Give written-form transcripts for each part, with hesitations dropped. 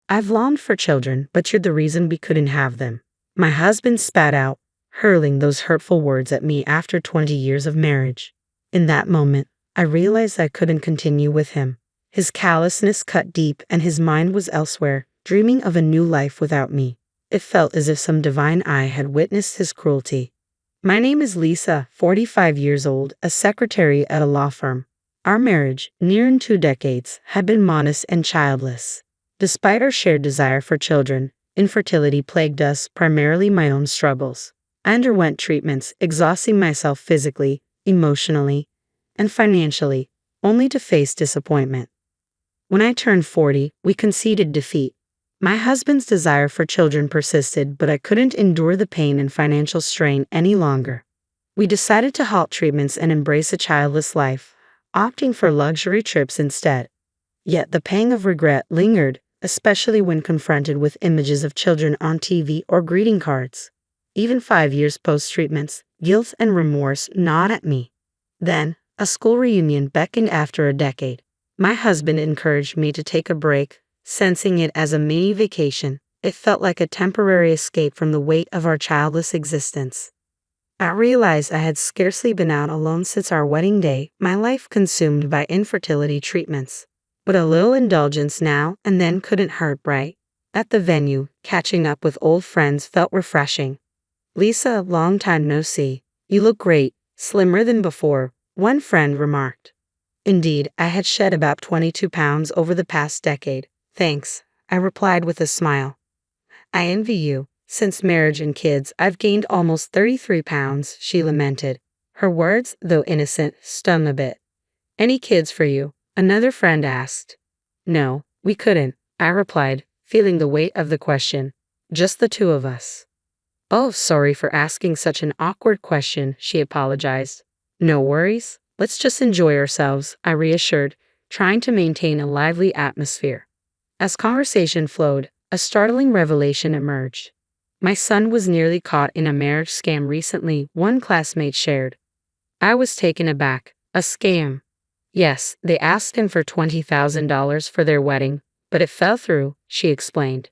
I've longed for children, but you're the reason we couldn't have them. My husband spat out, hurling those hurtful words at me after 20 years of marriage. In that moment, I realized I couldn't continue with him. His callousness cut deep and his mind was elsewhere, dreaming of a new life without me. It felt as if some divine eye had witnessed his cruelty. My name is Lisa, 45 years old, a secretary at a law firm. Our marriage, nearing 2 decades, had been modest and childless. Despite our shared desire for children, infertility plagued us, primarily my own struggles. I underwent treatments, exhausting myself physically, emotionally, and financially, only to face disappointment. When I turned 40, we conceded defeat. My husband's desire for children persisted, but I couldn't endure the pain and financial strain any longer. We decided to halt treatments and embrace a childless life, opting for luxury trips instead. Yet the pang of regret lingered, especially when confronted with images of children on TV or greeting cards. Even 5 years post-treatments, guilt and remorse gnawed at me. Then, a school reunion beckoned after a decade. My husband encouraged me to take a break, sensing it as a mini vacation. It felt like a temporary escape from the weight of our childless existence. I realized I had scarcely been out alone since our wedding day, my life consumed by infertility treatments. But a little indulgence now and then couldn't hurt, right? At the venue, catching up with old friends felt refreshing. "Lisa, long time no see. You look great, slimmer than before," one friend remarked. Indeed, I had shed about 22 pounds over the past decade. "Thanks," I replied with a smile. "I envy you. Since marriage and kids, I've gained almost 33 pounds, she lamented. Her words, though innocent, stung a bit. "Any kids for you?" another friend asked. "No, we couldn't," I replied, feeling the weight of the question. "Just the two of us." "Oh, sorry for asking such an awkward question," she apologized. "No worries. Let's just enjoy ourselves," I reassured, trying to maintain a lively atmosphere. As conversation flowed, a startling revelation emerged. My son was nearly caught in a marriage scam recently, one classmate shared. I was taken aback. A scam? Yes, they asked him for $20,000 for their wedding, but it fell through, she explained.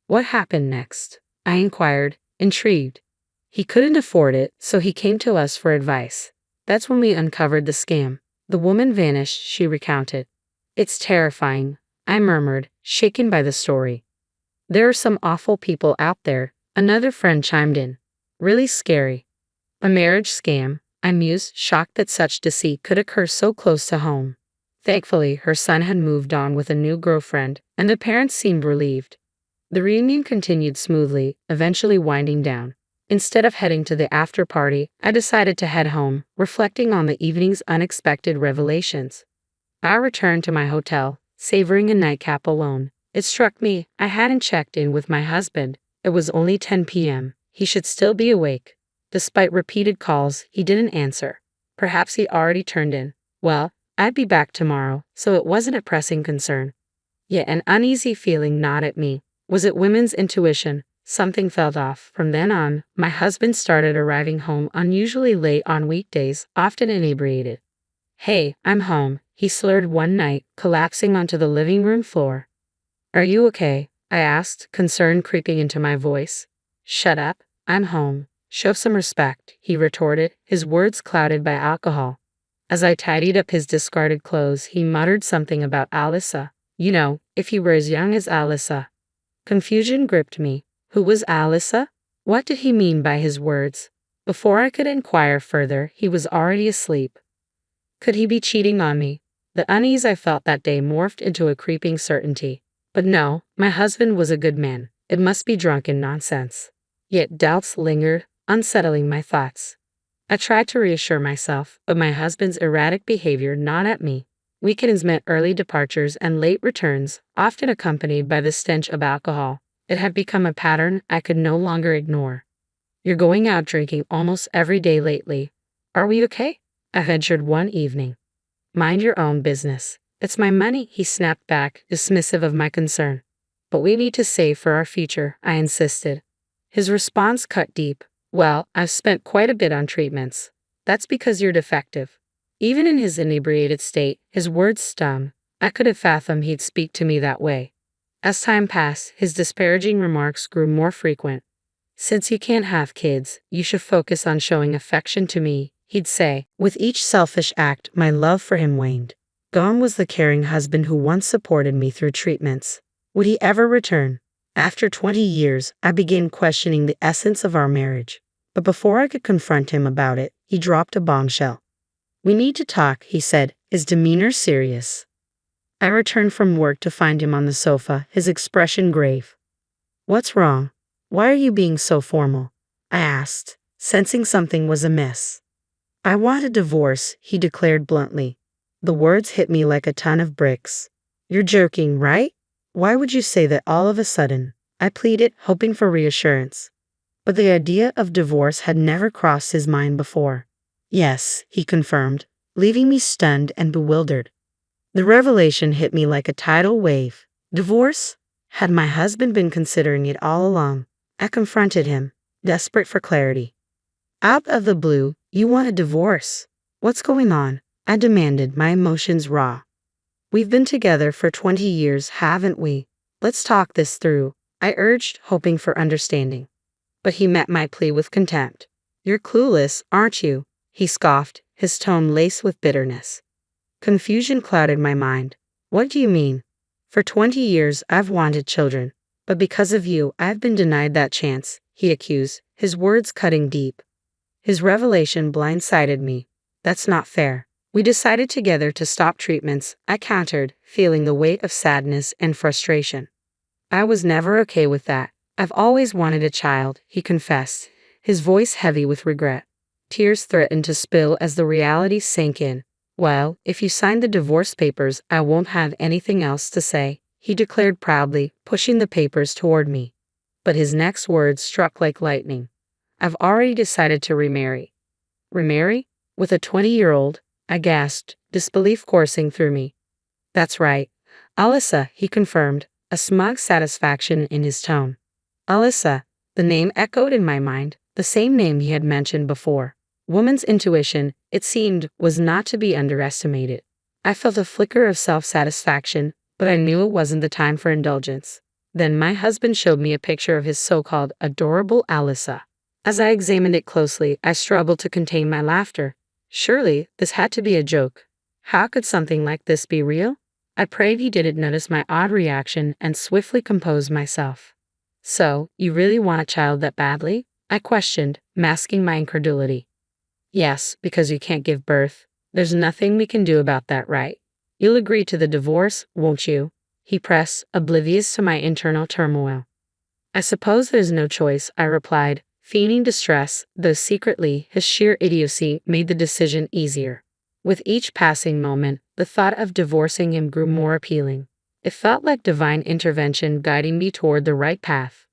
"What happened next?" I inquired, intrigued. "He couldn't afford it, so he came to us for advice. That's when we uncovered the scam. The woman vanished," she recounted. "It's terrifying," I murmured, shaken by the story. "There are some awful people out there," another friend chimed in. "Really scary." "A marriage scam," I mused, shocked that such deceit could occur so close to home. Thankfully, her son had moved on with a new girlfriend, and the parents seemed relieved. The reunion continued smoothly, eventually winding down. Instead of heading to the after party, I decided to head home, reflecting on the evening's unexpected revelations. I returned to my hotel, savoring a nightcap alone. It struck me, I hadn't checked in with my husband. It was only 10 p.m. He should still be awake. Despite repeated calls, he didn't answer. Perhaps he already turned in. Well, I'd be back tomorrow, so it wasn't a pressing concern. Yet an uneasy feeling gnawed at me. Was it women's intuition? Something felt off. From then on, my husband started arriving home unusually late on weekdays, often inebriated. "Hey, I'm home," he slurred one night, collapsing onto the living room floor. "Are you okay?" I asked, concern creeping into my voice. "Shut up, I'm home. Show some respect," he retorted, his words clouded by alcohol. As I tidied up his discarded clothes, he muttered something about Alyssa. You know, if you were as young as Alyssa. Confusion gripped me. Who was Alyssa? What did he mean by his words? Before I could inquire further, he was already asleep. Could he be cheating on me? The unease I felt that day morphed into a creeping certainty. But no, my husband was a good man. It must be drunken nonsense. Yet doubts lingered, unsettling my thoughts. I tried to reassure myself, but my husband's erratic behavior gnawed at me. Weekends meant early departures and late returns, often accompanied by the stench of alcohol. It had become a pattern I could no longer ignore. "You're going out drinking almost every day lately. Are we okay?" I ventured one evening. "Mind your own business. It's my money," he snapped back, dismissive of my concern. "But we need to save for our future," I insisted. His response cut deep. "Well, I've spent quite a bit on treatments." "That's because you're defective." Even in his inebriated state, his words stung. I could have fathomed he'd speak to me that way. As time passed, his disparaging remarks grew more frequent. "Since you can't have kids, you should focus on showing affection to me," he'd say. With each selfish act, my love for him waned. Gone was the caring husband who once supported me through treatments. Would he ever return? After 20 years, I began questioning the essence of our marriage. But before I could confront him about it, he dropped a bombshell. "We need to talk," he said, his demeanor serious. I returned from work to find him on the sofa, his expression grave. "What's wrong? Why are you being so formal?" I asked, sensing something was amiss. "I want a divorce," he declared bluntly. The words hit me like a ton of bricks. "You're joking, right? Why would you say that all of a sudden?" I pleaded, hoping for reassurance. But the idea of divorce had never crossed his mind before. "Yes," he confirmed, leaving me stunned and bewildered. The revelation hit me like a tidal wave. Divorce? Had my husband been considering it all along? I confronted him, desperate for clarity. "Out of the blue, you want a divorce? What's going on?" I demanded, my emotions raw. "We've been together for 20 years, haven't we? Let's talk this through," I urged, hoping for understanding. But he met my plea with contempt. "You're clueless, aren't you?" he scoffed, his tone laced with bitterness. Confusion clouded my mind. "What do you mean? For 20 years I've wanted children, but because of you I've been denied that chance," he accused, his words cutting deep. His revelation blindsided me. "That's not fair." "We decided together to stop treatments," I countered, feeling the weight of sadness and frustration. "I was never okay with that. I've always wanted a child," he confessed, his voice heavy with regret. Tears threatened to spill as the reality sank in. "Well, if you sign the divorce papers, I won't have anything else to say," he declared proudly, pushing the papers toward me. But his next words struck like lightning. "I've already decided to remarry." "Remarry? With a 20-year-old? I gasped, disbelief coursing through me. "That's right. Alyssa," he confirmed, a smug satisfaction in his tone. Alyssa, the name echoed in my mind, the same name he had mentioned before. Woman's intuition, it seemed, was not to be underestimated. I felt a flicker of self-satisfaction, but I knew it wasn't the time for indulgence. Then my husband showed me a picture of his so-called adorable Alyssa. As I examined it closely, I struggled to contain my laughter. Surely, this had to be a joke. How could something like this be real? I prayed he didn't notice my odd reaction and swiftly composed myself. "So, you really want a child that badly?" I questioned, masking my incredulity. "Yes, because you can't give birth. There's nothing we can do about that, right? You'll agree to the divorce, won't you?" he pressed, oblivious to my internal turmoil. "I suppose there's no choice," I replied, feigning distress, though secretly his sheer idiocy made the decision easier. With each passing moment, the thought of divorcing him grew more appealing. It felt like divine intervention guiding me toward the right path.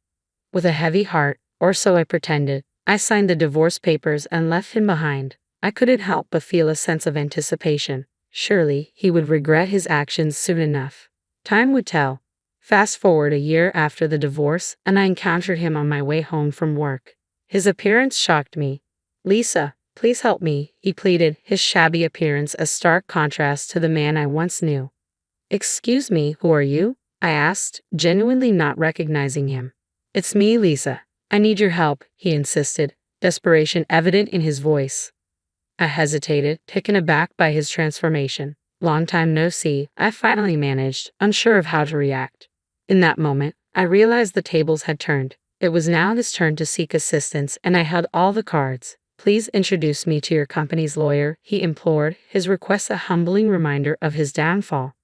With a heavy heart, or so I pretended, I signed the divorce papers and left him behind. I couldn't help but feel a sense of anticipation. Surely, he would regret his actions soon enough. Time would tell. Fast forward a year after the divorce, and I encountered him on my way home from work. His appearance shocked me. "Lisa, please help me," he pleaded, his shabby appearance a stark contrast to the man I once knew. "Excuse me, who are you?" I asked, genuinely not recognizing him. "It's me, Lisa. I need your help," he insisted, desperation evident in his voice. I hesitated, taken aback by his transformation. "Long time no see," I finally managed, unsure of how to react. In that moment, I realized the tables had turned. It was now his turn to seek assistance, and I held all the cards. "Please introduce me to your company's lawyer," he implored, his request a humbling reminder of his downfall.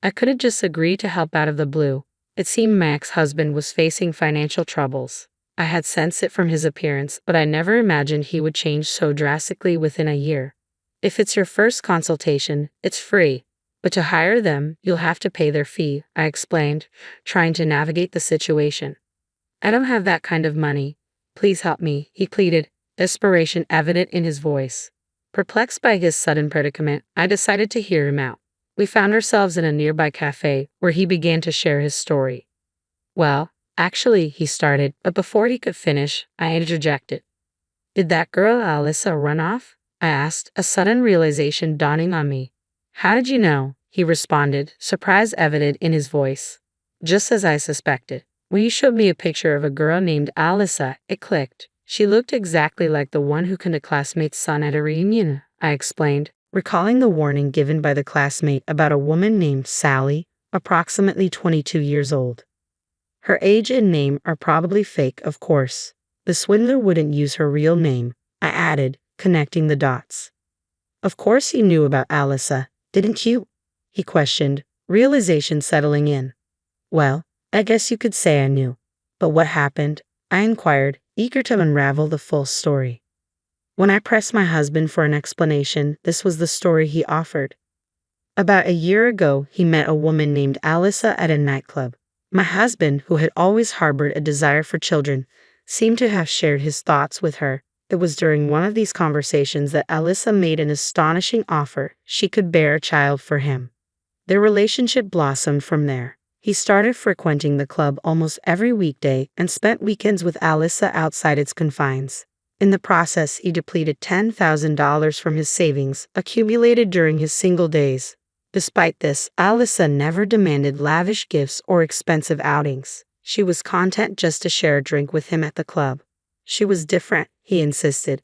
I couldn't just agree to help out of the blue. It seemed my ex-husband was facing financial troubles. I had sensed it from his appearance, but I never imagined he would change so drastically within a year. "If it's your first consultation, it's free. But to hire them, you'll have to pay their fee," I explained, trying to navigate the situation. "I don't have that kind of money. Please help me," he pleaded, desperation evident in his voice. Perplexed by his sudden predicament, I decided to hear him out. We found ourselves in a nearby cafe, where he began to share his story. "Well, actually," he started, but before he could finish, I interjected. "Did that girl Alyssa run off?" I asked, a sudden realization dawning on me. "How did you know?" he responded, surprise evident in his voice. Just as I suspected. When you showed me a picture of a girl named Alyssa, it clicked. She looked exactly like the one who killed a classmate's son at a reunion, I explained, recalling the warning given by the classmate about a woman named Sally, approximately 22 years old. Her age and name are probably fake, of course. The swindler wouldn't use her real name, I added, connecting the dots. Of course you knew about Alyssa, didn't you? He questioned, realization settling in. Well, I guess you could say I knew. But what happened? I inquired, eager to unravel the full story. When I pressed my husband for an explanation, this was the story he offered. About a year ago, he met a woman named Alyssa at a nightclub. My husband, who had always harbored a desire for children, seemed to have shared his thoughts with her. It was during one of these conversations that Alyssa made an astonishing offer. She could bear a child for him. Their relationship blossomed from there. He started frequenting the club almost every weekday and spent weekends with Alyssa outside its confines. In the process, he depleted $10,000 from his savings, accumulated during his single days. Despite this, Alyssa never demanded lavish gifts or expensive outings. She was content just to share a drink with him at the club. She was different, he insisted.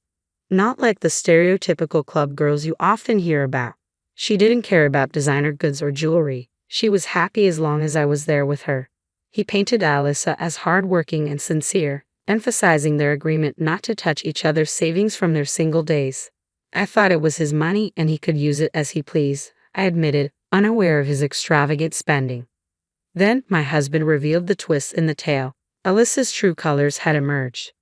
Not like the stereotypical club girls you often hear about. She didn't care about designer goods or jewelry. She was happy as long as I was there with her. He painted Alyssa as hardworking and sincere, emphasizing their agreement not to touch each other's savings from their single days. I thought it was his money and he could use it as he pleased, I admitted, unaware of his extravagant spending. Then my husband revealed the twist in the tale. Alyssa's true colors had emerged.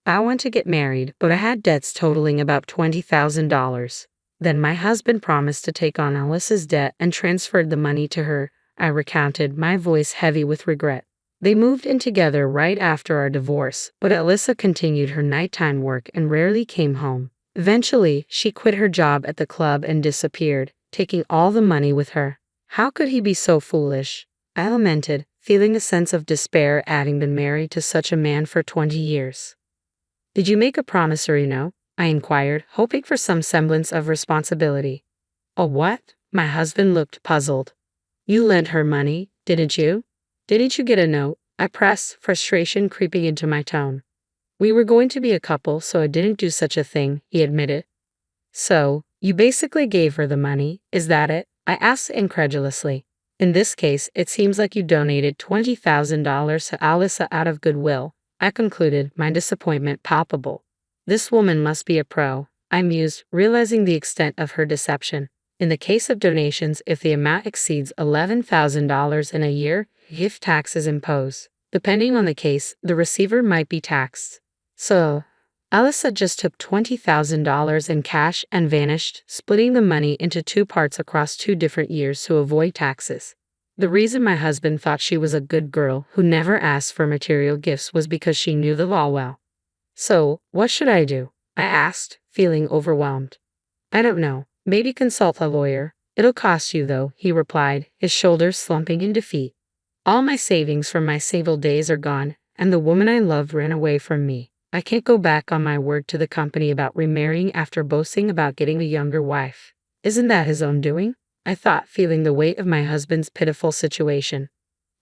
I wanted to get married, but I had debts totaling about $20,000. Then my husband promised to take on Alyssa's debt and transferred the money to her, I recounted, my voice heavy with regret. They moved in together right after our divorce, but Alyssa continued her nighttime work and rarely came home. Eventually, she quit her job at the club and disappeared, taking all the money with her. How could he be so foolish? I lamented, feeling a sense of despair at having been married to such a man for 20 years. Did you make a promissory note? I inquired, hoping for some semblance of responsibility. A what? My husband looked puzzled. You lent her money, didn't you? Didn't you get a note? I pressed, frustration creeping into my tone. We were going to be a couple, so I didn't do such a thing, he admitted. So, you basically gave her the money, is that it? I asked incredulously. In this case, it seems like you donated $20,000 to Alyssa out of goodwill, I concluded, my disappointment palpable. This woman must be a pro, I mused, realizing the extent of her deception. In the case of donations, if the amount exceeds $11,000 in a year, gift tax is imposed. Depending on the case, the receiver might be taxed. So, Alyssa just took $20,000 in cash and vanished, splitting the money into two parts across 2 different years to avoid taxes. The reason my husband thought she was a good girl who never asked for material gifts was because she knew the law well. So, what should I do? I asked, feeling overwhelmed. I don't know. Maybe consult a lawyer. It'll cost you though, he replied, his shoulders slumping in defeat. All my savings from my single days are gone, and the woman I loved ran away from me. I can't go back on my word to the company about remarrying after boasting about getting a younger wife. Isn't that his own doing? I thought, feeling the weight of my husband's pitiful situation.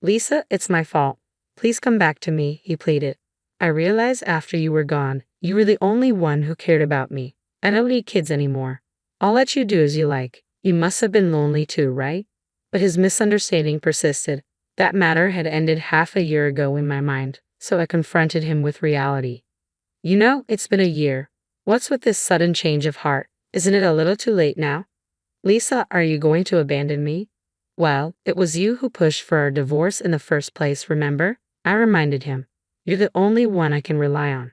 Lisa, it's my fault. Please come back to me, he pleaded. I realized after you were gone, you were the only one who cared about me. I don't need kids anymore. I'll let you do as you like. You must have been lonely too, right? But his misunderstanding persisted. That matter had ended half a year ago in my mind, so I confronted him with reality. You know, it's been a year. What's with this sudden change of heart? Isn't it a little too late now? Lisa, are you going to abandon me? Well, it was you who pushed for our divorce in the first place, remember? I reminded him. You're the only one I can rely on.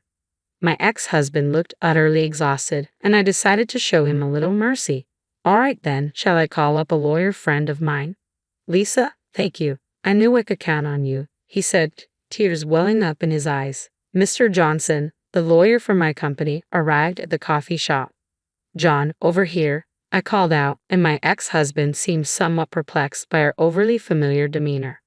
My ex-husband looked utterly exhausted, and I decided to show him a little mercy. All right then, shall I call up a lawyer friend of mine? Lisa, thank you. I knew I could count on you, he said, tears welling up in his eyes. Mr. Johnson, the lawyer for my company, arrived at the coffee shop. John, over here, I called out, and my ex-husband seemed somewhat perplexed by our overly familiar demeanor.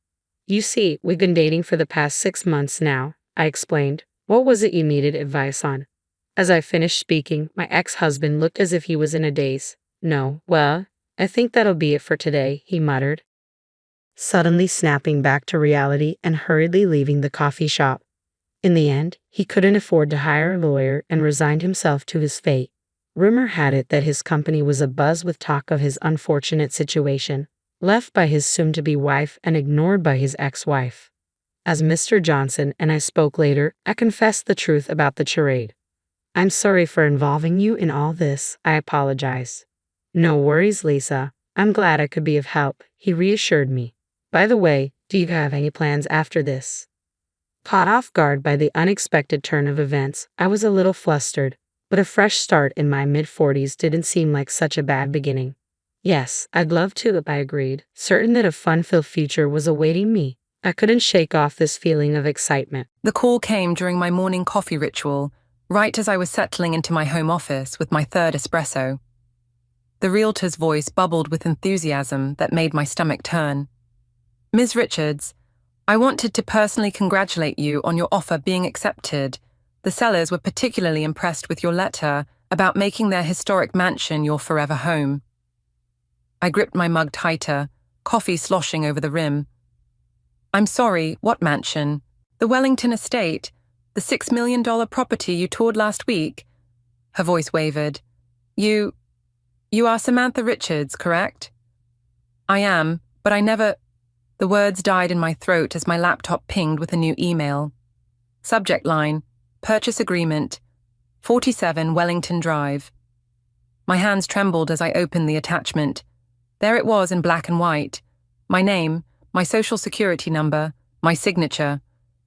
You see, we've been dating for the past 6 months now, I explained. What was it you needed advice on? As I finished speaking, my ex-husband looked as if he was in a daze. No, well, I think that'll be it for today, he muttered. suddenly snapping back to reality and hurriedly leaving the coffee shop. In the end, he couldn't afford to hire a lawyer and resigned himself to his fate. Rumor had it that his company was abuzz with talk of his unfortunate situation, left by his soon-to-be wife and ignored by his ex-wife. As Mr. Johnson and I spoke later, I confessed the truth about the charade. "I'm sorry for involving you in all this, I apologize." "No worries, Lisa. I'm glad I could be of help," he reassured me. "By the way, do you have any plans after this?" Caught off guard by the unexpected turn of events, I was a little flustered, but a fresh start in my mid-40s didn't seem like such a bad beginning. "Yes, I'd love to," I agreed, certain that a fun-filled future was awaiting me. I couldn't shake off this feeling of excitement. The call came during my morning coffee ritual, right as I was settling into my home office with my third espresso. The realtor's voice bubbled with enthusiasm that made my stomach turn. "Ms. Richards, I wanted to personally congratulate you on your offer being accepted. The sellers were particularly impressed with your letter about making their historic mansion your forever home." I gripped my mug tighter, coffee sloshing over the rim. "I'm sorry, what mansion? The Wellington estate? The $6 million property you toured last week?" Her voice wavered. You are Samantha Richards, correct?" "I am, but I never—" The words died in my throat as my laptop pinged with a new email. Subject line, Purchase Agreement, 47 Wellington Drive. My hands trembled as I opened the attachment. There it was in black and white. My name, my social security number, my signature.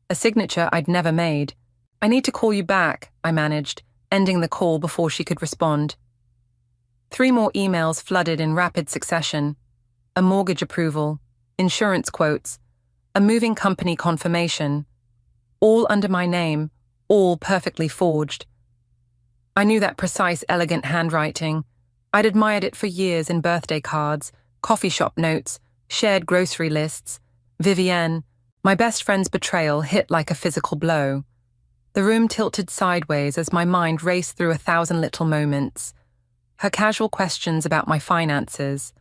A signature I'd never made. "I need to call you back," I managed, ending the call before she could respond. 3 more emails flooded in rapid succession. A mortgage approval, insurance quotes, a moving company confirmation. All under my name, all perfectly forged. I knew that precise, elegant handwriting. I'd admired it for years in birthday cards, coffee shop notes, shared grocery lists. Vivienne, my best friend's betrayal hit like a physical blow. The room tilted sideways as my mind raced through 1,000 little moments. Her casual questions about my finances,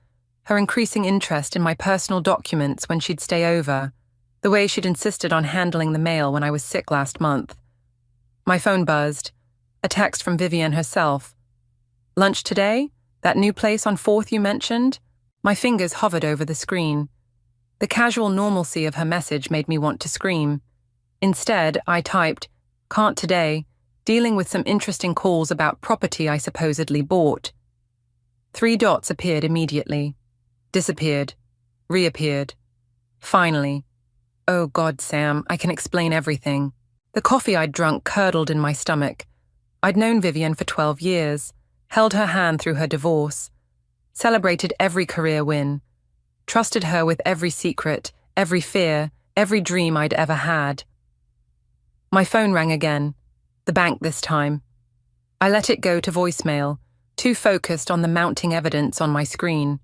her increasing interest in my personal documents when she'd stay over, the way she'd insisted on handling the mail when I was sick last month. My phone buzzed. A text from Vivienne herself. "Lunch today? That new place on 4th you mentioned?" My fingers hovered over the screen. The casual normalcy of her message made me want to scream. Instead, I typed, "Can't today, dealing with some interesting calls about property I supposedly bought." 3 dots appeared immediately. Disappeared. Reappeared. Finally. "Oh God, Sam, I can explain everything." The coffee I'd drunk curdled in my stomach. I'd known Vivienne for 12 years, held her hand through her divorce, celebrated every career win, trusted her with every secret, every fear, every dream I'd ever had. My phone rang again, the bank this time. I let it go to voicemail, too focused on the mounting evidence on my screen.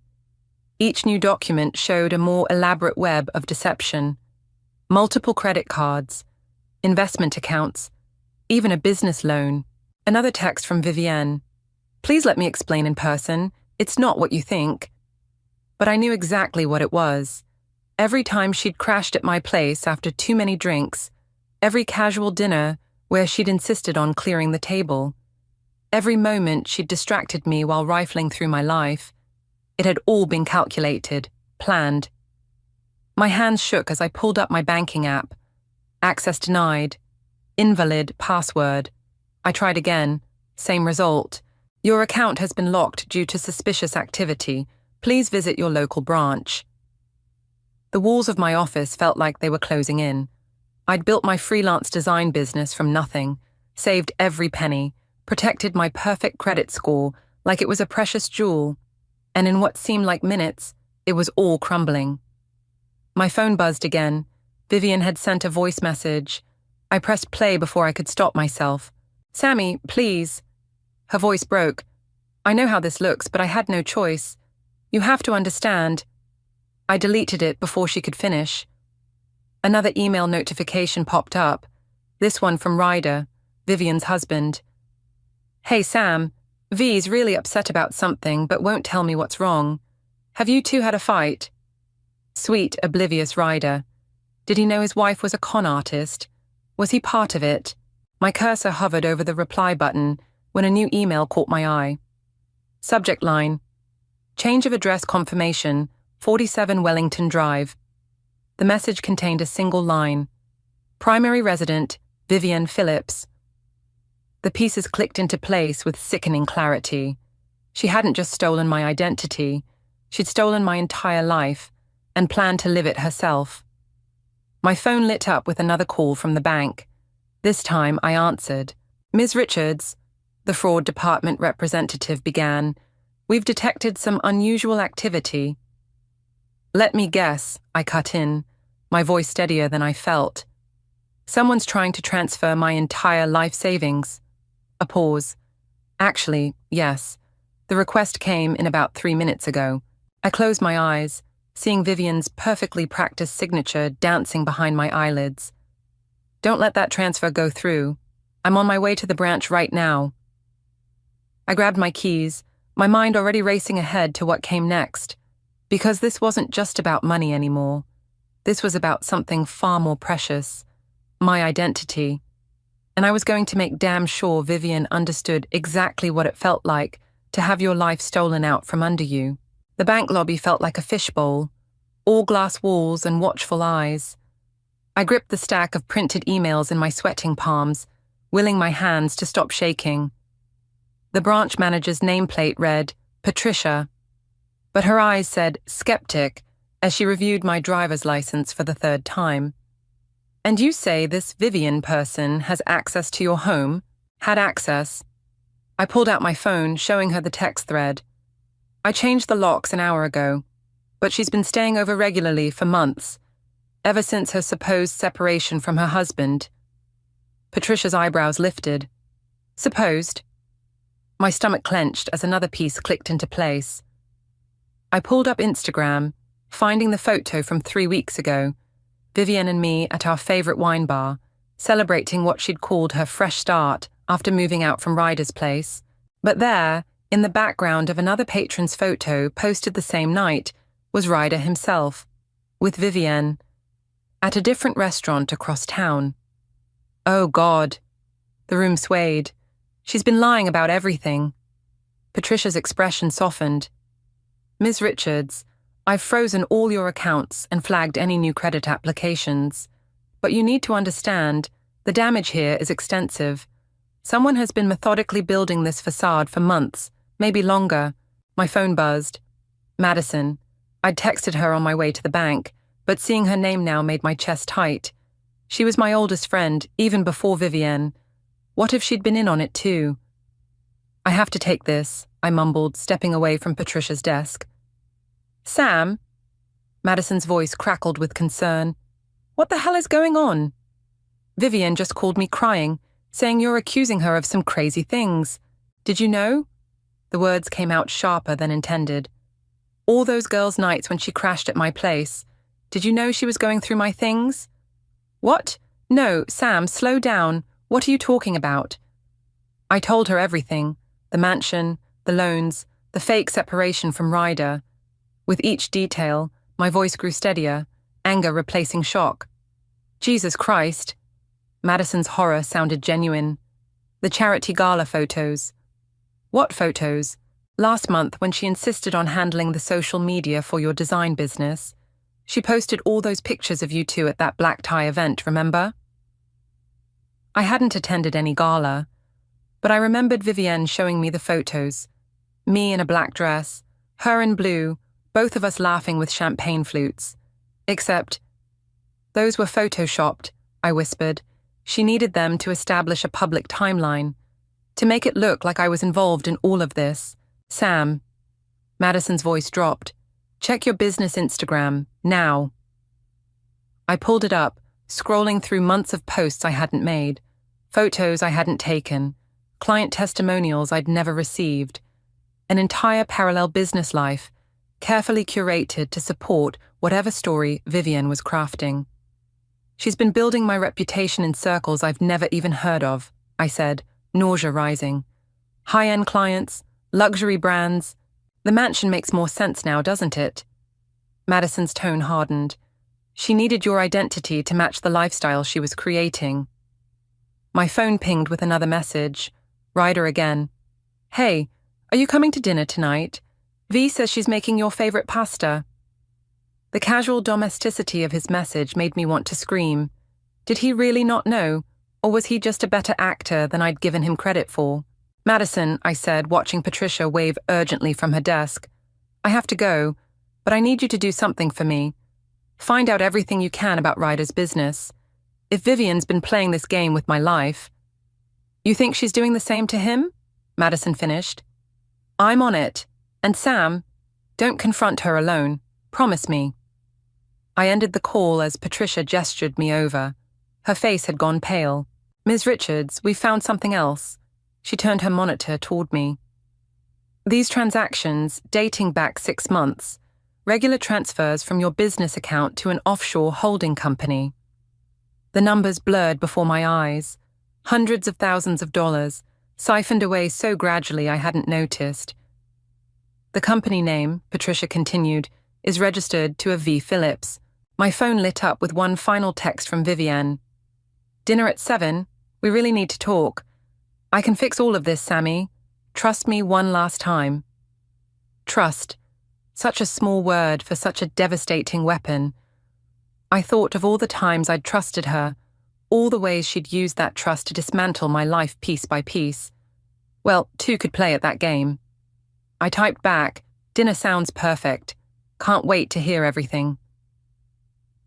Each new document showed a more elaborate web of deception. Multiple credit cards, investment accounts, even a business loan. Another text from Vivienne. "Please let me explain in person. It's not what you think." But I knew exactly what it was. Every time she'd crashed at my place after too many drinks, every casual dinner where she'd insisted on clearing the table, every moment she'd distracted me while rifling through my life, it had all been calculated, planned. My hands shook as I pulled up my banking app. Access denied. Invalid password. I tried again. Same result. "Your account has been locked due to suspicious activity. Please visit your local branch." The walls of my office felt like they were closing in. I'd built my freelance design business from nothing, saved every penny, protected my perfect credit score like it was a precious jewel, and in what seemed like minutes, it was all crumbling. My phone buzzed again. Vivienne had sent a voice message. I pressed play before I could stop myself. "Sammy, please." Her voice broke. "I know how this looks, but I had no choice. You have to understand." I deleted it before she could finish. Another email notification popped up, this one from Ryder, Vivienne's husband. "Hey Sam, V's really upset about something but won't tell me what's wrong. Have you two had a fight?" Sweet, oblivious Ryder. Did he know his wife was a con artist? Was he part of it? My cursor hovered over the reply button when a new email caught my eye. Subject line: Change of address confirmation, 47 Wellington Drive. The message contained a single line: Primary resident, Vivian Phillips. The pieces clicked into place with sickening clarity. She hadn't just stolen my identity, she'd stolen my entire life and planned to live it herself. My phone lit up with another call from the bank. This time I answered. Ms. Richards, the fraud department representative began, we've detected some unusual activity. Let me guess, I cut in, my voice steadier than I felt. Someone's trying to transfer my entire life savings. A pause. Actually, yes. The request came in about 3 minutes ago. I closed my eyes, seeing Vivian's perfectly practiced signature dancing behind my eyelids. Don't let that transfer go through. I'm on my way to the branch right now. I grabbed my keys, my mind already racing ahead to what came next, because this wasn't just about money anymore. This was about something far more precious, my identity. And I was going to make damn sure Vivian understood exactly what it felt like to have your life stolen out from under you. The bank lobby felt like a fishbowl, all glass walls and watchful eyes. I gripped the stack of printed emails in my sweating palms, willing my hands to stop shaking. The branch manager's nameplate read, Patricia, but her eyes said, skeptic, as she reviewed my driver's license for the third time. And you say this Vivian person has access to your home? Had access? I pulled out my phone, showing her the text thread. I changed the locks an hour ago, but she's been staying over regularly for months, ever since her supposed separation from her husband. Patricia's eyebrows lifted. Supposed? My stomach clenched as another piece clicked into place. I pulled up Instagram, finding the photo from 3 weeks ago, Vivian and me at our favorite wine bar, celebrating what she'd called her fresh start after moving out from Ryder's place. But there, in the background of another patron's photo posted the same night, was Ryder himself, with Vivian, at a different restaurant across town. Oh God. The room swayed. She's been lying about everything. Patricia's expression softened. Ms. Richards, I've frozen all your accounts and flagged any new credit applications. But you need to understand, the damage here is extensive. Someone has been methodically building this facade for months, maybe longer. My phone buzzed. Madison. I'd texted her on my way to the bank, but seeing her name now made my chest tight. She was my oldest friend, even before Vivian. What if she'd been in on it too? I have to take this, I mumbled, stepping away from Patricia's desk. Sam? Madison's voice crackled with concern. What the hell is going on? Vivian just called me crying, saying you're accusing her of some crazy things. Did you know? The words came out sharper than intended. All those girls' nights when she crashed at my place. Did you know she was going through my things? What? No, Sam, slow down. What are you talking about? I told her everything. The mansion, the loans, the fake separation from Ryder. With each detail, my voice grew steadier, anger replacing shock. Jesus Christ. Madison's horror sounded genuine. The charity gala photos. What photos? Last month, when she insisted on handling the social media for your design business, she posted all those pictures of you two at that black tie event, remember? I hadn't attended any gala, but I remembered Vivienne showing me the photos. Me in a black dress, her in blue, both of us laughing with champagne flutes. Except, those were photoshopped, I whispered. She needed them to establish a public timeline, to make it look like I was involved in all of this. Sam. Madison's voice dropped. Check your business Instagram, now. I pulled it up, scrolling through months of posts I hadn't made, photos I hadn't taken, client testimonials I'd never received, an entire parallel business life, carefully curated to support whatever story Vivian was crafting. She's been building my reputation in circles I've never even heard of, I said, nausea rising. High-end clients, luxury brands. The mansion makes more sense now, doesn't it? Madison's tone hardened. She needed your identity to match the lifestyle she was creating. My phone pinged with another message. Ryder again. Hey, are you coming to dinner tonight? V says she's making your favorite pasta. The casual domesticity of his message made me want to scream. Did he really not know, or was he just a better actor than I'd given him credit for? Madison, I said, watching Patricia wave urgently from her desk. I have to go, but I need you to do something for me. Find out everything you can about Ryder's business. If Vivian's been playing this game with my life. You think she's doing the same to him? Madison finished. I'm on it. And Sam, don't confront her alone. Promise me. I ended the call as Patricia gestured me over. Her face had gone pale. Ms. Richards, we've found something else. She turned her monitor toward me. These transactions, dating back 6 months, regular transfers from your business account to an offshore holding company. The numbers blurred before my eyes. Hundreds of thousands of dollars, siphoned away so gradually I hadn't noticed. The company name, Patricia continued, is registered to a V. Phillips. My phone lit up with one final text from Vivian. Dinner at 7? We really need to talk. I can fix all of this, Sammy. Trust me one last time. Trust. Such a small word for such a devastating weapon. I thought of all the times I'd trusted her, all the ways she'd used that trust to dismantle my life piece by piece. Well, 2 could play at that game. I typed back, dinner sounds perfect. Can't wait to hear everything.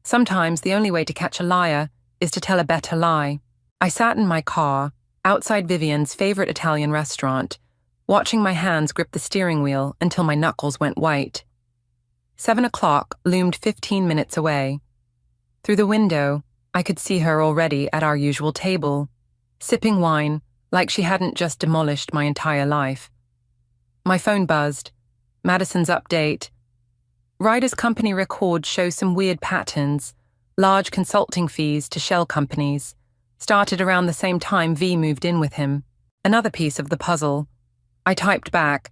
Sometimes the only way to catch a liar is to tell a better lie. I sat in my car, outside Vivian's favorite Italian restaurant, watching my hands grip the steering wheel until my knuckles went white. 7 o'clock loomed 15 minutes away. Through the window, I could see her already at our usual table, sipping wine like she hadn't just demolished my entire life. My phone buzzed. Madison's update. Ryder's company records show some weird patterns, large consulting fees to shell companies. Started around the same time V moved in with him. Another piece of the puzzle. I typed back.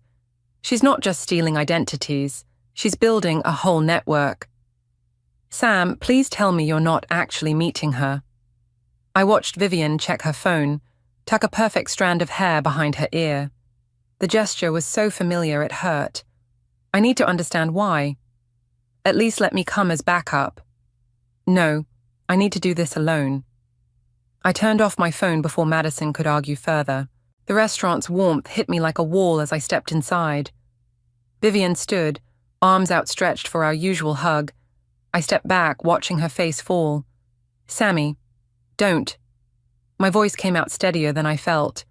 She's not just stealing identities. She's building a whole network. Sam, please tell me you're not actually meeting her. I watched Vivian check her phone, tuck a perfect strand of hair behind her ear. The gesture was so familiar it hurt. I need to understand why. At least let me come as backup. No, I need to do this alone. I turned off my phone before Madison could argue further. The restaurant's warmth hit me like a wall as I stepped inside. Vivian stood, arms outstretched for our usual hug. I stepped back, watching her face fall. Sammy, don't. My voice came out steadier than I felt.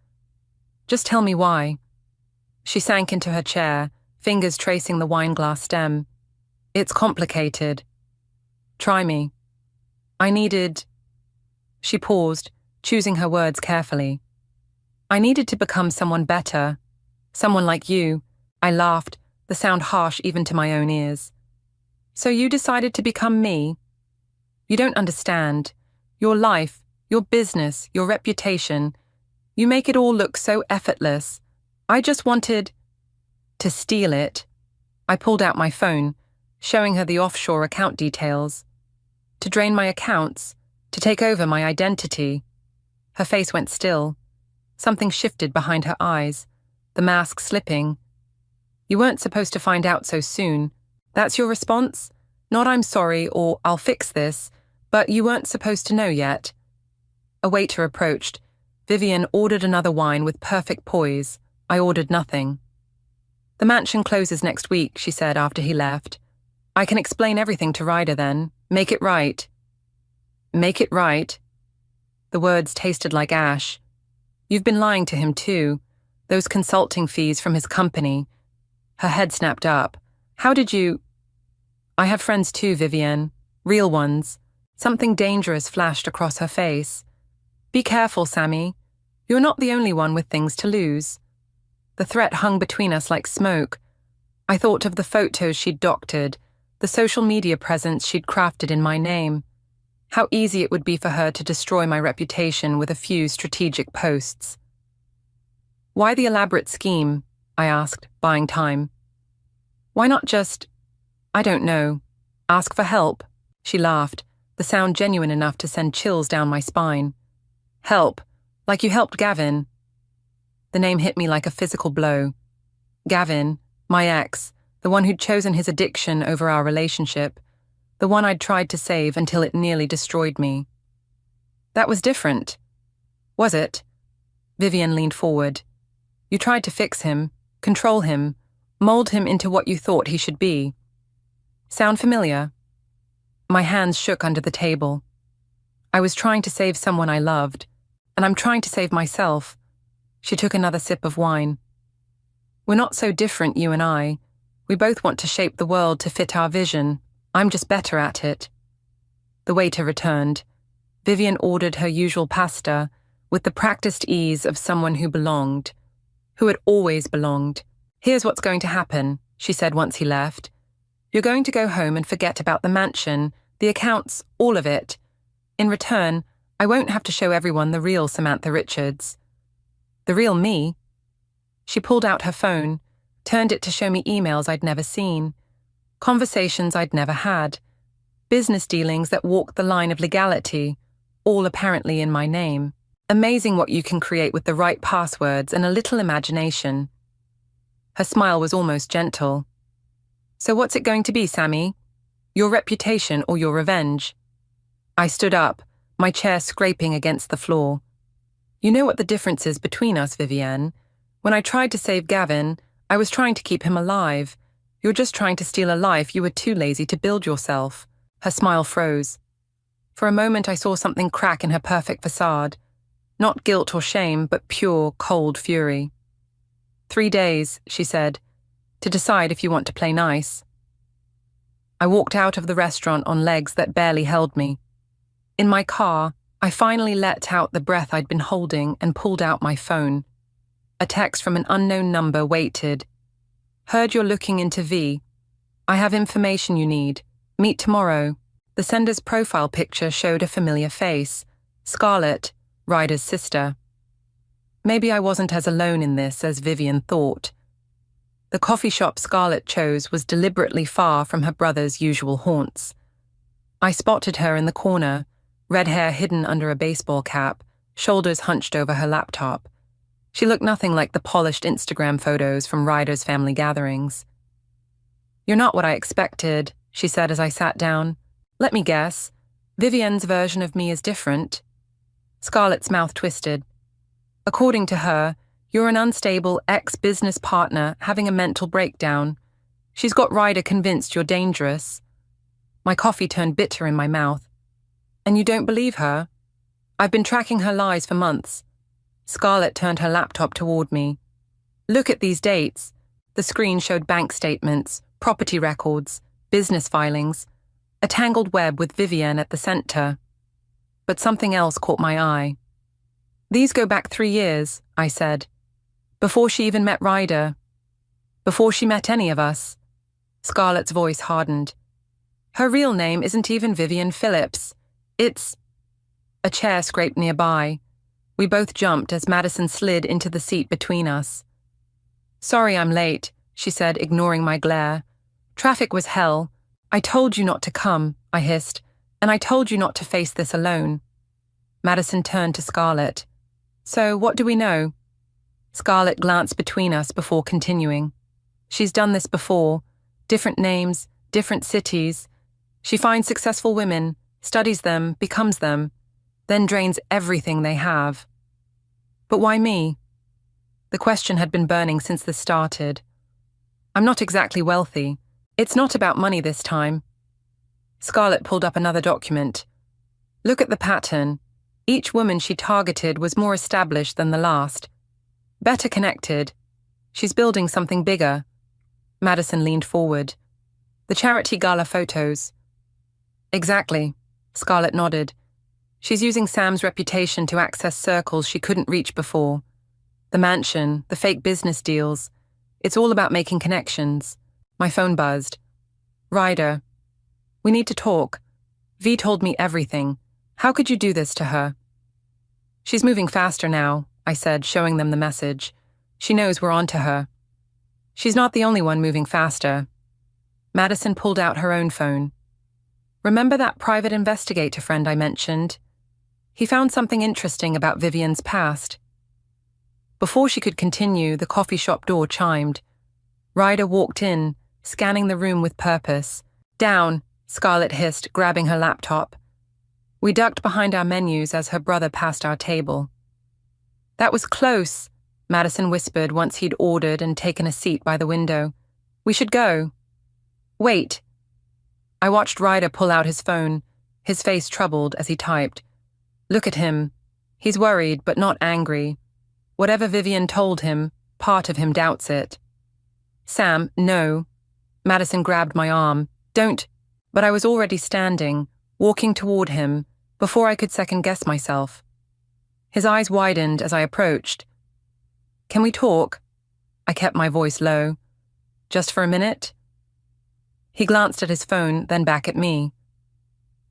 Just tell me why. She sank into her chair, fingers tracing the wineglass stem. It's complicated. Try me. I needed... She paused, choosing her words carefully. I needed to become someone better. Someone like you. I laughed, the sound harsh even to my own ears. So you decided to become me? You don't understand. Your life, your business, your reputation. You make it all look so effortless. I just wanted to steal it. I pulled out my phone, showing her the offshore account details. To drain my accounts, to take over my identity. Her face went still. Something shifted behind her eyes, the mask slipping. You weren't supposed to find out so soon. That's your response? Not I'm sorry or I'll fix this, but you weren't supposed to know yet. A waiter approached. Vivian ordered another wine with perfect poise. I ordered nothing. The mansion closes next week, she said after he left. I can explain everything to Ryder then. Make it right. Make it right? The words tasted like ash. You've been lying to him too. Those consulting fees from his company. Her head snapped up. How did you... I have friends too, Vivian. Real ones. Something dangerous flashed across her face. Be careful, Sammy. You're not the only one with things to lose. The threat hung between us like smoke. I thought of the photos she'd doctored, the social media presence she'd crafted in my name. How easy it would be for her to destroy my reputation with a few strategic posts. Why the elaborate scheme? I asked, buying time. Why not just... I don't know. Ask for help? She laughed, the sound genuine enough to send chills down my spine. Help? Like you helped Gavin? The name hit me like a physical blow. Gavin, my ex, the one who'd chosen his addiction over our relationship, the one I'd tried to save until it nearly destroyed me. That was different. Was it? Vivian leaned forward. You tried to fix him, control him, mold him into what you thought he should be. Sound familiar? My hands shook under the table. I was trying to save someone I loved, and I'm trying to save myself. She took another sip of wine. We're not so different, you and I. We both want to shape the world to fit our vision. I'm just better at it. The waiter returned. Vivian ordered her usual pasta, with the practiced ease of someone who belonged, who had always belonged. Here's what's going to happen, she said once he left. You're going to go home and forget about the mansion, the accounts, all of it. In return, I won't have to show everyone the real Samantha Richards. The real me? She pulled out her phone, turned it to show me emails I'd never seen, conversations I'd never had, business dealings that walked the line of legality, all apparently in my name. Amazing what you can create with the right passwords and a little imagination. Her smile was almost gentle. So what's it going to be, Sammy? Your reputation or your revenge? I stood up, my chair scraping against the floor. You know what the difference is between us, Vivienne. When I tried to save Gavin, I was trying to keep him alive. You're just trying to steal a life you were too lazy to build yourself. Her smile froze. For a moment I saw something crack in her perfect facade. Not guilt or shame, but pure, cold fury. 3 days, she said, to decide if you want to play nice. I walked out of the restaurant on legs that barely held me. In my car, I finally let out the breath I'd been holding and pulled out my phone. A text from an unknown number waited. Heard you're looking into V. I have information you need. Meet tomorrow. The sender's profile picture showed a familiar face. Scarlett, Ryder's sister. Maybe I wasn't as alone in this as Vivian thought. The coffee shop Scarlett chose was deliberately far from her brother's usual haunts. I spotted her in the corner, red hair hidden under a baseball cap, shoulders hunched over her laptop. She looked nothing like the polished Instagram photos from Ryder's family gatherings. You're not what I expected, she said as I sat down. Let me guess. Vivian's version of me is different. Scarlett's mouth twisted. According to her, you're an unstable ex-business partner having a mental breakdown. She's got Ryder convinced you're dangerous. My coffee turned bitter in my mouth. And you don't believe her? I've been tracking her lies for months. Scarlett turned her laptop toward me. Look at these dates. The screen showed bank statements, property records, business filings, a tangled web with Vivian at the center. But something else caught my eye. These go back 3 years, I said. Before she even met Ryder. Before she met any of us. Scarlett's voice hardened. Her real name isn't even Vivian Phillips. It's... A chair scraped nearby. We both jumped as Madison slid into the seat between us. Sorry I'm late, she said, ignoring my glare. Traffic was hell. I told you not to come, I hissed, and I told you not to face this alone. Madison turned to Scarlett. So, what do we know? Scarlett glanced between us before continuing. She's done this before. Different names, different cities. She finds successful women, studies them, becomes them, then drains everything they have. But why me? The question had been burning since this started. I'm not exactly wealthy. It's not about money this time. Scarlett pulled up another document. Look at the pattern. Each woman she targeted was more established than the last. Better connected. She's building something bigger. Madison leaned forward. The charity gala photos. Exactly. Scarlett nodded. She's using Sam's reputation to access circles she couldn't reach before. The mansion, the fake business deals. It's all about making connections. My phone buzzed. Ryder. We need to talk. V told me everything. How could you do this to her? She's moving faster now, I said, showing them the message. She knows we're on to her. She's not the only one moving faster. Madison pulled out her own phone. remember that private investigator friend I mentioned? He found something interesting about Vivian's past. Before she could continue, the coffee shop door chimed. Ryder walked in, scanning the room with purpose. Down, Scarlett hissed, grabbing her laptop. We ducked behind our menus as her brother passed our table. That was close, Madison whispered once he'd ordered and taken a seat by the window. We should go. Wait. I watched Ryder pull out his phone, his face troubled as he typed. Look at him. He's worried but not angry. Whatever Vivian told him, part of him doubts it. Sam, no. Madison grabbed my arm. Don't. But I was already standing, walking toward him, before I could second-guess myself. His eyes widened as I approached. Can we talk? I kept my voice low. Just for a minute? He glanced at his phone, then back at me.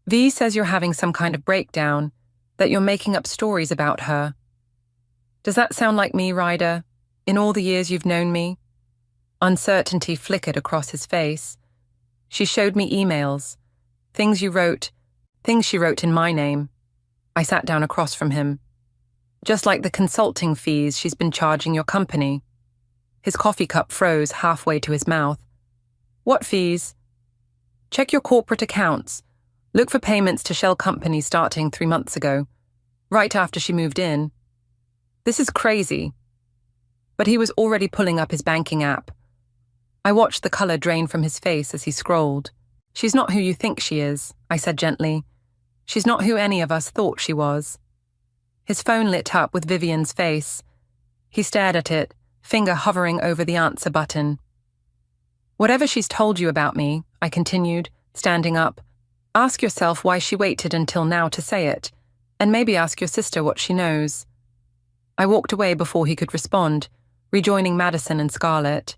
V says you're having some kind of breakdown, that you're making up stories about her. Does that sound like me, Ryder? In all the years you've known me? Uncertainty flickered across his face. She showed me emails. Things she wrote in my name. I sat down across from him. Just like the consulting fees she's been charging your company. His coffee cup froze halfway to his mouth. What fees? Check your corporate accounts. Look for payments to shell companies starting 3 months ago, right after she moved in. This is crazy. But he was already pulling up his banking app. I watched the color drain from his face as he scrolled. She's not who you think she is, I said gently. She's not who any of us thought she was. His phone lit up with Vivian's face. He stared at it, finger hovering over the answer button. Whatever she's told you about me, I continued, standing up, ask yourself why she waited until now to say it, and maybe ask your sister what she knows. I walked away before he could respond, rejoining Madison and Scarlett.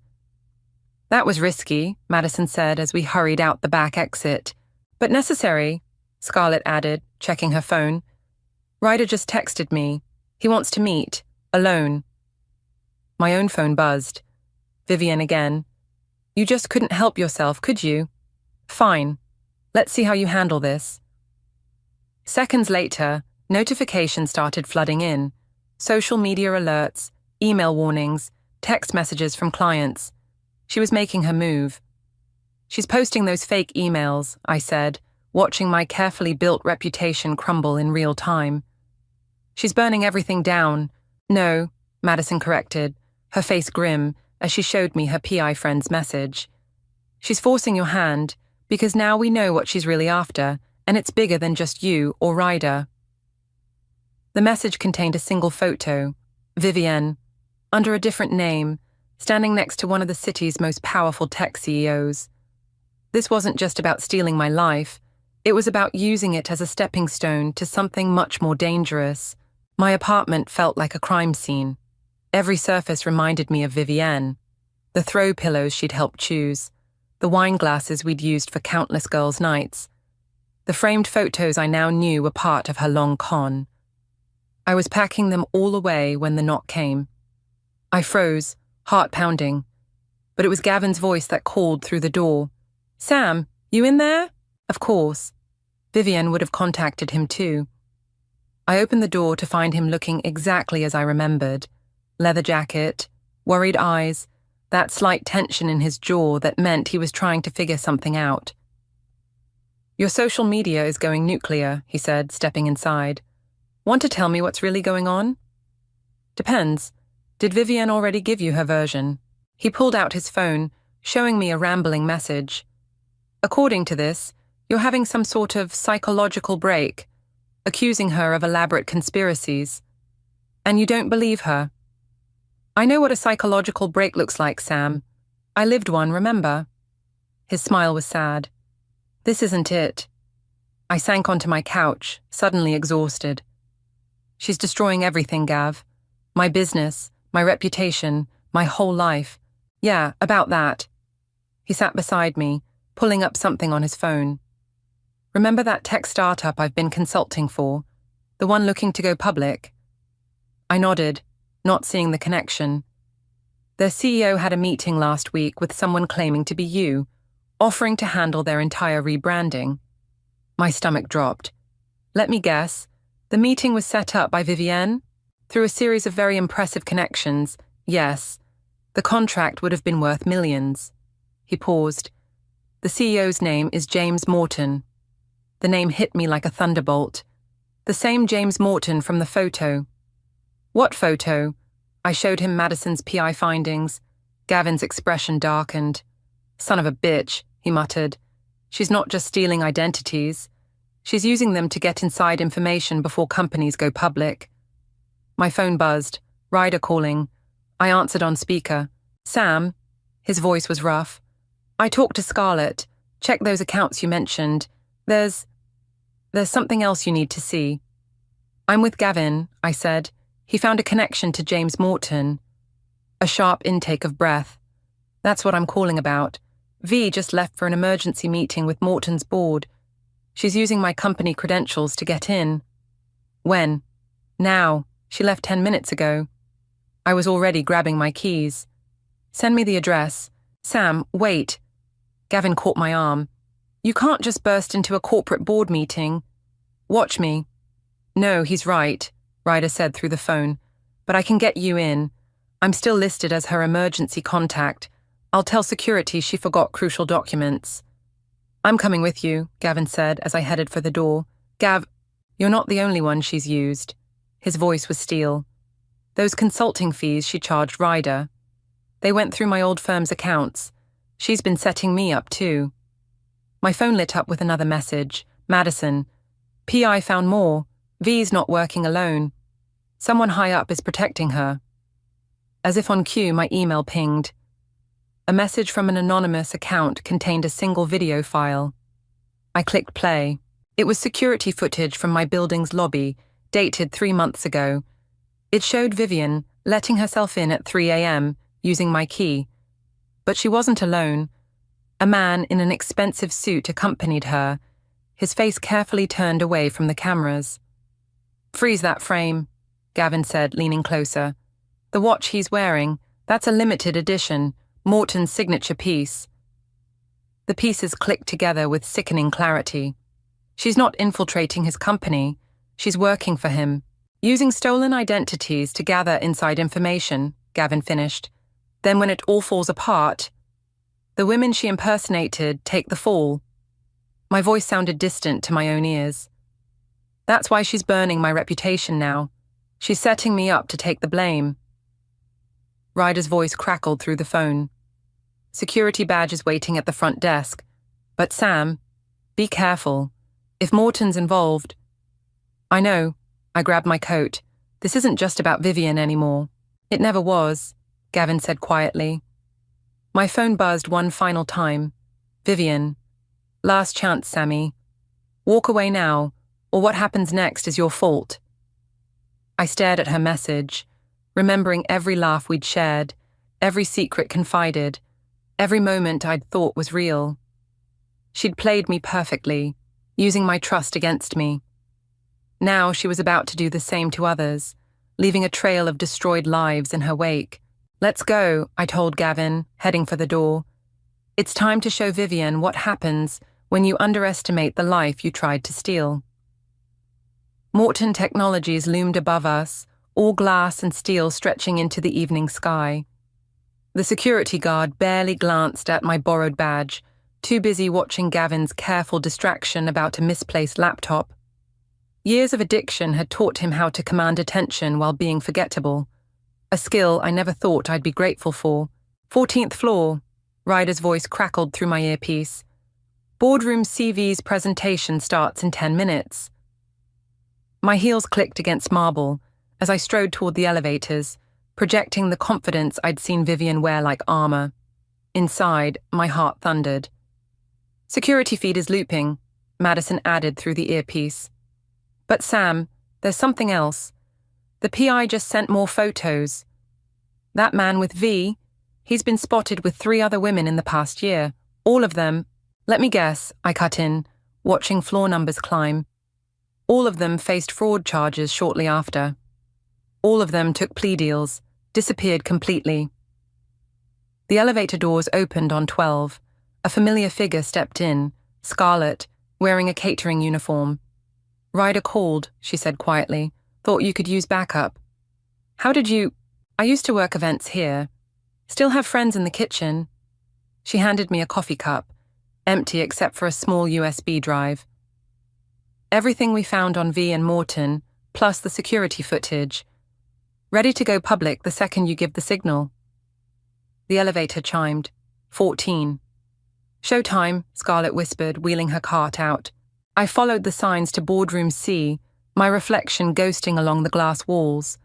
That was risky, Madison said as we hurried out the back exit. But necessary, Scarlett added, checking her phone. Ryder just texted me. He wants to meet, alone. My own phone buzzed. Vivian again. You just couldn't help yourself, could you? Fine. Let's see how you handle this. Seconds later, notifications started flooding in. Social media alerts, email warnings, text messages from clients. She was making her move. She's posting those fake emails, I said, watching my carefully built reputation crumble in real time. She's burning everything down. No, Madison corrected, her face grim, as she showed me her PI friend's message. She's forcing your hand, because now we know what she's really after, and it's bigger than just you or Ryder. The message contained a single photo, Vivienne, under a different name, standing next to one of the city's most powerful tech CEOs. This wasn't just about stealing my life, it was about using it as a stepping stone to something much more dangerous. My apartment felt like a crime scene. Every surface reminded me of Vivienne, the throw pillows she'd helped choose, the wine glasses we'd used for countless girls' nights. The framed photos I now knew were part of her long con. I was packing them all away when the knock came. I froze, heart pounding, but it was Gavin's voice that called through the door. Sam, you in there? Of course. Vivian would have contacted him too. I opened the door to find him looking exactly as I remembered. Leather jacket, worried eyes, that slight tension in his jaw that meant he was trying to figure something out. Your social media is going nuclear, he said, stepping inside. Want to tell me what's really going on? Depends. Did Vivian already give you her version? He pulled out his phone, showing me a rambling message. According to this, you're having some sort of psychological break, accusing her of elaborate conspiracies. And you don't believe her. I know what a psychological break looks like, Sam. I lived one, remember? His smile was sad. This isn't it. I sank onto my couch, suddenly exhausted. She's destroying everything, Gav. My business, my reputation, my whole life. Yeah, about that. He sat beside me, pulling up something on his phone. Remember that tech startup I've been consulting for? The one looking to go public? I nodded, not seeing the connection. Their CEO had a meeting last week with someone claiming to be you, offering to handle their entire rebranding. My stomach dropped. Let me guess. The meeting was set up by Vivienne? Through a series of very impressive connections, yes. The contract would have been worth millions. He paused. The CEO's name is James Morton. The name hit me like a thunderbolt. The same James Morton from the photo. What photo? I showed him Madison's PI findings. Gavin's expression darkened. Son of a bitch, he muttered. She's not just stealing identities. She's using them to get inside information before companies go public. My phone buzzed. Ryder calling. I answered on speaker. Sam? His voice was rough. I talked to Scarlett. Check those accounts you mentioned. There's something else you need to see. I'm with Gavin, I said. He found a connection to James Morton. A sharp intake of breath. That's what I'm calling about. V just left for an emergency meeting with Morton's board. She's using my company credentials to get in. When? Now. She left 10 minutes ago. I was already grabbing my keys. Send me the address. Sam, wait. Gavin caught my arm. You can't just burst into a corporate board meeting. Watch me. No, he's right, Ryder said through the phone. But I can get you in. I'm still listed as her emergency contact. I'll tell security she forgot crucial documents. I'm coming with you, Gavin said as I headed for the door. Gav, you're not the only one she's used. His voice was steel. Those consulting fees she charged Ryder. They went through my old firm's accounts. She's been setting me up too. My phone lit up with another message. Madison. PI found more. V's not working alone. Someone high up is protecting her. As if on cue, my email pinged. A message from an anonymous account contained a single video file. I clicked play. It was security footage from my building's lobby, dated 3 months ago. It showed Vivienne letting herself in at 3 a.m. using my key. But she wasn't alone. A man in an expensive suit accompanied her, his face carefully turned away from the cameras. Freeze that frame, Gavin said, leaning closer. The watch he's wearing, that's a limited edition, Morton's signature piece. The pieces clicked together with sickening clarity. She's not infiltrating his company. She's working for him, using stolen identities to gather inside information, Gavin finished. Then when it all falls apart, the women she impersonated take the fall. My voice sounded distant to my own ears. That's why she's burning my reputation now. She's setting me up to take the blame. Ryder's voice crackled through the phone. Security badge is waiting at the front desk. But Sam, be careful. If Morton's involved... I know. I grabbed my coat. This isn't just about Vivienne anymore. It never was, Gavin said quietly. My phone buzzed one final time. Vivienne. Last chance, Sammy. Walk away now, or what happens next is your fault. I stared at her message, remembering every laugh we'd shared, every secret confided, every moment I'd thought was real. She'd played me perfectly, using my trust against me. Now she was about to do the same to others, leaving a trail of destroyed lives in her wake. Let's go, I told Gavin, heading for the door. It's time to show Vivienne what happens when you underestimate the life you tried to steal. Morton Technologies loomed above us, all glass and steel stretching into the evening sky. The security guard barely glanced at my borrowed badge, too busy watching Gavin's careful distraction about a misplaced laptop. Years of addiction had taught him how to command attention while being forgettable, a skill I never thought I'd be grateful for. 14th floor, Ryder's voice crackled through my earpiece. Boardroom CV's presentation starts in 10 minutes. My heels clicked against marble as I strode toward the elevators, projecting the confidence I'd seen Vivienne wear like armor. Inside, my heart thundered. Security feed is looping, Madison added through the earpiece. But Sam, there's something else. The PI just sent more photos. That man with V, he's been spotted with 3 other women in the past year. All of them, let me guess, I cut in, watching floor numbers climb. All of them faced fraud charges shortly after. All of them took plea deals, disappeared completely. The elevator doors opened on 12. A familiar figure stepped in, Scarlett, wearing a catering uniform. "Ryder called," she said quietly. "Thought you could use backup." "How did you—" "I used to work events here. Still have friends in the kitchen." She handed me a coffee cup, empty except for a small USB drive. "Everything we found on V and Morton, plus the security footage. Ready to go public the second you give the signal." The elevator chimed. 14. "Showtime," Scarlett whispered, wheeling her cart out. I followed the signs to boardroom C, my reflection ghosting along the glass walls.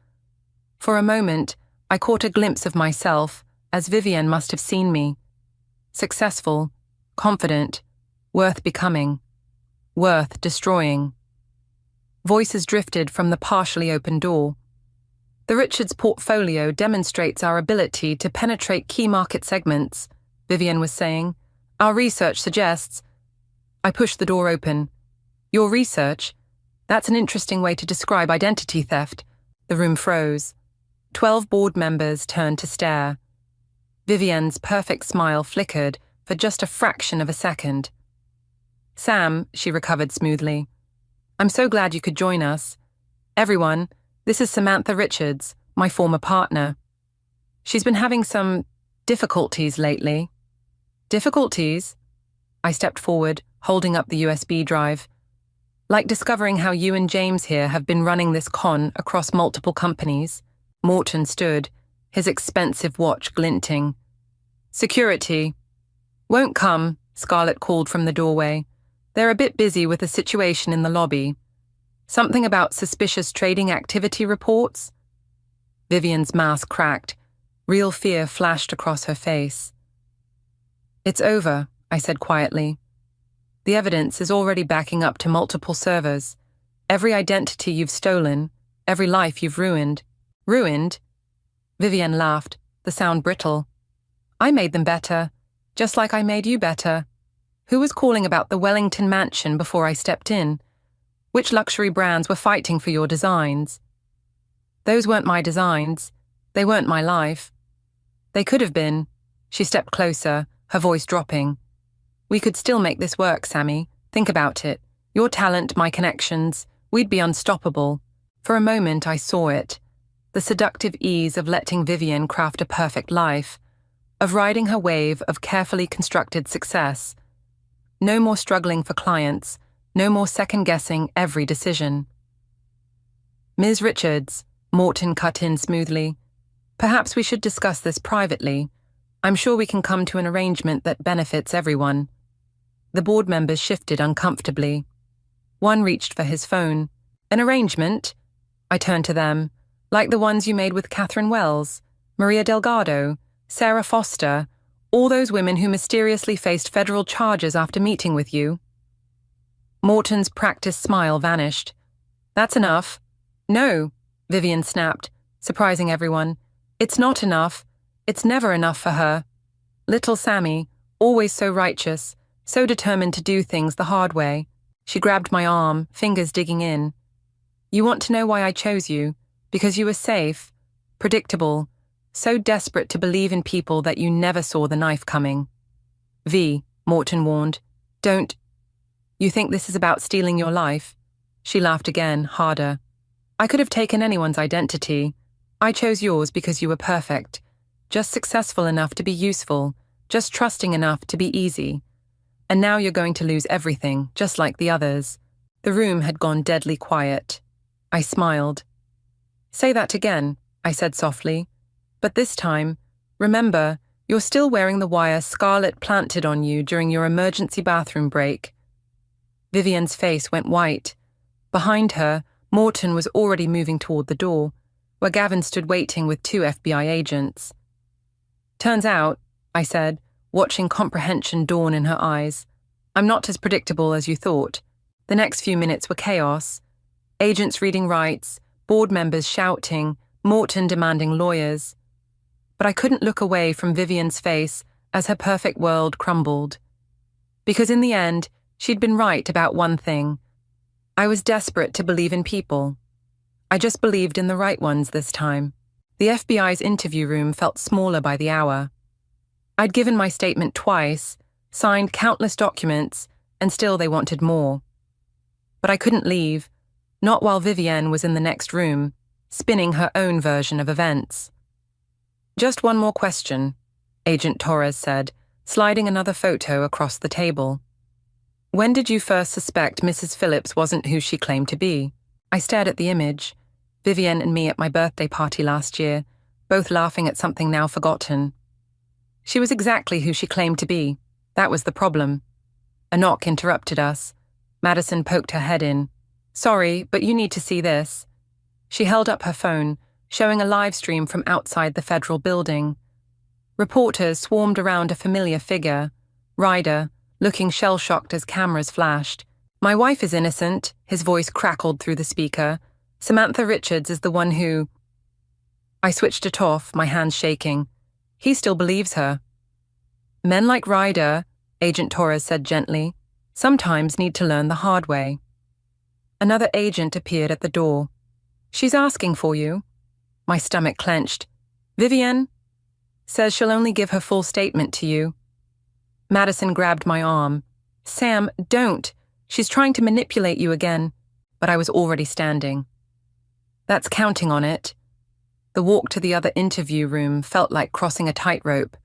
For a moment, I caught a glimpse of myself, as Vivienne must have seen me. Successful, confident, worth becoming, worth destroying. Voices drifted from the partially open door. "The Richards portfolio demonstrates our ability to penetrate key market segments," Vivienne was saying. "Our research suggests—" I pushed the door open. "Your research? That's an interesting way to describe identity theft." The room froze. 12 board members turned to stare. Vivienne's perfect smile flickered for just a fraction of a second. "Sam," she recovered smoothly. "I'm so glad you could join us. Everyone, this is Samantha Richards, my former partner. She's been having some difficulties lately." "Difficulties?" I stepped forward, holding up the USB drive. "Like discovering how you and James here have been running this con across multiple companies." Morton stood, his expensive watch glinting. "Security." "Won't come," Scarlett called from the doorway. "They're a bit busy with a situation in the lobby. Something about suspicious trading activity reports?" Vivienne's mask cracked. Real fear flashed across her face. "It's over," I said quietly. "The evidence is already backing up to multiple servers. Every identity you've stolen, every life you've ruined." "Ruined?" Vivienne laughed, the sound brittle. "I made them better, just like I made you better. Who was calling about the Wellington mansion before I stepped in? Which luxury brands were fighting for your designs? Those weren't my designs. They weren't my life. They could have been." She stepped closer, her voice dropping. "We could still make this work, Sammy. Think about it. Your talent, my connections. We'd be unstoppable." For a moment I saw it. The seductive ease of letting Vivienne craft a perfect life, of riding her wave of carefully constructed success. No more struggling for clients, no more second-guessing every decision. "Ms. Richards," Morton cut in smoothly, "perhaps we should discuss this privately. I'm sure we can come to an arrangement that benefits everyone." The board members shifted uncomfortably. One reached for his phone. "An arrangement?" I turned to them. "Like the ones you made with Catherine Wells, Maria Delgado, Sarah Foster, all those women who mysteriously faced federal charges after meeting with you?" Morton's practiced smile vanished. "That's enough." "No," Vivienne snapped, surprising everyone. "It's not enough. It's never enough for her. Little Sammy, always so righteous, so determined to do things the hard way." She grabbed my arm, fingers digging in. "You want to know why I chose you? Because you were safe, predictable, so desperate to believe in people that you never saw the knife coming." "V," Morton warned, "don't. You think this is about stealing your life?" She laughed again, harder. "I could have taken anyone's identity. I chose yours because you were perfect, just successful enough to be useful, just trusting enough to be easy. And now you're going to lose everything, just like the others." The room had gone deadly quiet. I smiled. "Say that again," I said softly. "But this time, remember, you're still wearing the wire Scarlett planted on you during your emergency bathroom break." Vivienne's face went white. Behind her, Morton was already moving toward the door, where Gavin stood waiting with 2 FBI agents. "Turns out," I said, watching comprehension dawn in her eyes, "I'm not as predictable as you thought." The next few minutes were chaos. Agents reading rights, board members shouting, Morton demanding lawyers. But I couldn't look away from Vivienne's face as her perfect world crumbled. Because in the end, she'd been right about one thing. I was desperate to believe in people. I just believed in the right ones this time. The FBI's interview room felt smaller by the hour. I'd given my statement twice, signed countless documents, and still they wanted more. But I couldn't leave, not while Vivienne was in the next room, spinning her own version of events. "Just one more question," Agent Torres said, sliding another photo across the table. "When did you first suspect Mrs. Phillips wasn't who she claimed to be?" I stared at the image, Vivienne and me at my birthday party last year, both laughing at something now forgotten. She was exactly who she claimed to be. That was the problem. A knock interrupted us. Madison poked her head in. "Sorry, but you need to see this." She held up her phone, showing a live stream from outside the federal building. Reporters swarmed around a familiar figure, Ryder, looking shell-shocked as cameras flashed. "My wife is innocent," his voice crackled through the speaker. "Samantha Richards is the one who—" I switched it off, my hands shaking. He still believes her. "Men like Ryder," Agent Torres said gently, "sometimes need to learn the hard way." Another agent appeared at the door. "She's asking for you." My stomach clenched. "Vivienne? Says she'll only give her full statement to you." Madison grabbed my arm. "Sam, don't. She's trying to manipulate you again." But I was already standing. "That's counting on it." The walk to the other interview room felt like crossing a tightrope.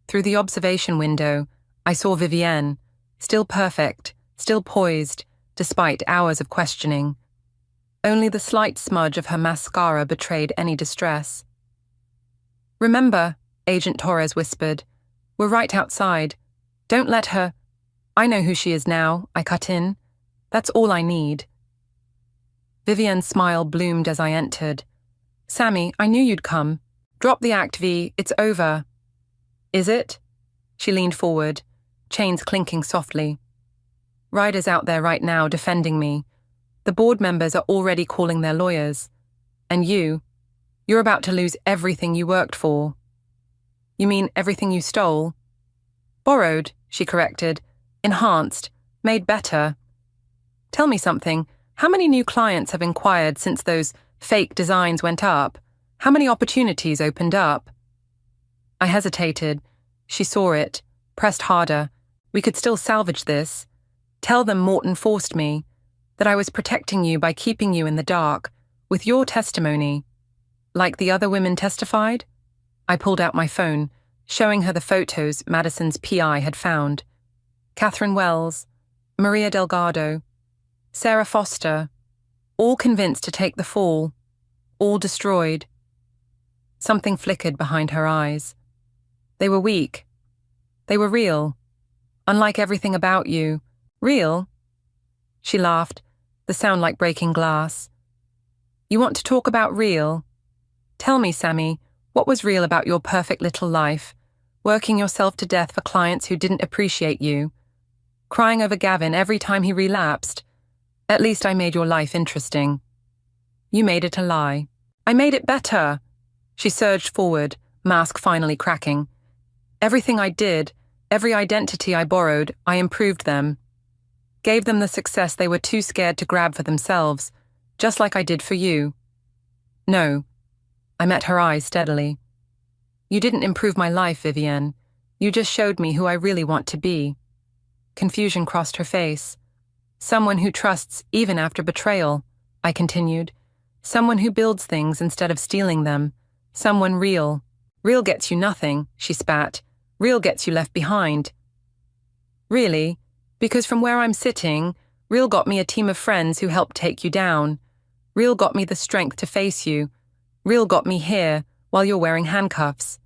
Through the observation window, I saw Vivienne, still perfect, still poised, despite hours of questioning. Only the slight smudge of her mascara betrayed any distress. "Remember," Agent Torres whispered, "we're right outside. Don't let her—" "I know who she is now," I cut in. "That's all I need." Vivienne's smile bloomed as I entered. "Sammy, I knew you'd come. Drop the act, V. It's over." "Is it?" She leaned forward, chains clinking softly. "Ryder's out there right now defending me. The board members are already calling their lawyers. And you're about to lose everything you worked for." "You mean everything you stole?" "Borrowed," she corrected. "Enhanced. Made better." "Tell me something. How many new clients have inquired since those fake designs went up? How many opportunities opened up?" I hesitated. She saw it, pressed harder. "We could still salvage this. Tell them Morton forced me, that I was protecting you by keeping you in the dark, with your testimony. Like the other women testified?" I pulled out my phone, showing her the photos Madison's PI had found. Catherine Wells, Maria Delgado, Sarah Foster, all convinced to take the fall, all destroyed. Something flickered behind her eyes. They were weak. They were real. Unlike everything about you. Real? She laughed, the sound like breaking glass. "You want to talk about real? Tell me, Sammy, what was real about your perfect little life? Working yourself to death for clients who didn't appreciate you. Crying over Gavin every time he relapsed. At least I made your life interesting. You made it a lie. I made it better." She surged forward, mask finally cracking. "Everything I did, every identity I borrowed, I improved them. Gave them the success they were too scared to grab for themselves, just like I did for you." "No." I met her eyes steadily. "You didn't improve my life, Vivienne. You just showed me who I really want to be." Confusion crossed her face. "Someone who trusts even after betrayal," I continued. "Someone who builds things instead of stealing them. Someone real. Real gets you nothing," she spat. "Real gets you left behind." "Really? Because from where I'm sitting, real got me a team of friends who helped take you down. Real got me the strength to face you. Real got me here while you're wearing handcuffs."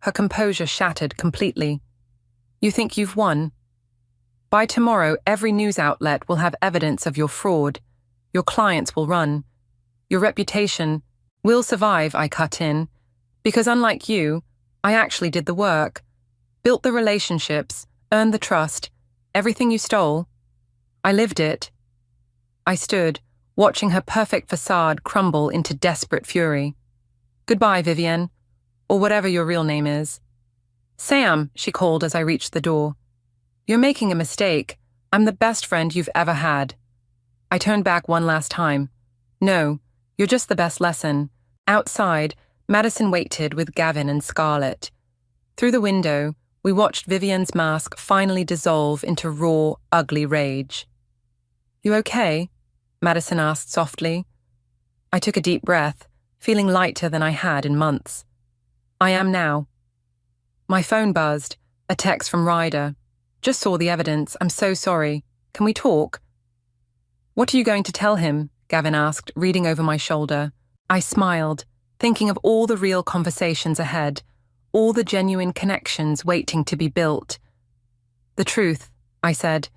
Her composure shattered completely. "You think you've won? By tomorrow, every news outlet will have evidence of your fraud. Your clients will run. Your reputation will survive," I cut in. "Because unlike you, I actually did the work. Built the relationships, earned the trust. Everything you stole. I lived it." I stood, watching her perfect facade crumble into desperate fury. "Goodbye, Vivienne, or whatever your real name is." "Sam," she called as I reached the door. "You're making a mistake. I'm the best friend you've ever had." I turned back one last time. "No, you're just the best lesson." Outside, Madison waited with Gavin and Scarlett. Through the window, we watched Vivien's mask finally dissolve into raw, ugly rage. "You okay?" Madison asked softly. I took a deep breath, feeling lighter than I had in months. "I am now." My phone buzzed, a text from Ryder. "Just saw the evidence, I'm so sorry. Can we talk?" "What are you going to tell him?" Gavin asked, reading over my shoulder. I smiled, thinking of all the real conversations ahead, all the genuine connections waiting to be built. "The truth," I said.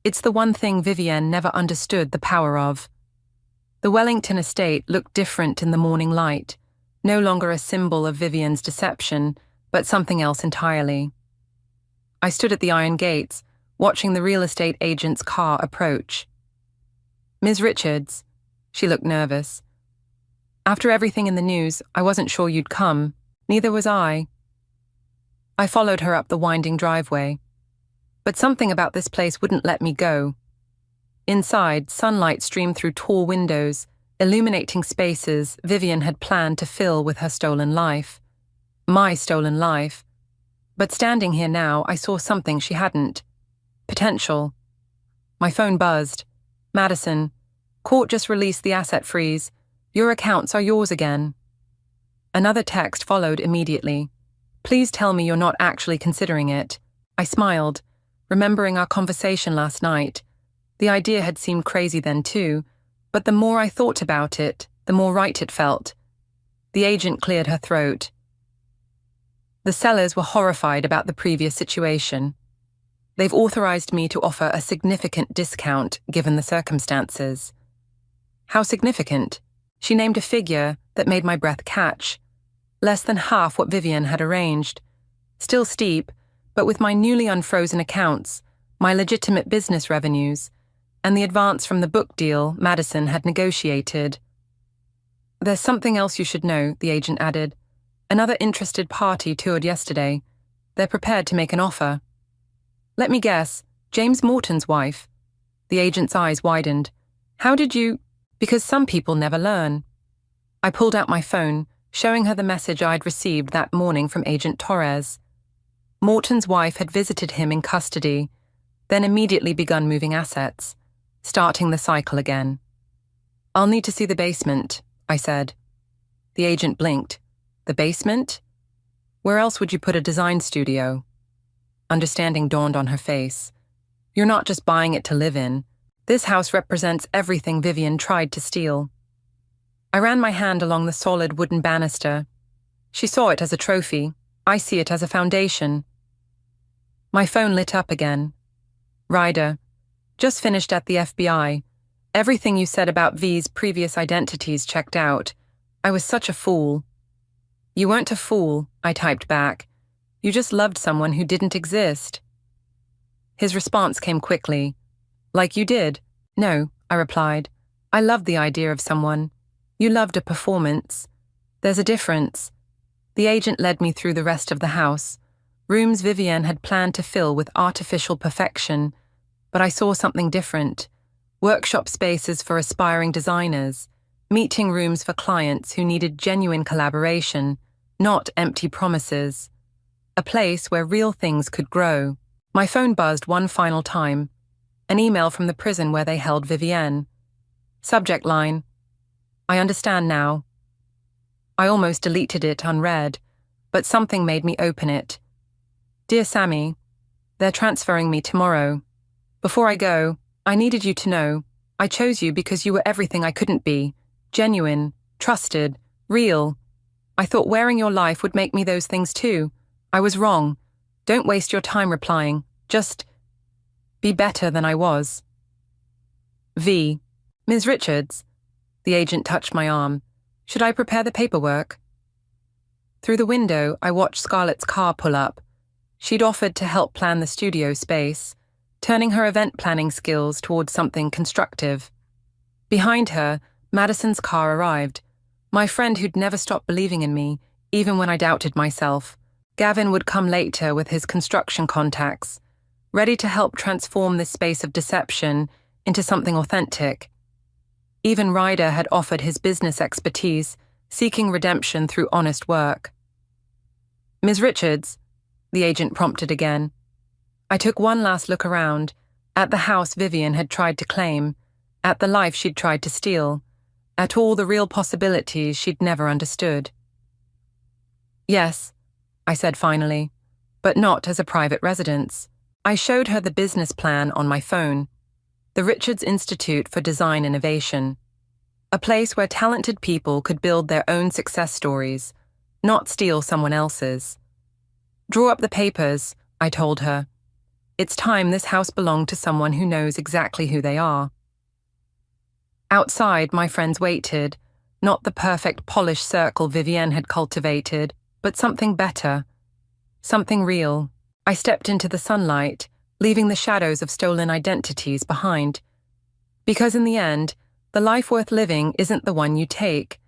"It's the one thing Vivien never understood the power of." The Wellington estate looked different in the morning light, no longer a symbol of Vivien's deception, but something else entirely. I stood at the iron gates, watching the real estate agent's car approach. "Ms. Richards," she looked nervous. "After everything in the news, I wasn't sure you'd come. Neither was I." I followed her up the winding driveway. But something about this place wouldn't let me go. Inside, sunlight streamed through tall windows, illuminating spaces Vivien had planned to fill with her stolen life. My stolen life. But standing here now, I saw something she hadn't. Potential. My phone buzzed. "Madison, court just released the asset freeze. Your accounts are yours again." Another text followed immediately. "Please tell me you're not actually considering it." I smiled, remembering our conversation last night. The idea had seemed crazy then too, but the more I thought about it, the more right it felt. The agent cleared her throat. "The sellers were horrified about the previous situation. They've authorized me to offer a significant discount given the circumstances." "How significant?" She named a figure that made my breath catch. Less than half what Vivien had arranged. Still steep, but with my newly unfrozen accounts, my legitimate business revenues, and the advance from the book deal Madison had negotiated. "There's something else you should know," the agent added. "Another interested party toured yesterday. They're prepared to make an offer." "Let me guess, James Morton's wife?" The agent's eyes widened. "How did you—" "Because some people never learn." I pulled out my phone, showing her the message I'd received that morning from Agent Torres. Morton's wife had visited him in custody, then immediately begun moving assets, starting the cycle again. "I'll need to see the basement," I said. The agent blinked. "The basement? Where else would you put a design studio?" Understanding dawned on her face. "You're not just buying it to live in. This house represents everything Vivien tried to steal." I ran my hand along the solid wooden banister. She saw it as a trophy. I see it as a foundation. My phone lit up again. "Ryder, just finished at the FBI. Everything you said about V's previous identities checked out. I was such a fool." "You weren't a fool," I typed back. "You just loved someone who didn't exist." His response came quickly. "Like you did." "No," I replied. "I loved the idea of someone. You loved a performance. There's a difference." The agent led me through the rest of the house, rooms Vivien had planned to fill with artificial perfection, but I saw something different. Workshop spaces for aspiring designers, meeting rooms for clients who needed genuine collaboration, not empty promises. A place where real things could grow. My phone buzzed one final time. An email from the prison where they held Vivien. Subject line: "I understand now." I almost deleted it unread, but something made me open it. "Dear Sammy, they're transferring me tomorrow. Before I go, I needed you to know, I chose you because you were everything I couldn't be. Genuine, trusted, real. I thought wearing your life would make me those things too. I was wrong. Don't waste your time replying. Just be better than I was. V. Ms. Richards." The agent touched my arm. "Should I prepare the paperwork?" Through the window, I watched Scarlett's car pull up. She'd offered to help plan the studio space, turning her event planning skills towards something constructive. Behind her, Madison's car arrived. My friend who'd never stopped believing in me, even when I doubted myself. Gavin would come later with his construction contacts, ready to help transform this space of deception into something authentic. Even Ryder had offered his business expertise, seeking redemption through honest work. "Ms. Richards," the agent prompted again. I took one last look around, at the house Vivian had tried to claim, at the life she'd tried to steal, at all the real possibilities she'd never understood. Yes, I said finally, but not as a private residence. I showed her the business plan on my phone, the Richards Institute for Design Innovation, a place where talented people could build their own success stories, not steal someone else's. Draw up the papers, I told her. It's time this house belonged to someone who knows exactly who they are. Outside, my friends waited, not the perfect polished circle Vivienne had cultivated, but something better, something real. I stepped into the sunlight, leaving the shadows of stolen identities behind. Because in the end, the life worth living isn't the one you take,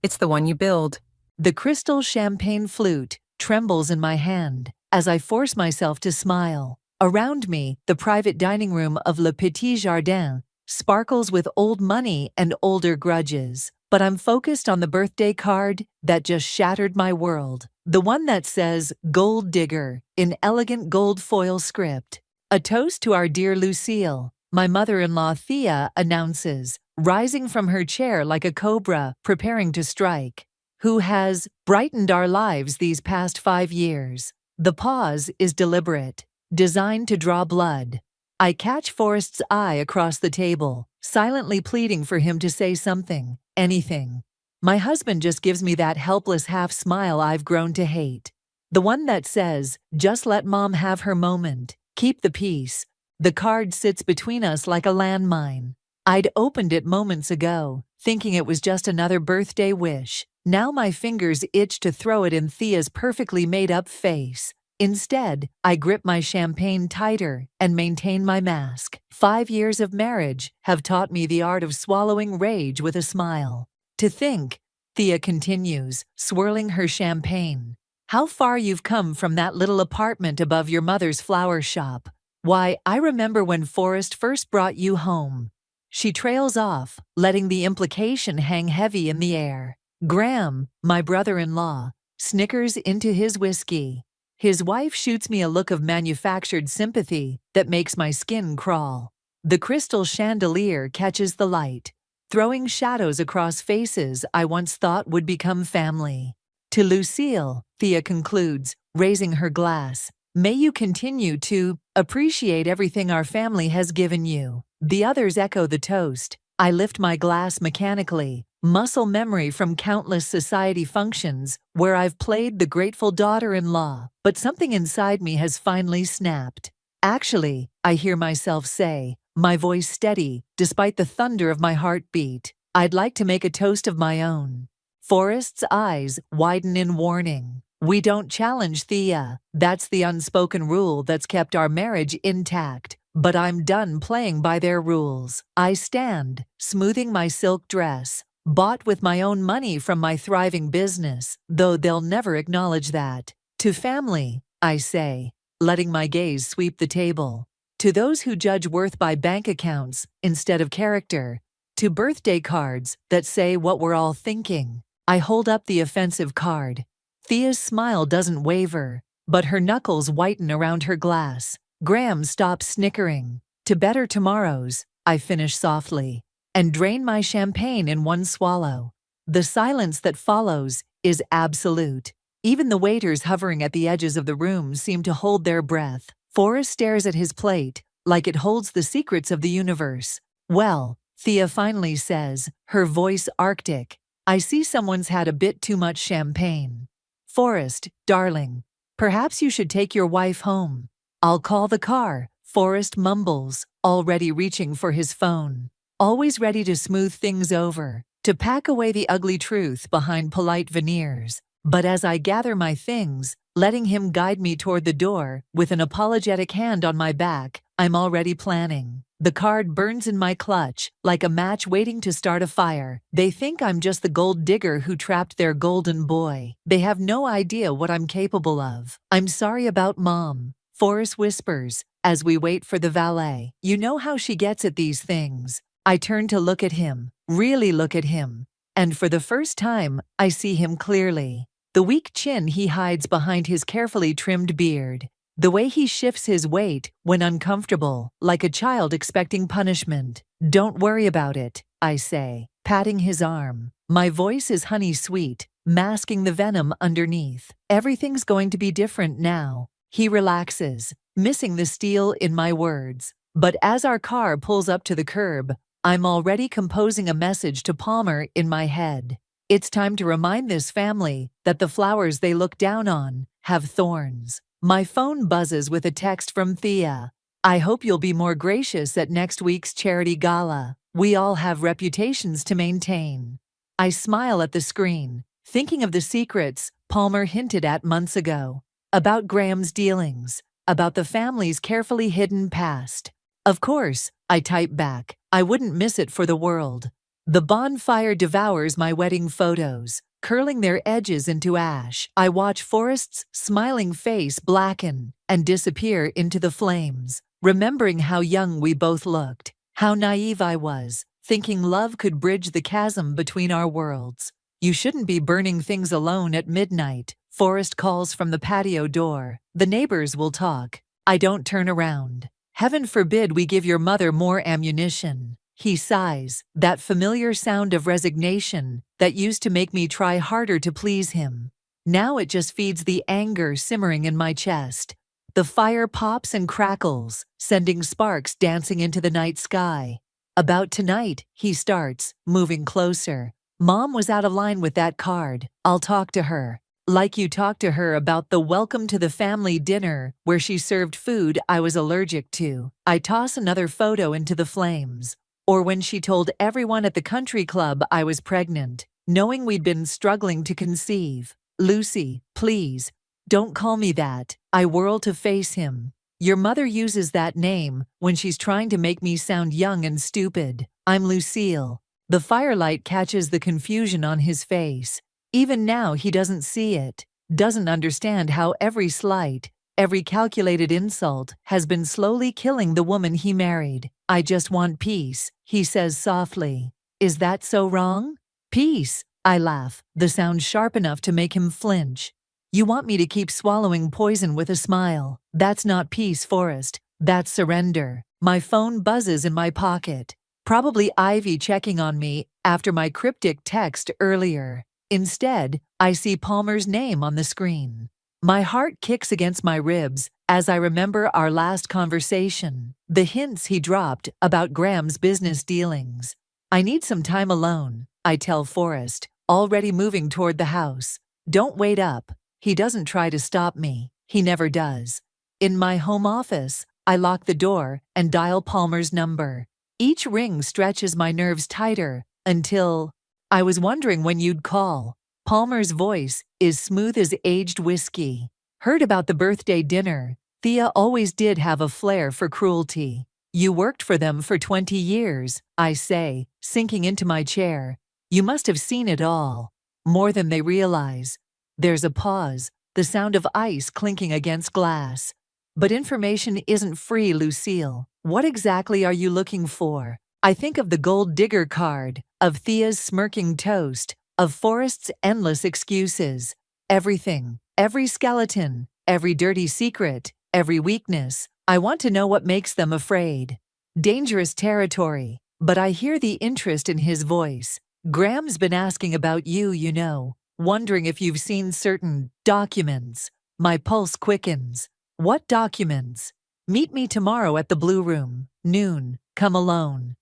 it's the one you build. The crystal champagne flute trembles in my hand as I force myself to smile. Around me, the private dining room of Le Petit Jardin sparkles with old money and older grudges. But I'm focused on the birthday card that just shattered my world. The one that says Gold Digger in elegant gold foil script. A toast to our dear Lucille, my mother-in-law Thea announces, rising from her chair like a cobra preparing to strike. Who has brightened our lives these past 5 years. The pause is deliberate, designed to draw blood. I catch Forrest's eye across the table, silently pleading for him to say something, anything. My husband just gives me that helpless half-smile I've grown to hate. The one that says, just let mom have her moment, keep the peace. The card sits between us like a landmine. I'd opened it moments ago, thinking it was just another birthday wish. Now my fingers itch to throw it in Thea's perfectly made-up face. Instead, I grip my champagne tighter and maintain my mask. 5 years of marriage have taught me the art of swallowing rage with a smile. To think, Thea continues, swirling her champagne. How far you've come from that little apartment above your mother's flower shop. Why, I remember when Forrest first brought you home. She trails off, letting the implication hang heavy in the air. Graham, my brother-in-law, snickers into his whiskey. His wife shoots me a look of manufactured sympathy that makes my skin crawl. The crystal chandelier catches the light, throwing shadows across faces I once thought would become family. To Lucille, Thea concludes, raising her glass, may you continue to appreciate everything our family has given you. The others echo the toast. I lift my glass mechanically, muscle memory from countless society functions where I've played the grateful daughter-in-law, but something inside me has finally snapped. Actually, I hear myself say, my voice steady, despite the thunder of my heartbeat, I'd like to make a toast of my own. Forrest's eyes widen in warning. We don't challenge Thea. That's the unspoken rule that's kept our marriage intact. But I'm done playing by their rules. I stand, smoothing my silk dress, bought with my own money from my thriving business, though they'll never acknowledge that. To family, I say, letting my gaze sweep the table. To those who judge worth by bank accounts instead of character. To birthday cards that say what we're all thinking. I hold up the offensive card. Thea's smile doesn't waver, but her knuckles whiten around her glass. Graham stops snickering. To better tomorrows, I finish softly, and drain my champagne in one swallow. The silence that follows is absolute. Even the waiters hovering at the edges of the room seem to hold their breath. Forrest stares at his plate, like it holds the secrets of the universe. Well, Thea finally says, her voice arctic, I see someone's had a bit too much champagne. Forrest, darling, perhaps you should take your wife home. I'll call the car, Forrest mumbles, already reaching for his phone. Always ready to smooth things over, to pack away the ugly truth behind polite veneers. But as I gather my things, letting him guide me toward the door, with an apologetic hand on my back, I'm already planning. The card burns in my clutch, like a match waiting to start a fire. They think I'm just the gold digger who trapped their golden boy. They have no idea what I'm capable of. I'm sorry about Mom, Forrest whispers, as we wait for the valet. You know how she gets at these things. I turn to look at him, really look at him. And for the first time, I see him clearly. The weak chin he hides behind his carefully trimmed beard. The way he shifts his weight when uncomfortable, like a child expecting punishment. Don't worry about it, I say, patting his arm. My voice is honey sweet, masking the venom underneath. Everything's going to be different now. He relaxes, missing the steel in my words. But as our car pulls up to the curb, I'm already composing a message to Palmer in my head. It's time to remind this family that the flowers they look down on have thorns. My phone buzzes with a text from Thea. I hope you'll be more gracious at next week's charity gala. We all have reputations to maintain. I smile at the screen, thinking of the secrets Palmer hinted at months ago. About Graham's dealings, about the family's carefully hidden past. Of course, I type back. I wouldn't miss it for the world. The bonfire devours my wedding photos, curling their edges into ash. I watch Forrest's smiling face blacken and disappear into the flames, remembering how young we both looked, how naive I was, thinking love could bridge the chasm between our worlds. You shouldn't be burning things alone at midnight, Forrest calls from the patio door. The neighbors will talk. I don't turn around. Heaven forbid we give your mother more ammunition. He sighs, that familiar sound of resignation that used to make me try harder to please him. Now it just feeds the anger simmering in my chest. The fire pops and crackles, sending sparks dancing into the night sky. About tonight, he starts, moving closer. Mom was out of line with that card. I'll talk to her. Like you talked to her about the welcome to the family dinner where she served food I was allergic to. I toss another photo into the flames. Or when she told everyone at the country club I was pregnant, knowing we'd been struggling to conceive. Lucy, please, don't call me that. I whirl to face him. Your mother uses that name when she's trying to make me sound young and stupid. I'm Lucille. The firelight catches the confusion on his face. Even now he doesn't see it, doesn't understand how every slight, every calculated insult has been slowly killing the woman he married. I just want peace, he says softly. Is that so wrong? Peace, I laugh, the sound sharp enough to make him flinch. You want me to keep swallowing poison with a smile. That's not peace, Forrest. That's surrender. My phone buzzes in my pocket. Probably Ivy checking on me after my cryptic text earlier. Instead, I see Palmer's name on the screen. My heart kicks against my ribs as I remember our last conversation, the hints he dropped about Graham's business dealings. I need some time alone, I tell Forrest, already moving toward the house. Don't wait up. He doesn't try to stop me. He never does. In my home office, I lock the door and dial Palmer's number. Each ring stretches my nerves tighter until... I was wondering when you'd call. Palmer's voice is smooth as aged whiskey. Heard about the birthday dinner. Thea always did have a flair for cruelty. You worked for them for 20 years, I say, sinking into my chair. You must have seen it all. More than they realize. There's a pause, the sound of ice clinking against glass. But information isn't free, Lucille. What exactly are you looking for? I think of the gold digger card, of Thea's smirking toast, of Forrest's endless excuses. Everything, every skeleton, every dirty secret, every weakness. I want to know what makes them afraid. Dangerous territory, but I hear the interest in his voice. Graham's been asking about you, you know, wondering if you've seen certain documents. My pulse quickens. What documents? Meet me tomorrow at the Blue Room, noon, come alone.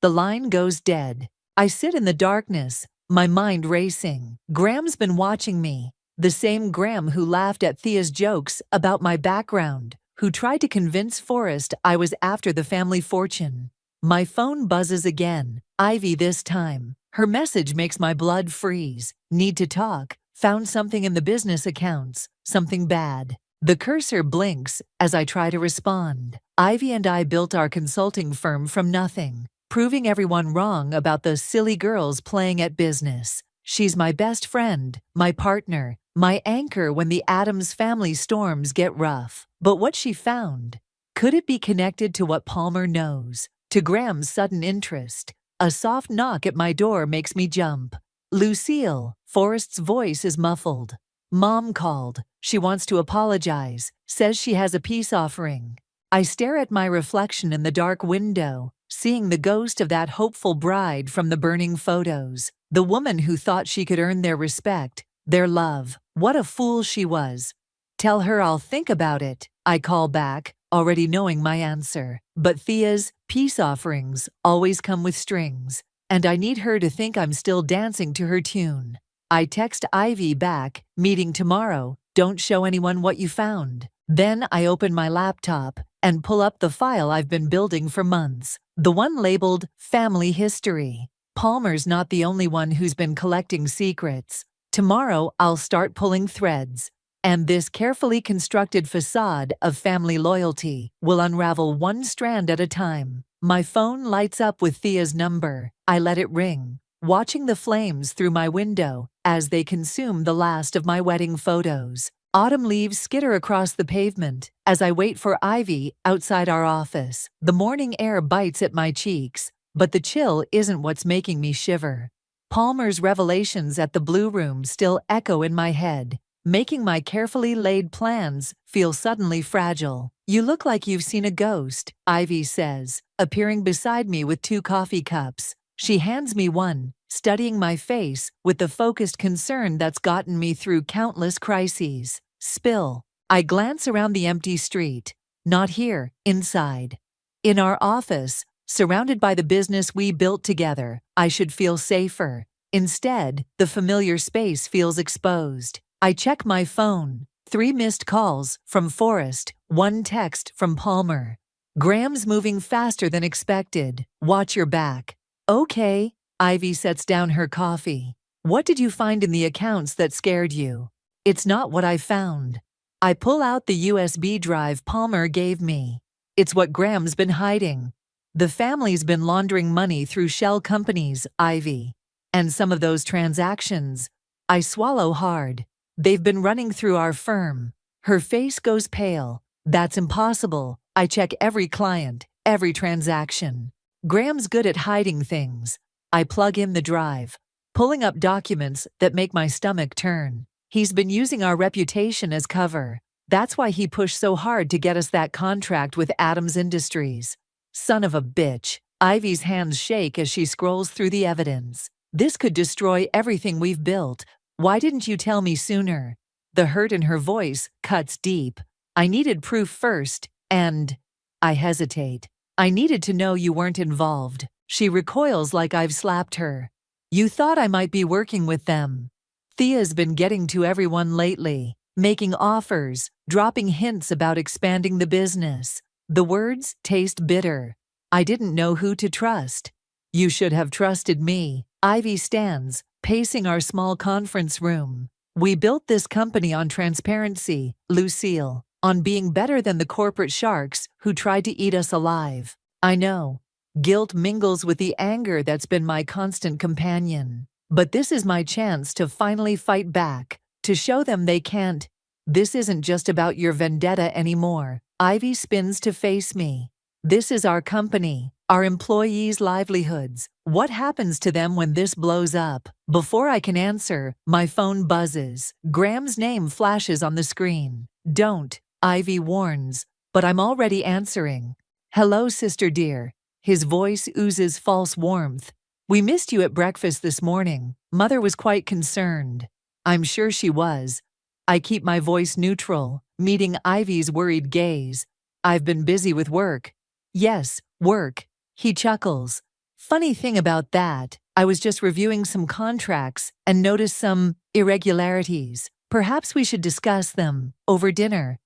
The line goes dead. I sit in the darkness, my mind racing. Graham's been watching me. The same Graham who laughed at Thea's jokes about my background, who tried to convince Forrest I was after the family fortune. My phone buzzes again. Ivy this time. Her message makes my blood freeze. Need to talk. Found something in the business accounts. Something bad. The cursor blinks as I try to respond. Ivy and I built our consulting firm from nothing, proving everyone wrong about the silly girls playing at business. She's my best friend, my partner, my anchor when the Addams family storms get rough. But what she found, could it be connected to what Palmer knows? To Graham's sudden interest? A soft knock at my door makes me jump. Lucille, Forrest's voice is muffled. Mom called. She wants to apologize, says she has a peace offering. I stare at my reflection in the dark window, seeing the ghost of that hopeful bride from the burning photos, the woman who thought she could earn their respect, their love. What a fool she was. Tell her I'll think about it, I call back, already knowing my answer. But Thea's peace offerings always come with strings, and I need her to think I'm still dancing to her tune. I text Ivy back, meeting tomorrow, don't show anyone what you found. Then I open my laptop and pull up the file I've been building for months, the one labeled Family History. Palmer's not the only one who's been collecting secrets. Tomorrow I'll start pulling threads, and this carefully constructed facade of family loyalty will unravel one strand at a time. My phone lights up with Thea's number. I let it ring, watching the flames through my window as they consume the last of my wedding photos. Autumn leaves skitter across the pavement as I wait for Ivy outside our office. The morning air bites at my cheeks, but the chill isn't what's making me shiver. Palmer's revelations at the Blue Room still echo in my head, making my carefully laid plans feel suddenly fragile. You look like you've seen a ghost, Ivy says, appearing beside me with 2 coffee cups. She hands me one, studying my face with the focused concern that's gotten me through countless crises. Spill. I glance around the empty street. Not here, inside. In our office, surrounded by the business we built together, I should feel safer. Instead, the familiar space feels exposed. I check my phone. 3 missed calls from Forrest, 1 text from Palmer. Graham's moving faster than expected. Watch your back. Okay. Ivy sets down her coffee. What did you find in the accounts that scared you? It's not what I found. I pull out the USB drive Palmer gave me. It's what Graham's been hiding. The family's been laundering money through shell companies, Ivy. And some of those transactions, I swallow hard. They've been running through our firm. Her face goes pale. That's impossible. I check every client, every transaction. Graham's good at hiding things. I plug in the drive, pulling up documents that make my stomach turn. He's been using our reputation as cover. That's why he pushed so hard to get us that contract with Adams Industries. Son of a bitch. Ivy's hands shake as she scrolls through the evidence. This could destroy everything we've built. Why didn't you tell me sooner? The hurt in her voice cuts deep. I needed proof first, and I hesitate. I needed to know you weren't involved. She recoils like I've slapped her. You thought I might be working with them. Thea's been getting to everyone lately, making offers, dropping hints about expanding the business. The words taste bitter. I didn't know who to trust. You should have trusted me. Ivy stands, pacing our small conference room. We built this company on transparency, Lucille, on being better than the corporate sharks who tried to eat us alive. I know. Guilt mingles with the anger that's been my constant companion. But this is my chance to finally fight back, to show them they can't. This isn't just about your vendetta anymore. Ivy spins to face me. This is our company, our employees' livelihoods. What happens to them when this blows up? Before I can answer, my phone buzzes. Graham's name flashes on the screen. Don't, Ivy warns, but I'm already answering. Hello, sister dear. His voice oozes false warmth. We missed you at breakfast this morning. Mother was quite concerned. I'm sure she was. I keep my voice neutral, meeting Ivy's worried gaze. I've been busy with work. Yes, work. He chuckles. Funny thing about that, I was just reviewing some contracts and noticed some irregularities. Perhaps we should discuss them over dinner.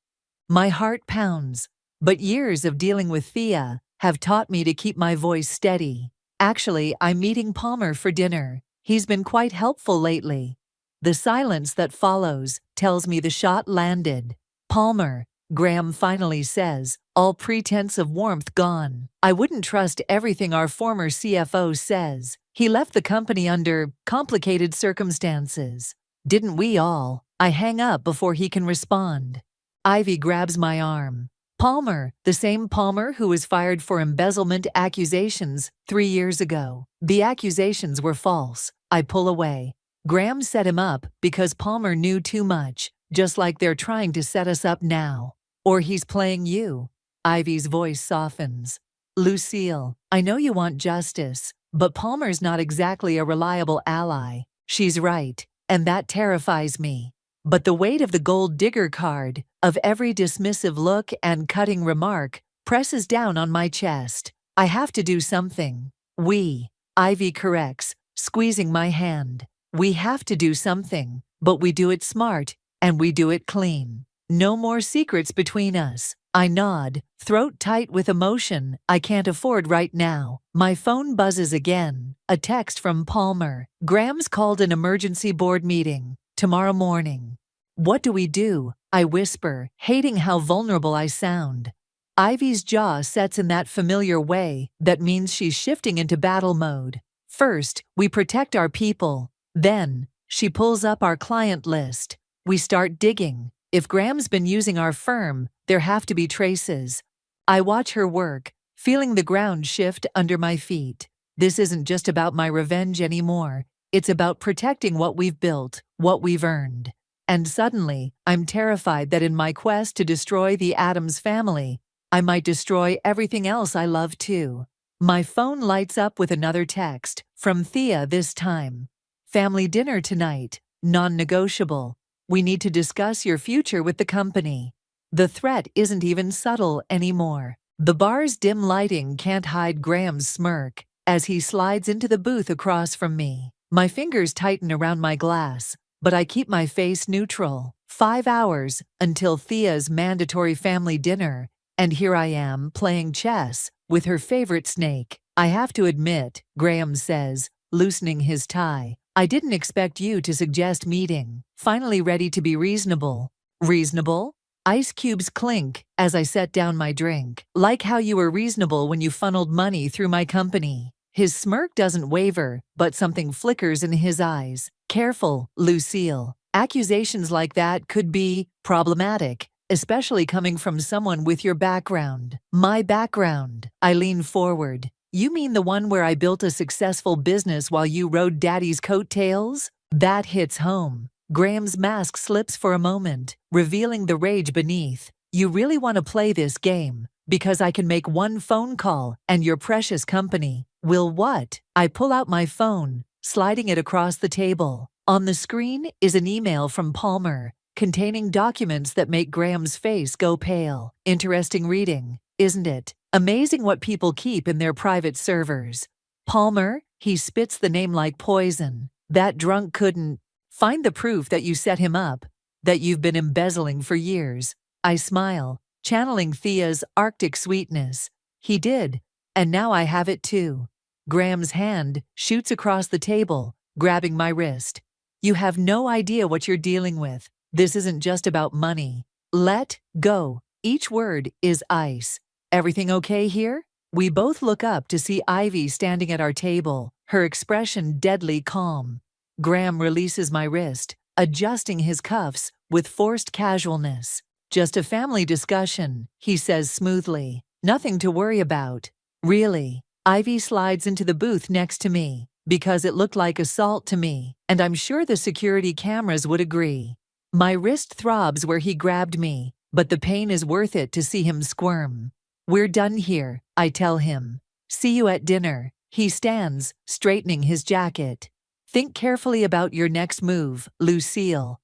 My heart pounds, but years of dealing with Thea have taught me to keep my voice steady. Actually, I'm meeting Palmer for dinner. He's been quite helpful lately. The silence that follows tells me the shot landed. Palmer, Graham finally says, all pretense of warmth gone. I wouldn't trust everything our former CFO says. He left the company under complicated circumstances. Didn't we all? I hang up before he can respond. Ivy grabs my arm. Palmer, the same Palmer who was fired for embezzlement accusations 3 years ago. The accusations were false. I pull away. Graham set him up because Palmer knew too much, just like they're trying to set us up now. Or he's playing you. Ivy's voice softens. Lucille, I know you want justice, but Palmer's not exactly a reliable ally. She's right, and that terrifies me. But the weight of the gold digger card, of every dismissive look and cutting remark, presses down on my chest. I have to do something. Ivy corrects, squeezing my hand. We have to do something, but we do it smart, and we do it clean. No more secrets between us. I nod, throat tight with emotion I can't afford right now. My phone buzzes again. A text from Palmer. Graham's called an emergency board meeting. Tomorrow morning. What do we do? I whisper, hating how vulnerable I sound. Ivy's jaw sets in that familiar way that means she's shifting into battle mode. First, we protect our people. Then, she pulls up our client list. We start digging. If Graham's been using our firm, there have to be traces. I watch her work, feeling the ground shift under my feet. This isn't just about my revenge anymore. It's about protecting what we've built, what we've earned. And suddenly, I'm terrified that in my quest to destroy the Addams family, I might destroy everything else I love too. My phone lights up with another text, from Thea this time. Family dinner tonight, non-negotiable. We need to discuss your future with the company. The threat isn't even subtle anymore. The bar's dim lighting can't hide Graham's smirk as he slides into the booth across from me. My fingers tighten around my glass, but I keep my face neutral. 5 hours until Thea's mandatory family dinner, and here I am playing chess with her favorite snake. I have to admit, Graham says, loosening his tie, I didn't expect you to suggest meeting. Finally ready to be reasonable. Reasonable? Ice cubes clink as I set down my drink. Like how you were reasonable when you funneled money through my company. His smirk doesn't waver, but something flickers in his eyes. Careful, Lucille. Accusations like that could be problematic, especially coming from someone with your background. My background. I lean forward. You mean the one where I built a successful business while you rode Daddy's coattails? That hits home. Graham's mask slips for a moment, revealing the rage beneath. You really want to play this game? Because I can make one phone call and your precious company will what? I pull out my phone, sliding it across the table. On the screen is an email from Palmer, containing documents that make Graham's face go pale. Interesting reading, isn't it? Amazing what people keep in their private servers. Palmer, he spits the name like poison. That drunk couldn't find the proof that you set him up, that you've been embezzling for years. I smile, channeling Thea's Arctic sweetness. He did, and now I have it too. Graham's hand shoots across the table, grabbing my wrist. You have no idea what you're dealing with. This isn't just about money. Let go. Each word is ice. Everything okay here? We both look up to see Ivy standing at our table, her expression deadly calm. Graham releases my wrist, adjusting his cuffs with forced casualness. Just a family discussion, he says smoothly. Nothing to worry about. Really? Ivy slides into the booth next to me, because it looked like assault to me, and I'm sure the security cameras would agree. My wrist throbs where he grabbed me, but the pain is worth it to see him squirm. We're done here, I tell him. See you at dinner. He stands, straightening his jacket. Think carefully about your next move, Lucille.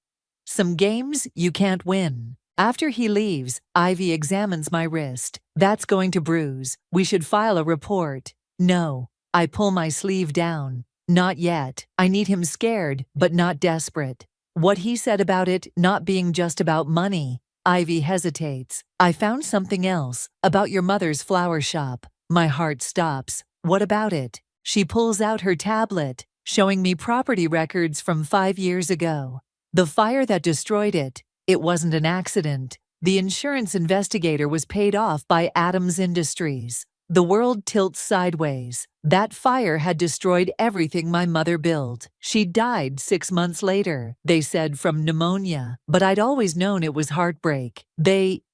Some games you can't win. After he leaves, Ivy examines my wrist. That's going to bruise. We should file a report. No. I pull my sleeve down. Not yet. I need him scared, but not desperate. What he said about it not being just about money. Ivy hesitates. I found something else, about your mother's flower shop. My heart stops. What about it? She pulls out her tablet, showing me property records from 5 years ago. The fire that destroyed it, it wasn't an accident. The insurance investigator was paid off by Addams Industries. The world tilts sideways. That fire had destroyed everything my mother built. She died 6 months later, they said, from pneumonia. But I'd always known it was heartbreak.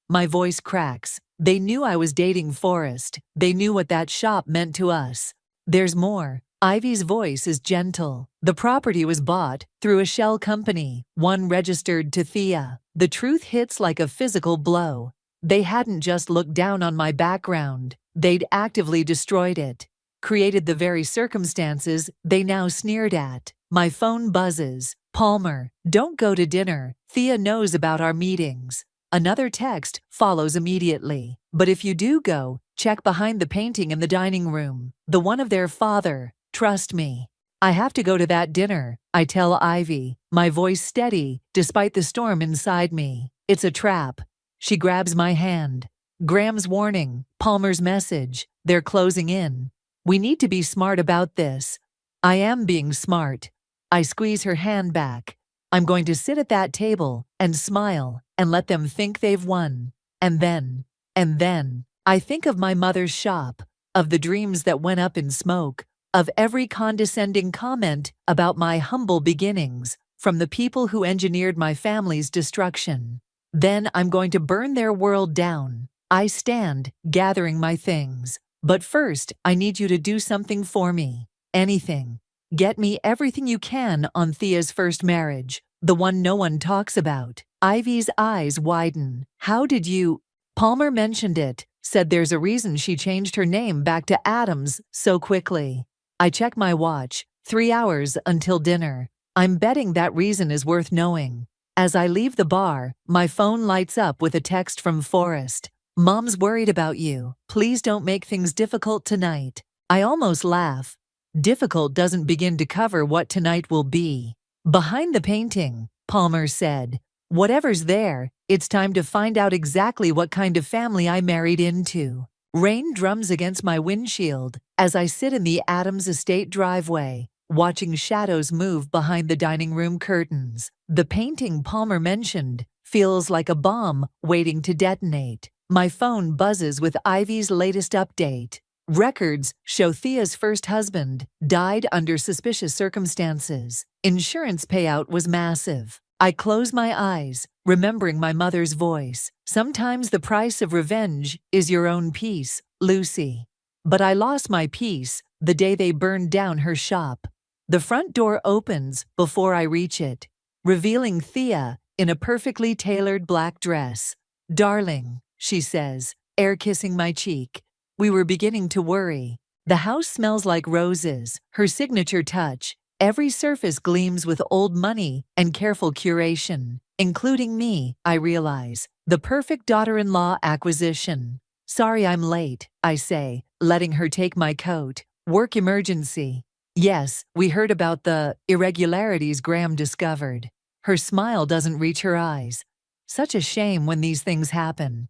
My voice cracks. They knew I was dating Forrest. They knew what that shop meant to us. There's more. Ivy's voice is gentle. The property was bought through a shell company, one registered to Thea. The truth hits like a physical blow. They hadn't just looked down on my background. They'd actively destroyed it. Created the very circumstances they now sneered at. My phone buzzes. Palmer, don't go to dinner. Thea knows about our meetings. Another text follows immediately. But if you do go, check behind the painting in the dining room. The one of their father. Trust me. I have to go to that dinner, I tell Ivy, my voice steady despite the storm inside me. It's a trap. She grabs my hand. Graham's warning, Palmer's message, they're closing in. We need to be smart about this. I am being smart. I squeeze her hand back. I'm going to sit at that table and smile and let them think they've won. And then, I think of my mother's shop, of the dreams that went up in smoke, of every condescending comment about my humble beginnings from the people who engineered my family's destruction. Then I'm going to burn their world down. I stand, gathering my things. But first, I need you to do something for me. Anything. Get me everything you can on Thea's first marriage, the one no one talks about. Ivy's eyes widen. How did you? Palmer mentioned it, said there's a reason she changed her name back to Adams so quickly. I check my watch. 3 hours until dinner. I'm betting that reason is worth knowing. As I leave the bar, my phone lights up with a text from Forrest. Mom's worried about you. Please don't make things difficult tonight. I almost laugh. Difficult doesn't begin to cover what tonight will be. Behind the painting, Palmer said, whatever's there, it's time to find out exactly what kind of family I married into. Rain drums against my windshield as I sit in the Adams estate driveway, watching shadows move behind the dining room curtains. The painting Palmer mentioned feels like a bomb waiting to detonate. My phone buzzes with Ivy's latest update. Records show Thea's first husband died under suspicious circumstances. Insurance payout was massive. I close my eyes, remembering my mother's voice. Sometimes the price of revenge is your own peace, Lucy. But I lost my peace the day they burned down her shop. The front door opens before I reach it, revealing Thea in a perfectly tailored black dress. Darling, she says, air kissing my cheek. We were beginning to worry. The house smells like roses, her signature touch. Every surface gleams with old money and careful curation, including me, I realize. The perfect daughter-in-law acquisition. Sorry I'm late, I say, letting her take my coat. Work emergency. Yes, we heard about the irregularities Graham discovered. Her smile doesn't reach her eyes. Such a shame when these things happen.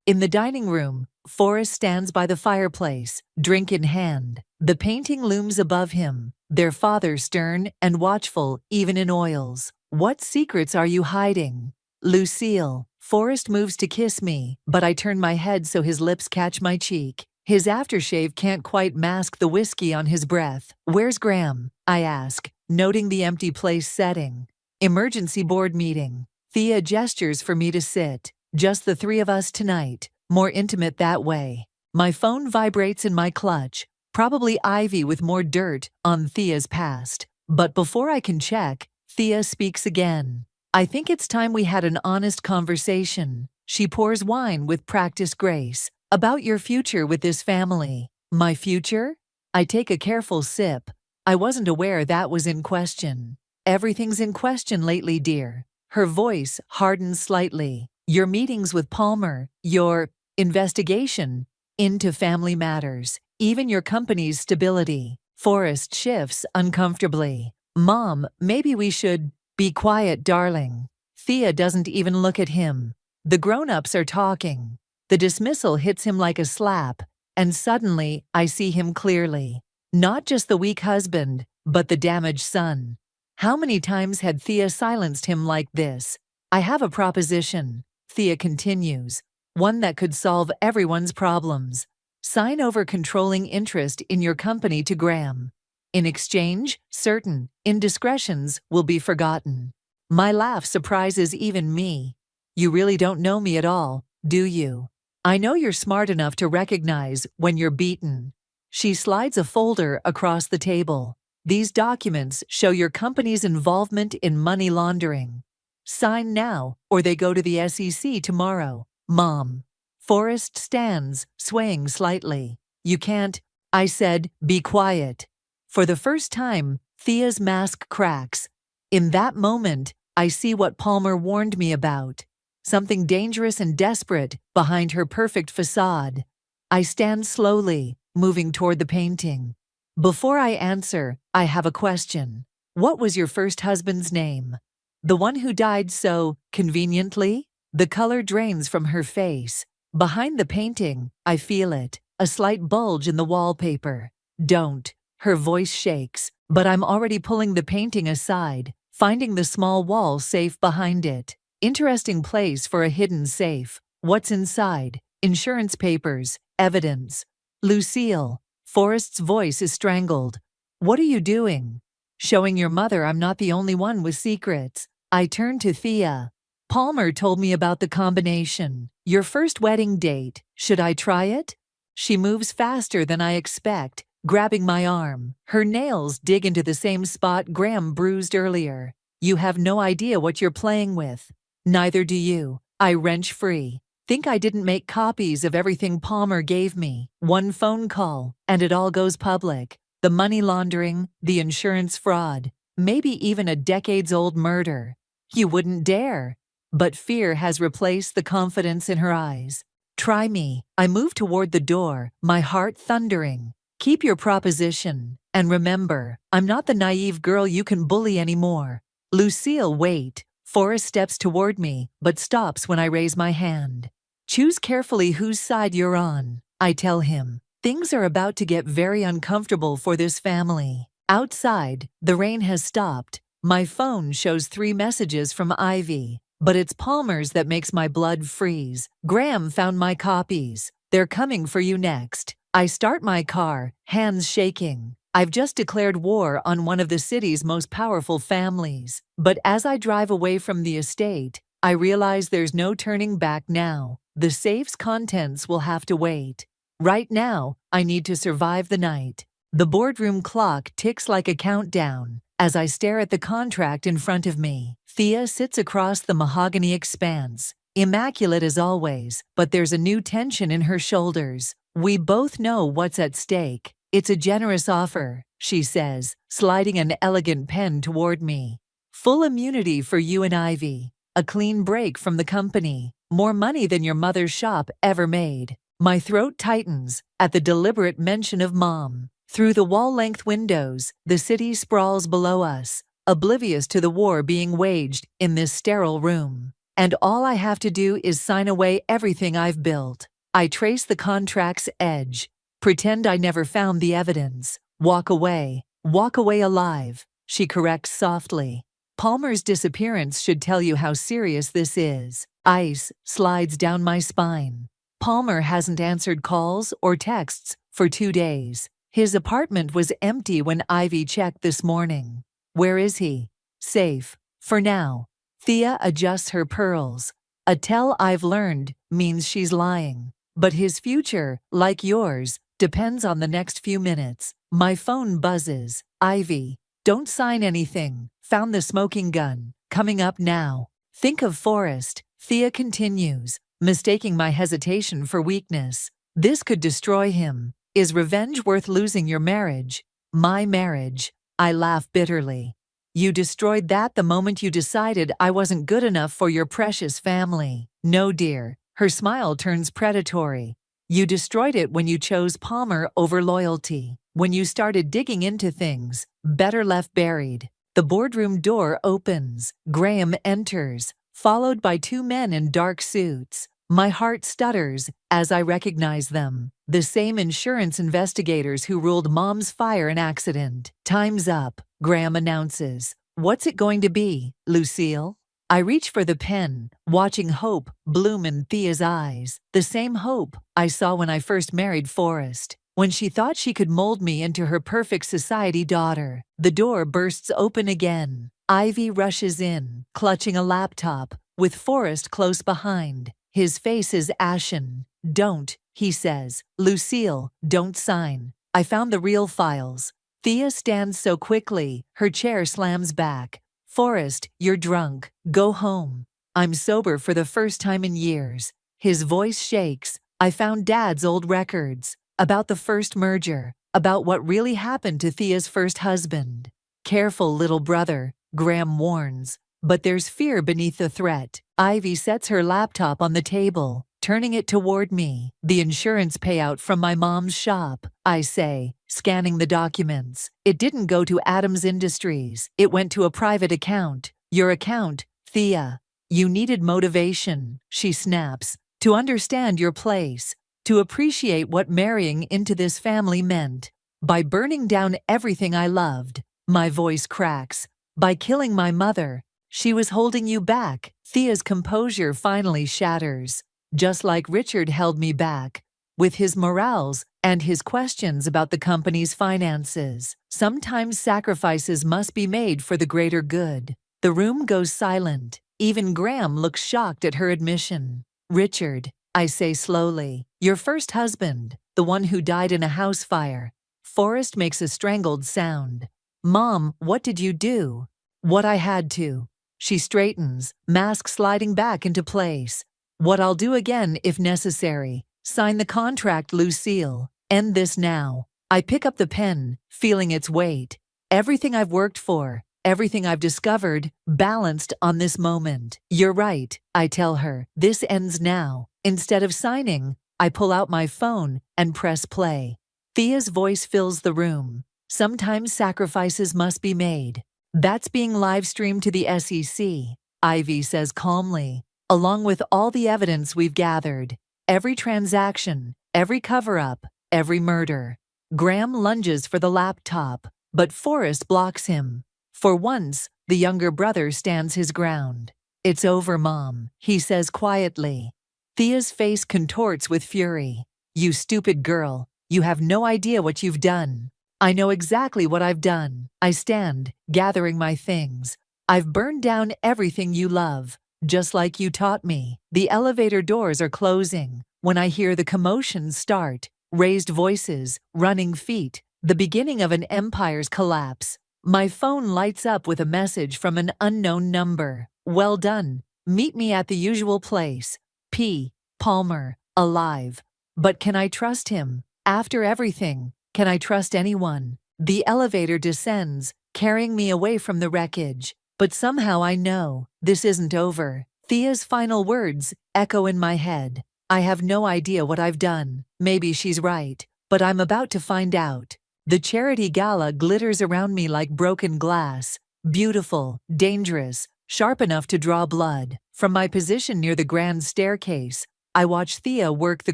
In the dining room, Forrest stands by the fireplace, drink in hand. The painting looms above him, their father stern and watchful even in oils. What secrets are you hiding? Lucille. Forrest moves to kiss me, but I turn my head so his lips catch my cheek. His aftershave can't quite mask the whiskey on his breath. Where's Graham? I ask, noting the empty place setting. Emergency board meeting. Thea gestures for me to sit. Just the three of us tonight. More intimate that way. My phone vibrates in my clutch. Probably Ivy with more dirt on Thea's past. But before I can check, Thea speaks again. I think it's time we had an honest conversation. She pours wine with practiced grace. About your future with this family. My future? I take a careful sip. I wasn't aware that was in question. Everything's in question lately, dear. Her voice hardens slightly. Your meetings with Palmer, your investigation into family matters, even your company's stability. Forrest shifts uncomfortably. Mom, maybe we should be quiet, darling. Thea doesn't even look at him. The grown-ups are talking. The dismissal hits him like a slap, and suddenly I see him clearly. Not just the weak husband, but the damaged son. How many times had Thea silenced him like this? I have a proposition, Thea continues, one that could solve everyone's problems. Sign over controlling interest in your company to Graham. In exchange, certain indiscretions will be forgotten. My laugh surprises even me. You really don't know me at all, do you? I know you're smart enough to recognize when you're beaten. She slides a folder across the table. These documents show your company's involvement in money laundering. Sign now, or they go to the SEC tomorrow. Mom. Forrest stands, swaying slightly. You can't. I said, be quiet. For the first time, Thea's mask cracks. In that moment, I see what Palmer warned me about. Something dangerous and desperate behind her perfect facade. I stand slowly, moving toward the painting. Before I answer, I have a question. What was your first husband's name? The one who died so conveniently? The color drains from her face. Behind the painting, I feel it, a slight bulge in the wallpaper. Don't. Her voice shakes, but I'm already pulling the painting aside, finding the small wall safe behind it. Interesting place for a hidden safe. What's inside? Insurance papers, evidence. Lucille. Forrest's voice is strangled. What are you doing? Showing your mother I'm not the only one with secrets. I turn to Thea. Palmer told me about the combination. Your first wedding date. Should I try it? She moves faster than I expect, grabbing my arm. Her nails dig into the same spot Graham bruised earlier. You have no idea what you're playing with. Neither do you. I wrench free. Think I didn't make copies of everything Palmer gave me. One phone call, and it all goes public. The money laundering, the insurance fraud, maybe even a decades-old murder. You wouldn't dare. But fear has replaced the confidence in her eyes. Try me. I move toward the door, my heart thundering. Keep your proposition. And remember, I'm not the naive girl you can bully anymore. Lucille, wait. Forrest steps toward me, but stops when I raise my hand. Choose carefully whose side you're on, I tell him. Things are about to get very uncomfortable for this family. Outside, the rain has stopped. My phone shows 3 messages from Ivy, but it's Palmer's that makes my blood freeze. Graham found my copies. They're coming for you next. I start my car, hands shaking. I've just declared war on one of the city's most powerful families. But as I drive away from the estate, I realize there's no turning back now. The safe's contents will have to wait. Right now, I need to survive the night. The boardroom clock ticks like a countdown as I stare at the contract in front of me. Thea sits across the mahogany expanse, immaculate as always, but there's a new tension in her shoulders. We both know what's at stake. It's a generous offer, she says, sliding an elegant pen toward me. Full immunity for you and Ivy. A clean break from the company. More money than your mother's shop ever made. My throat tightens at the deliberate mention of Mom. Through the wall-length windows, the city sprawls below us, oblivious to the war being waged in this sterile room. And all I have to do is sign away everything I've built. I trace the contract's edge. Pretend I never found the evidence. Walk away alive, she corrects softly. Palmer's disappearance should tell you how serious this is. Ice slides down my spine. Palmer hasn't answered calls or texts for 2 days. His apartment was empty when Ivy checked this morning. Where is he? Safe. For now. Thea adjusts her pearls. A tell I've learned means she's lying. But his future, like yours, depends on the next few minutes. My phone buzzes. Ivy. Don't sign anything. Found the smoking gun. Coming up now. Think of Forrest. Thea continues, mistaking my hesitation for weakness. This could destroy him. Is revenge worth losing your marriage? My marriage. I laugh bitterly. You destroyed that the moment you decided I wasn't good enough for your precious family. No, dear. Her smile turns predatory. You destroyed it when you chose Palmer over loyalty. When you started digging into things, better left buried. The boardroom door opens. Graham enters, followed by 2 men in dark suits. My heart stutters as I recognize them. The same insurance investigators who ruled Mom's fire an accident. Time's up, Graham announces. What's it going to be, Lucille? I reach for the pen, watching hope bloom in Thea's eyes. The same hope I saw when I first married Forrest. When she thought she could mold me into her perfect society daughter. The door bursts open again. Ivy rushes in, clutching a laptop, with Forrest close behind. His face is ashen. Don't, he says. Lucille, don't sign. I found the real files. Thea stands so quickly, her chair slams back. Forrest, you're drunk. Go home. I'm sober for the first time in years. His voice shakes. I found Dad's old records. About the first merger. About what really happened to Thea's first husband. Careful, little brother, Graham warns. But there's fear beneath the threat. Ivy sets her laptop on the table, turning it toward me. The insurance payout from my mom's shop, I say, scanning the documents. It didn't go to Adams Industries. It went to a private account. Your account, Thea. You needed motivation, she snaps, to understand your place, to appreciate what marrying into this family meant. By burning down everything I loved, my voice cracks. By killing my mother, she was holding you back. Thea's composure finally shatters, just like Richard held me back, with his morals and his questions about the company's finances. Sometimes sacrifices must be made for the greater good. The room goes silent. Even Graham looks shocked at her admission. Richard, I say slowly, your first husband, the one who died in a house fire. Forrest makes a strangled sound. Mom, what did you do? What I had to. She straightens, mask sliding back into place. What I'll do again if necessary. Sign the contract, Lucille. End this now. I pick up the pen, feeling its weight. Everything I've worked for, everything I've discovered, balanced on this moment. You're right, I tell her. This ends now. Instead of signing, I pull out my phone and press play. Thea's voice fills the room. Sometimes sacrifices must be made. That's being live-streamed to the SEC, Ivy says calmly, along with all the evidence we've gathered. Every transaction, every cover-up, every murder. Graham lunges for the laptop, but Forrest blocks him. For once, the younger brother stands his ground. It's over, Mom, he says quietly. Thea's face contorts with fury. You stupid girl, you have no idea what you've done. I know exactly what I've done. I stand, gathering my things. I've burned down everything you love, just like you taught me. The elevator doors are closing. When I hear the commotion start, raised voices, running feet, the beginning of an empire's collapse. My phone lights up with a message from an unknown number. Well done. Meet me at the usual place. P. Palmer, alive. But can I trust him? After everything, can I trust anyone? The elevator descends, carrying me away from the wreckage. But somehow I know this isn't over. Thea's final words echo in my head. I have no idea what I've done. Maybe she's right, but I'm about to find out. The charity gala glitters around me like broken glass. Beautiful, dangerous, sharp enough to draw blood. From my position near the grand staircase, I watch Thea work the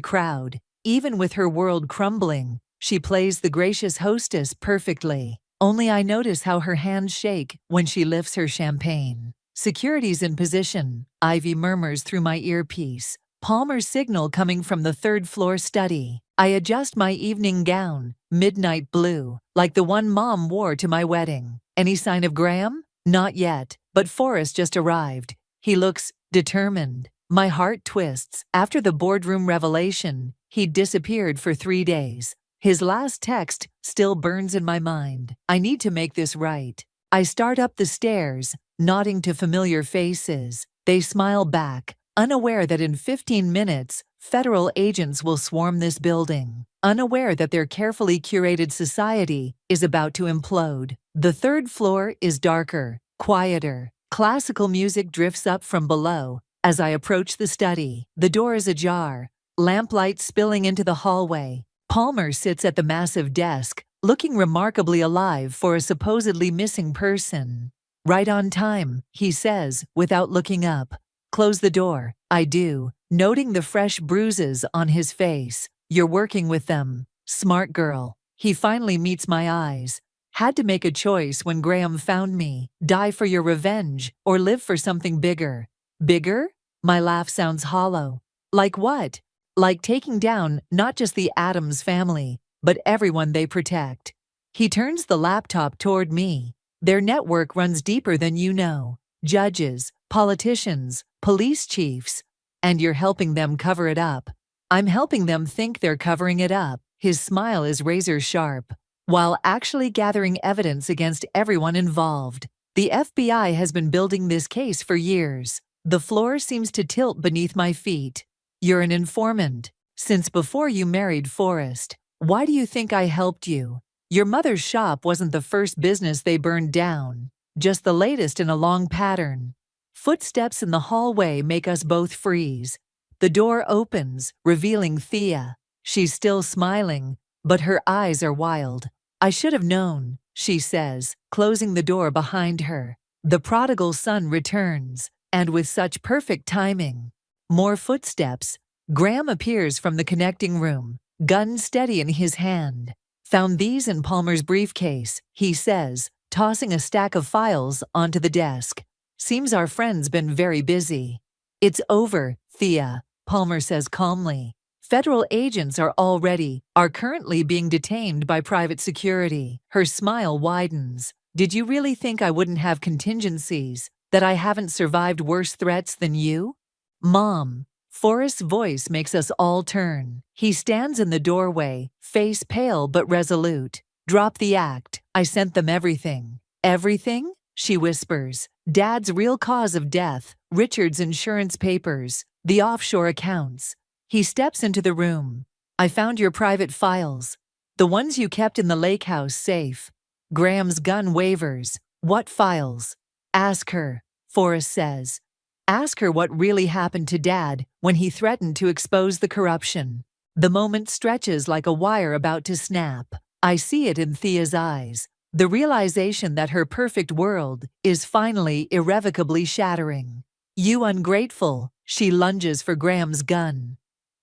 crowd. Even with her world crumbling, she plays the gracious hostess perfectly. Only I notice how her hands shake when she lifts her champagne. Security's in position, Ivy murmurs through my earpiece. Palmer's signal coming from the third-floor study. I adjust my evening gown, midnight blue, like the one Mom wore to my wedding. Any sign of Graham? Not yet, but Forrest just arrived. He looks determined. My heart twists. After the boardroom revelation, he'd disappeared for 3 days. His last text still burns in my mind. I need to make this right. I start up the stairs, nodding to familiar faces. They smile back, unaware that in 15 minutes, federal agents will swarm this building. Unaware that their carefully curated society is about to implode. The third floor is darker, quieter. Classical music drifts up from below as I approach the study. The door is ajar, lamplight spilling into the hallway. Palmer sits at the massive desk, looking remarkably alive for a supposedly missing person. Right on time, he says, without looking up. Close the door. I do, noting the fresh bruises on his face. You're working with them. Smart girl. He finally meets my eyes. Had to make a choice when Graham found me. Die for your revenge, or live for something bigger. Bigger? My laugh sounds hollow. Like what? Like taking down not just the Adams family, but everyone they protect. He turns the laptop toward me. Their network runs deeper than you know. Judges, politicians, police chiefs. And you're helping them cover it up. I'm helping them think they're covering it up. His smile is razor sharp, while actually gathering evidence against everyone involved. The FBI has been building this case for years. The floor seems to tilt beneath my feet. You're an informant. Since before you married Forrest, why do you think I helped you? Your mother's shop wasn't the first business they burned down, just the latest in a long pattern. Footsteps in the hallway make us both freeze. The door opens, revealing Thea. She's still smiling, but her eyes are wild. I should have known, she says, closing the door behind her. The prodigal son returns, and with such perfect timing. More footsteps. Graham appears from the connecting room, gun steady in his hand. Found these in Palmer's briefcase, he says, tossing a stack of files onto the desk. Seems our friend's been very busy. It's over, Thea, Palmer says calmly. Federal agents are currently being detained by private security. Her smile widens. Did you really think I wouldn't have contingencies? That I haven't survived worse threats than you? Mom. Forrest's voice makes us all turn. He stands in the doorway, face pale but resolute. Drop the act. I sent them everything. Everything? She whispers. Dad's real cause of death, Richard's insurance papers, the offshore accounts. He steps into the room. I found your private files. The ones you kept in the lake house safe. Graham's gun wavers. What files? Ask her, Forrest says. Ask her what really happened to Dad when he threatened to expose the corruption. The moment stretches like a wire about to snap. I see it in Thea's eyes. The realization that her perfect world is finally irrevocably shattering. You ungrateful, she lunges for Graham's gun.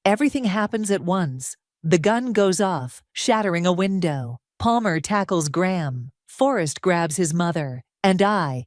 Everything happens at once. The gun goes off, shattering a window. Palmer tackles Graham. Forrest grabs his mother. And I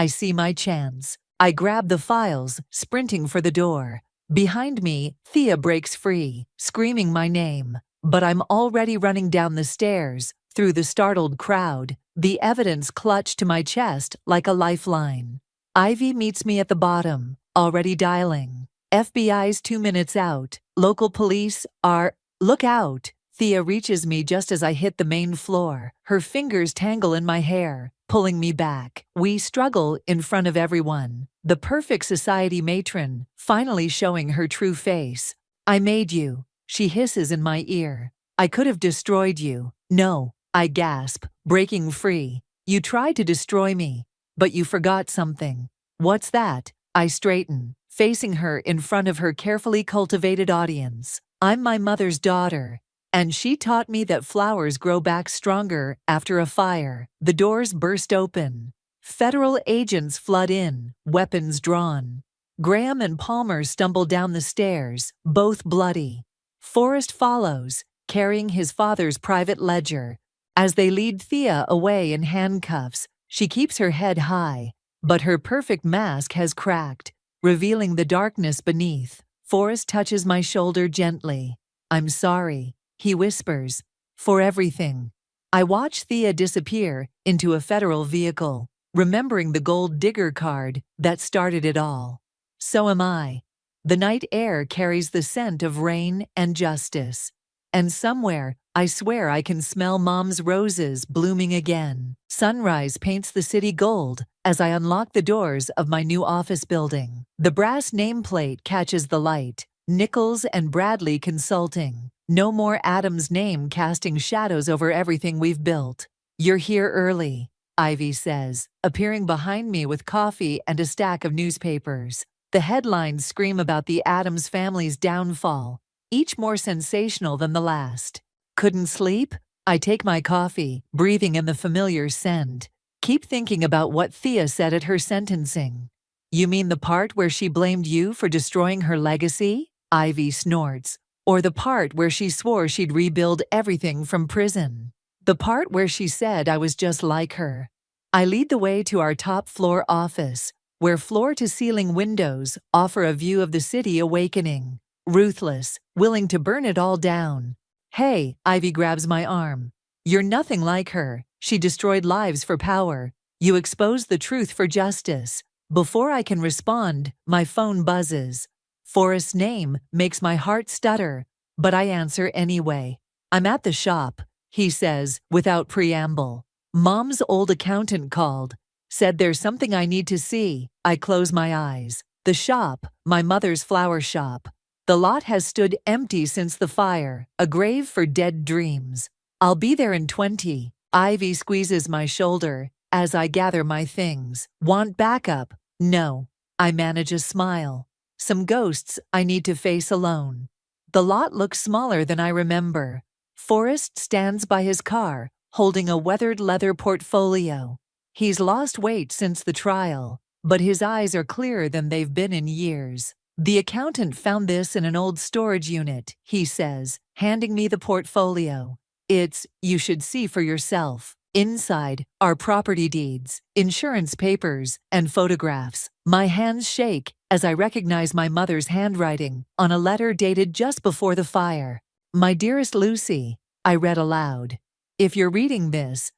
see my chance. I grab the files, sprinting for the door. Behind me, Thea breaks free, screaming my name. But I'm already running down the stairs, through the startled crowd, the evidence clutched to my chest like a lifeline. Ivy meets me at the bottom, already dialing. FBI's 2 minutes out. Local police are... Look out! Thea reaches me just as I hit the main floor. Her fingers tangle in my hair, pulling me back. We struggle in front of everyone. The perfect society matron, finally showing her true face. I made you, she hisses in my ear. I could have destroyed you. No, I gasp, breaking free. You tried to destroy me, but you forgot something. What's that? I straighten, facing her in front of her carefully cultivated audience. I'm my mother's daughter, and she taught me that flowers grow back stronger after a fire. The doors burst open. Federal agents flood in, weapons drawn. Graham and Palmer stumble down the stairs, both bloody. Forrest follows, carrying his father's private ledger. As they lead Thea away in handcuffs, she keeps her head high, but her perfect mask has cracked, revealing the darkness beneath. Forrest touches my shoulder gently. I'm sorry, he whispers, for everything. I watch Thea disappear into a federal vehicle, remembering the gold digger card that started it all. So am I. The night air carries the scent of rain and justice. And somewhere, I swear I can smell Mom's roses blooming again. Sunrise paints the city gold as I unlock the doors of my new office building. The brass nameplate catches the light. Nichols and Bradley Consulting. No more Adam's name casting shadows over everything we've built. You're here early, Ivy says, appearing behind me with coffee and a stack of newspapers. The headlines scream about the Adams family's downfall, each more sensational than the last. Couldn't sleep? I take my coffee, breathing in the familiar scent. Keep thinking about what Thea said at her sentencing. You mean the part where she blamed you for destroying her legacy? Ivy snorts. Or the part where she swore she'd rebuild everything from prison? The part where she said I was just like her. I lead the way to our top floor office, where floor-to-ceiling windows offer a view of the city awakening. Ruthless, willing to burn it all down. Hey, Ivy grabs my arm. You're nothing like her. She destroyed lives for power. You exposed the truth for justice. Before I can respond, my phone buzzes. Forrest's name makes my heart stutter, but I answer anyway. I'm at the shop, he says, without preamble. Mom's old accountant called. Said there's something I need to see. I close my eyes. The shop, my mother's flower shop. The lot has stood empty since the fire, a grave for dead dreams. I'll be there in 20. Ivy squeezes my shoulder as I gather my things. Want backup? No. I manage a smile. Some ghosts I need to face alone. The lot looks smaller than I remember. Forrest stands by his car, holding a weathered leather portfolio. He's lost weight since the trial, but his eyes are clearer than they've been in years. The accountant found this in an old storage unit, he says, handing me the portfolio. You should see for yourself. Inside are property deeds, insurance papers, and photographs. My hands shake as I recognize my mother's handwriting on a letter dated just before the fire. My dearest Lucy, I read aloud. If you're reading this,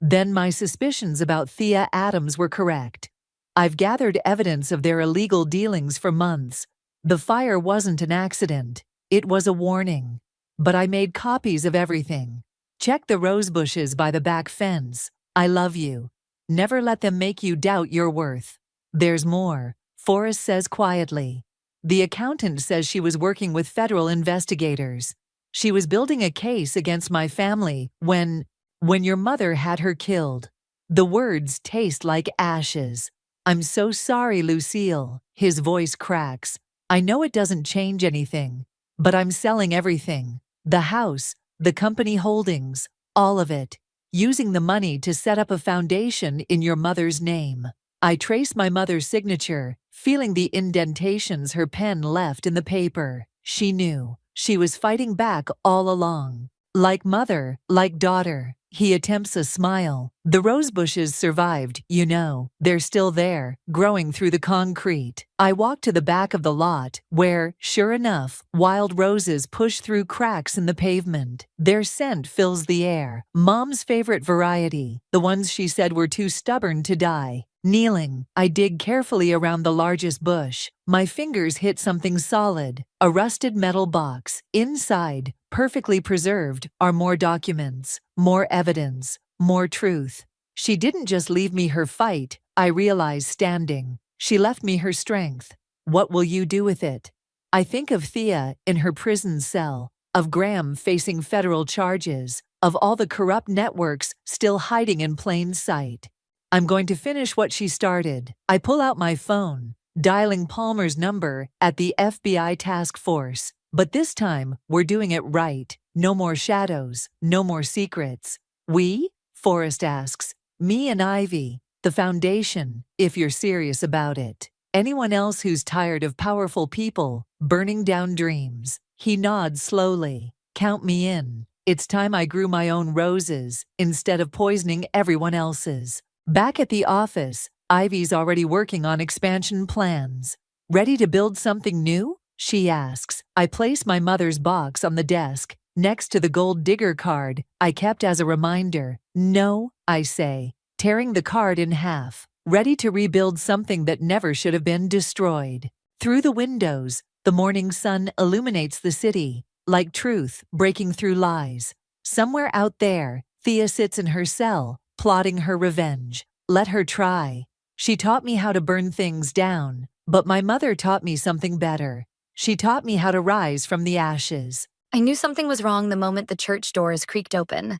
then my suspicions about Thea Adams were correct. I've gathered evidence of their illegal dealings for months. The fire wasn't an accident. It was a warning. But I made copies of everything. Check the rose bushes by the back fence. I love you. Never let them make you doubt your worth. There's more, Forrest says quietly. The accountant says she was working with federal investigators. She was building a case against my family when your mother had her killed. The words taste like ashes. I'm so sorry, Lucille. His voice cracks. I know it doesn't change anything, but I'm selling everything. The house, the company holdings, all of it. Using the money to set up a foundation in your mother's name. I trace my mother's signature, feeling the indentations her pen left in the paper. She knew. She was fighting back all along. Like mother, like daughter. He attempts a smile. The rose bushes survived, you know. They're still there, growing through the concrete. I walk to the back of the lot, where, sure enough, wild roses push through cracks in the pavement. Their scent fills the air. Mom's favorite variety, the ones she said were too stubborn to die. Kneeling, I dig carefully around the largest bush. My fingers hit something solid, a rusted metal box. Inside, perfectly preserved, are more documents, more evidence, more truth. She didn't just leave me her fight, I realize standing. She left me her strength. What will you do with it? I think of Thea in her prison cell, of Graham facing federal charges, of all the corrupt networks still hiding in plain sight. I'm going to finish what she started. I pull out my phone, dialing Palmer's number at the FBI task force. But this time, we're doing it right. No more shadows, no more secrets. We? Forrest asks. Me and Ivy. The foundation, if you're serious about it. Anyone else who's tired of powerful people burning down dreams. He nods slowly. Count me in. It's time I grew my own roses instead of poisoning everyone else's. Back at the office, Ivy's already working on expansion plans. Ready to build something new? She asks. I place my mother's box on the desk, next to the gold digger card I kept as a reminder. No, I say, tearing the card in half, ready to rebuild something that never should have been destroyed. Through the windows, the morning sun illuminates the city, like truth breaking through lies. Somewhere out there, Thea sits in her cell, plotting her revenge. Let her try. She taught me how to burn things down, but my mother taught me something better. She taught me how to rise from the ashes. I knew something was wrong the moment the church doors creaked open.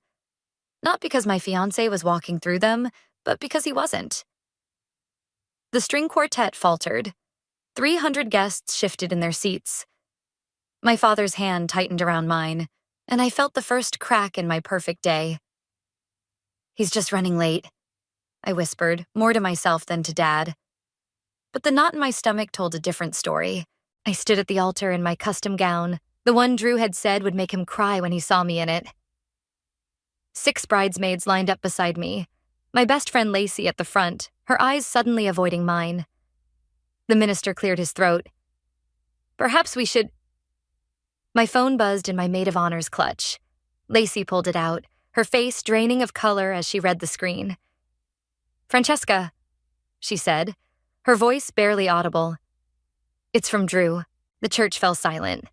Not because my fiancé was walking through them, but because he wasn't. The string quartet faltered. 300 guests shifted in their seats. My father's hand tightened around mine, and I felt the first crack in my perfect day. He's just running late, I whispered, more to myself than to Dad. But the knot in my stomach told a different story. I stood at the altar in my custom gown, the one Drew had said would make him cry when he saw me in it. 6 bridesmaids lined up beside me, my best friend Lacey at the front, her eyes suddenly avoiding mine. The minister cleared his throat. Perhaps we should... My phone buzzed in my maid of honor's clutch. Lacey pulled it out, her face draining of color as she read the screen. Francesca, she said, her voice barely audible. It's from Drew. The church fell silent.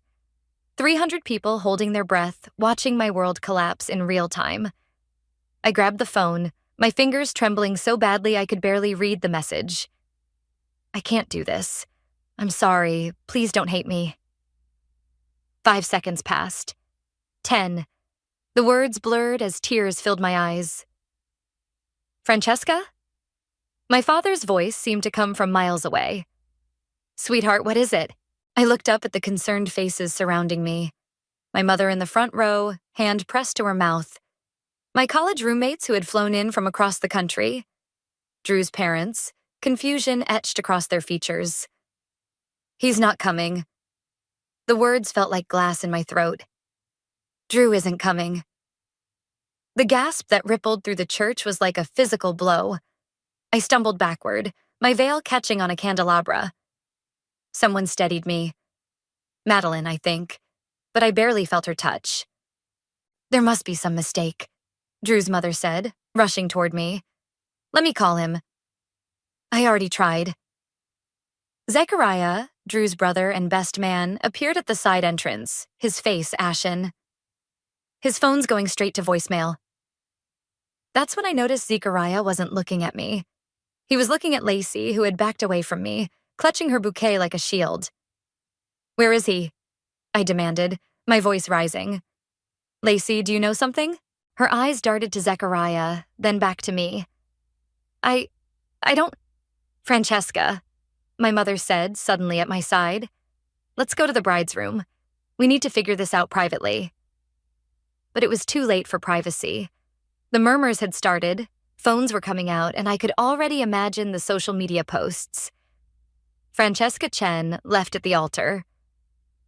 300 people holding their breath, watching my world collapse in real time. I grabbed the phone, my fingers trembling so badly I could barely read the message. I can't do this. I'm sorry. Please don't hate me. 5 seconds passed. 10. The words blurred as tears filled my eyes. Francesca? My father's voice seemed to come from miles away. Sweetheart, what is it? I looked up at the concerned faces surrounding me. My mother in the front row, hand pressed to her mouth. My college roommates who had flown in from across the country. Drew's parents, confusion etched across their features. He's not coming. The words felt like glass in my throat. Drew isn't coming. The gasp that rippled through the church was like a physical blow. I stumbled backward, my veil catching on a candelabra. Someone steadied me. Madeline, I think, but I barely felt her touch. There must be some mistake, Drew's mother said, rushing toward me. Let me call him. I already tried. Zechariah, Drew's brother and best man, appeared at the side entrance, his face ashen. His phone's going straight to voicemail. That's when I noticed Zechariah wasn't looking at me. He was looking at Lacey, who had backed away from me, clutching her bouquet like a shield. Where is he? I demanded, my voice rising. Lacey, do you know something? Her eyes darted to Zechariah, then back to me. I don't... Francesca, my mother said, suddenly at my side. Let's go to the bride's room. We need to figure this out privately. But it was too late for privacy. The murmurs had started, phones were coming out, and I could already imagine the social media posts. Francesca Chen left at the altar.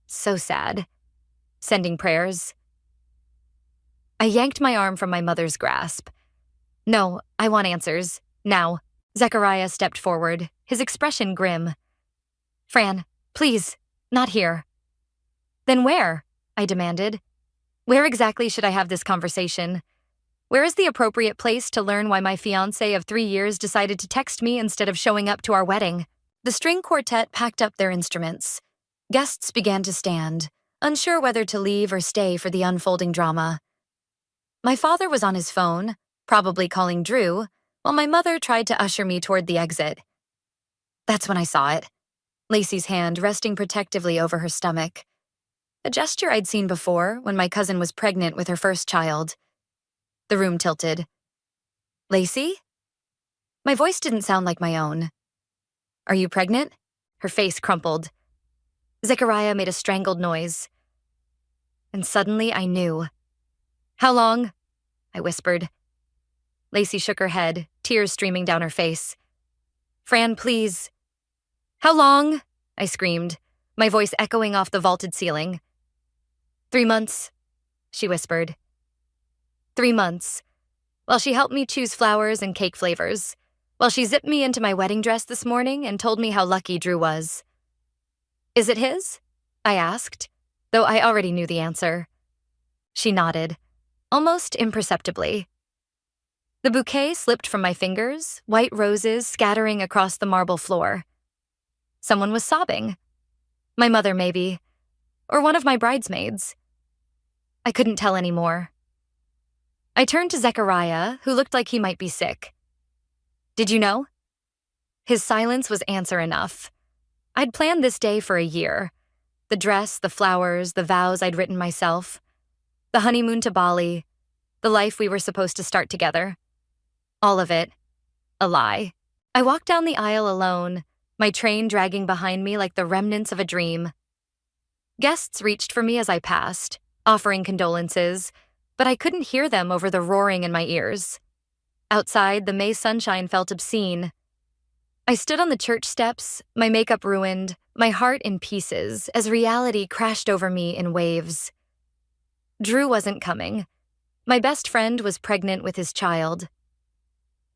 So sad. Sending prayers. I yanked my arm from my mother's grasp. No, I want answers. Now. Zechariah stepped forward, his expression grim. Fran, please, not here. Then where? I demanded. Where exactly should I have this conversation? Where is the appropriate place to learn why my fiancé of 3 years decided to text me instead of showing up to our wedding? The string quartet packed up their instruments. Guests began to stand, unsure whether to leave or stay for the unfolding drama. My father was on his phone, probably calling Drew, while my mother tried to usher me toward the exit. That's when I saw it. Lacey's hand resting protectively over her stomach. A gesture I'd seen before when my cousin was pregnant with her first child. The room tilted. Lacey? My voice didn't sound like my own. Are you pregnant? Her face crumpled. Zechariah made a strangled noise. And suddenly I knew. How long? I whispered. Lacey shook her head, tears streaming down her face. Fran, please. How long? I screamed, my voice echoing off the vaulted ceiling. 3 months, she whispered. 3 months. While she helped me choose flowers and cake flavors. While she zipped me into my wedding dress this morning and told me how lucky Drew was. Is it his? I asked, though I already knew the answer. She nodded, almost imperceptibly. The bouquet slipped from my fingers, white roses scattering across the marble floor. Someone was sobbing. My mother, maybe. Or one of my bridesmaids. I couldn't tell anymore. I turned to Zechariah, who looked like he might be sick. Did you know? His silence was answer enough. I'd planned this day for a year. The dress, the flowers, the vows I'd written myself. The honeymoon to Bali. The life we were supposed to start together. All of it. A lie. I walked down the aisle alone, my train dragging behind me like the remnants of a dream. Guests reached for me as I passed, offering condolences, but I couldn't hear them over the roaring in my ears. Outside, the May sunshine felt obscene. I stood on the church steps, my makeup ruined, my heart in pieces, as reality crashed over me in waves. Drew wasn't coming. My best friend was pregnant with his child.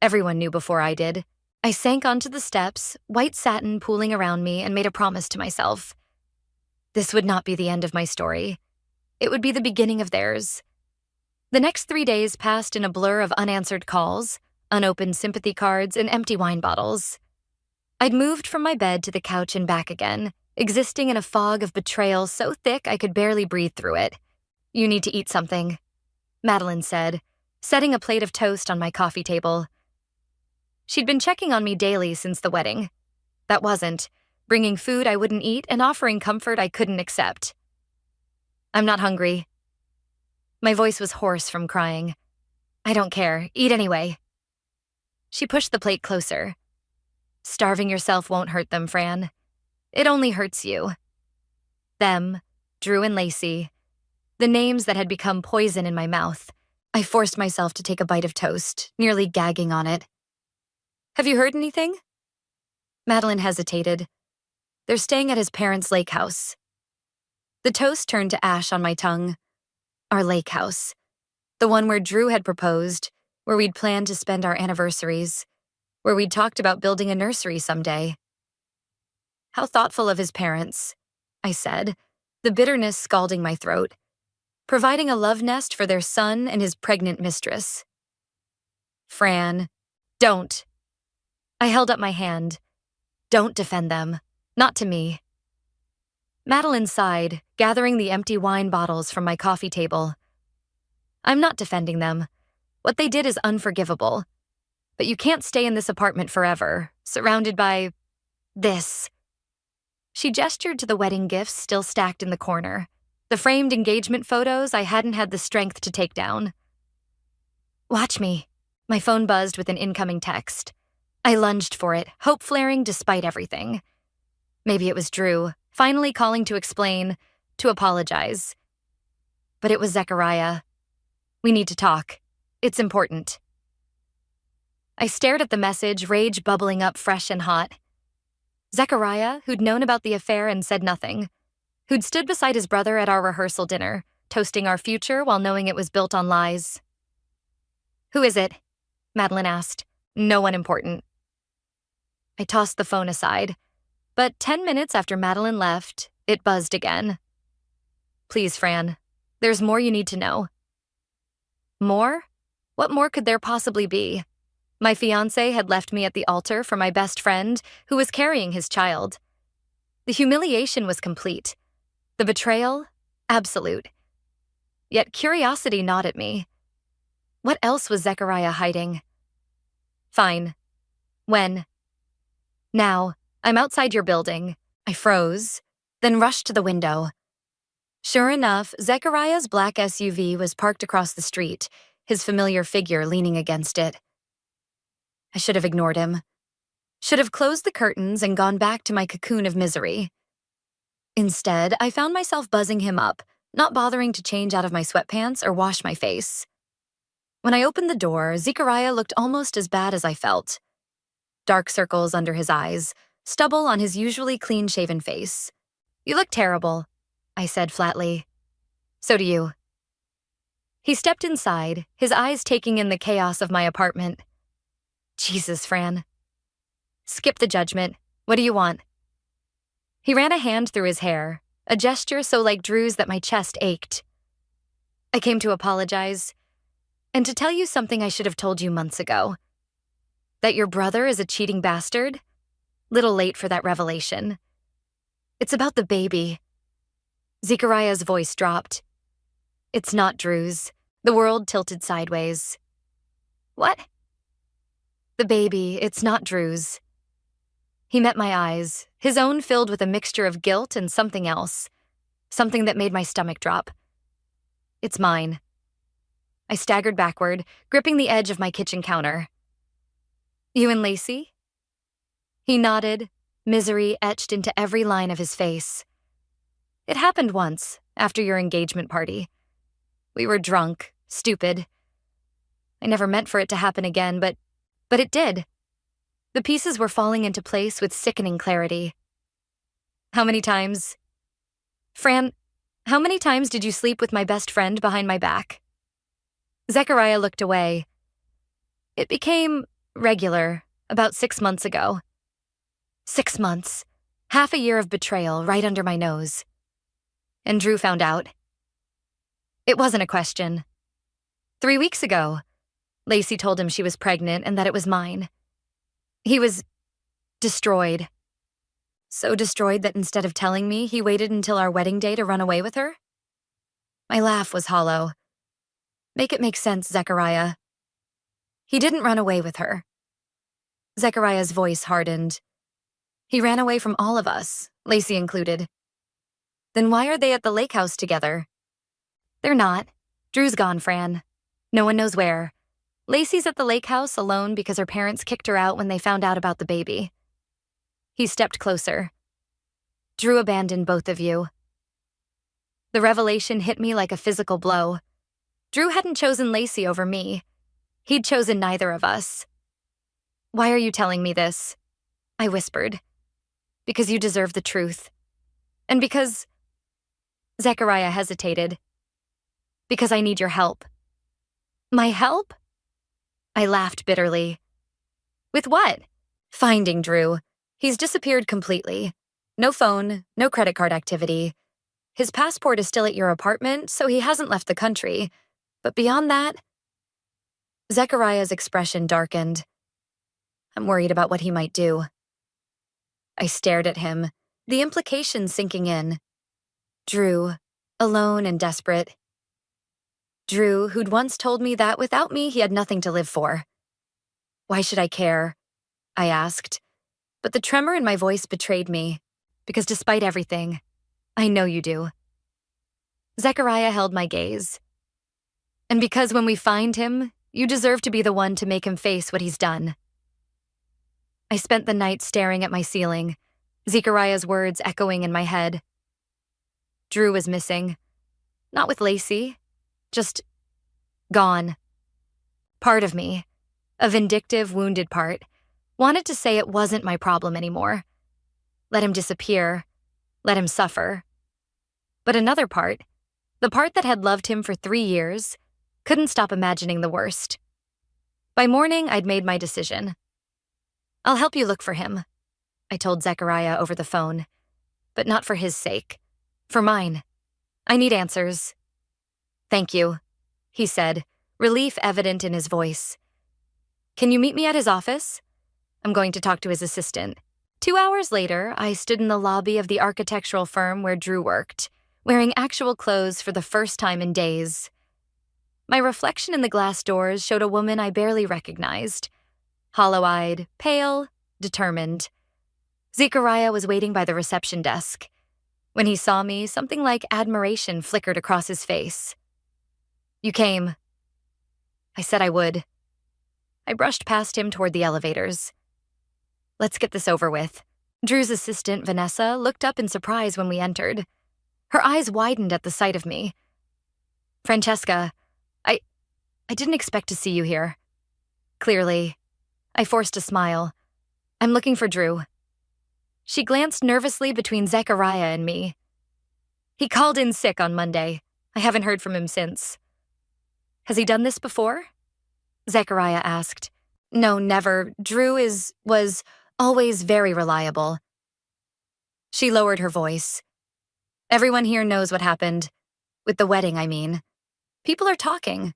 Everyone knew before I did. I sank onto the steps, white satin pooling around me, and made a promise to myself. This would not be the end of my story. It would be the beginning of theirs. The next 3 days passed in a blur of unanswered calls, unopened sympathy cards, and empty wine bottles. I'd moved from my bed to the couch and back again, existing in a fog of betrayal so thick I could barely breathe through it. "You need to eat something," Madeline said, setting a plate of toast on my coffee table. She'd been checking on me daily since the wedding. That wasn't, bringing food I wouldn't eat and offering comfort I couldn't accept. "I'm not hungry." My voice was hoarse from crying. "I don't care. Eat anyway." She pushed the plate closer. "Starving yourself won't hurt them, Fran. It only hurts you." Them, Drew and Lacey, the names that had become poison in my mouth. I forced myself to take a bite of toast, nearly gagging on it. "Have you heard anything?" Madeline hesitated. "They're staying at his parents' lake house." The toast turned to ash on my tongue. Our lake house. The one where Drew had proposed, where we'd planned to spend our anniversaries, where we'd talked about building a nursery someday. "How thoughtful of his parents," I said, the bitterness scalding my throat. "Providing a love nest for their son and his pregnant mistress." "Fran, don't." I held up my hand. "Don't defend them. Not to me." Madeline sighed, gathering the empty wine bottles from my coffee table. "I'm not defending them. What they did is unforgivable. But you can't stay in this apartment forever, surrounded by this." She gestured to the wedding gifts still stacked in the corner, the framed engagement photos I hadn't had the strength to take down. "Watch me." My phone buzzed with an incoming text. I lunged for it, hope flaring despite everything. Maybe it was Drew, finally calling to explain, to apologize. But it was Zechariah. "We need to talk. It's important." I stared at the message, rage bubbling up fresh and hot. Zechariah, who'd known about the affair and said nothing, who'd stood beside his brother at our rehearsal dinner, toasting our future while knowing it was built on lies. "Who is it?" Madeline asked. "No one important." I tossed the phone aside, but 10 minutes after Madeline left, it buzzed again. "Please, Fran, there's more you need to know." More? What more could there possibly be? My fiancé had left me at the altar for my best friend, who was carrying his child. The humiliation was complete. The betrayal, absolute. Yet curiosity gnawed at me. What else was Zechariah hiding? "Fine. When?" "Now. I'm outside your building." I froze, then rushed to the window. Sure enough, Zechariah's black SUV was parked across the street, his familiar figure leaning against it. I should have ignored him. Should have closed the curtains and gone back to my cocoon of misery. Instead, I found myself buzzing him up, not bothering to change out of my sweatpants or wash my face. When I opened the door, Zechariah looked almost as bad as I felt. Dark circles under his eyes, stubble on his usually clean-shaven face. "You look terrible," I said flatly. "So do you." He stepped inside, his eyes taking in the chaos of my apartment. "Jesus, Fran." "Skip the judgment. What do you want?" He ran a hand through his hair, a gesture so like Drew's that my chest ached. "I came to apologize, and to tell you something I should have told you months ago. That your brother is a cheating bastard? Little late for that revelation. It's about the baby." Zechariah's voice dropped. "It's not Drew's." The world tilted sideways. "What?" "The baby, it's not Drew's." He met my eyes, his own filled with a mixture of guilt and something else. Something that made my stomach drop. "It's mine." I staggered backward, gripping the edge of my kitchen counter. "You and Lacey?" He nodded, misery etched into every line of his face. "It happened once, after your engagement party. We were drunk, stupid. I never meant for it to happen again, but it did. The pieces were falling into place with sickening clarity." "How many times?" "Fran, how many times did you sleep with my best friend behind my back?" Zechariah looked away. "It became regular about 6 months ago." 6 months. Half a year of betrayal right under my nose. "And Drew found out?" "It wasn't a question. 3 weeks ago, Lacey told him she was pregnant and that it was mine. He was destroyed." So destroyed that instead of telling me, he waited until our wedding day to run away with her? My laugh was hollow. Make it make sense, Zechariah. He didn't run away with her. Zechariah's voice hardened. He ran away from all of us, Lacey included. Then why are they at the lake house together? They're not. Drew's gone, Fran. No one knows where. Lacey's at the lake house alone because her parents kicked her out when they found out about the baby. He stepped closer. Drew abandoned both of you. The revelation hit me like a physical blow. Drew hadn't chosen Lacey over me. He'd chosen neither of us. Why are you telling me this? I whispered. Because you deserve the truth. And because... Zechariah hesitated. Because I need your help. My help? I laughed bitterly. With what? Finding Drew. He's disappeared completely. No phone, no credit card activity. His passport is still at your apartment, so he hasn't left the country. But beyond that... Zechariah's expression darkened. I'm worried about what he might do. I stared at him, the implications sinking in. Drew, alone and desperate. Drew, who'd once told me that without me he had nothing to live for. Why should I care? I asked. But the tremor in my voice betrayed me, because despite everything, I know you do. Zechariah held my gaze. And because when we find him, you deserve to be the one to make him face what he's done. I spent the night staring at my ceiling, Zechariah's words echoing in my head. Drew was missing. Not with Lacey. Just gone. Part of me, a vindictive, wounded part, wanted to say it wasn't my problem anymore. Let him disappear. Let him suffer. But another part, the part that had loved him for 3 years, couldn't stop imagining the worst. By morning, I'd made my decision. I'll help you look for him, I told Zechariah over the phone. But not for his sake. For mine. I need answers. Thank you, he said, relief evident in his voice. Can you meet me at his office? I'm going to talk to his assistant. 2 hours later, I stood in the lobby of the architectural firm where Drew worked, wearing actual clothes for the first time in days. My reflection in the glass doors showed a woman I barely recognized. Hollow-eyed, pale, determined. Zechariah was waiting by the reception desk. When he saw me, something like admiration flickered across his face. You came. I said I would. I brushed past him toward the elevators. Let's get this over with. Drew's assistant, Vanessa, looked up in surprise when we entered. Her eyes widened at the sight of me. Francesca, I didn't expect to see you here. Clearly. I forced a smile. I'm looking for Drew. She glanced nervously between Zechariah and me. He called in sick on Monday. I haven't heard from him since. Has he done this before? Zechariah asked. No, never. Drew was always very reliable. She lowered her voice. Everyone here knows what happened. With the wedding, I mean. People are talking.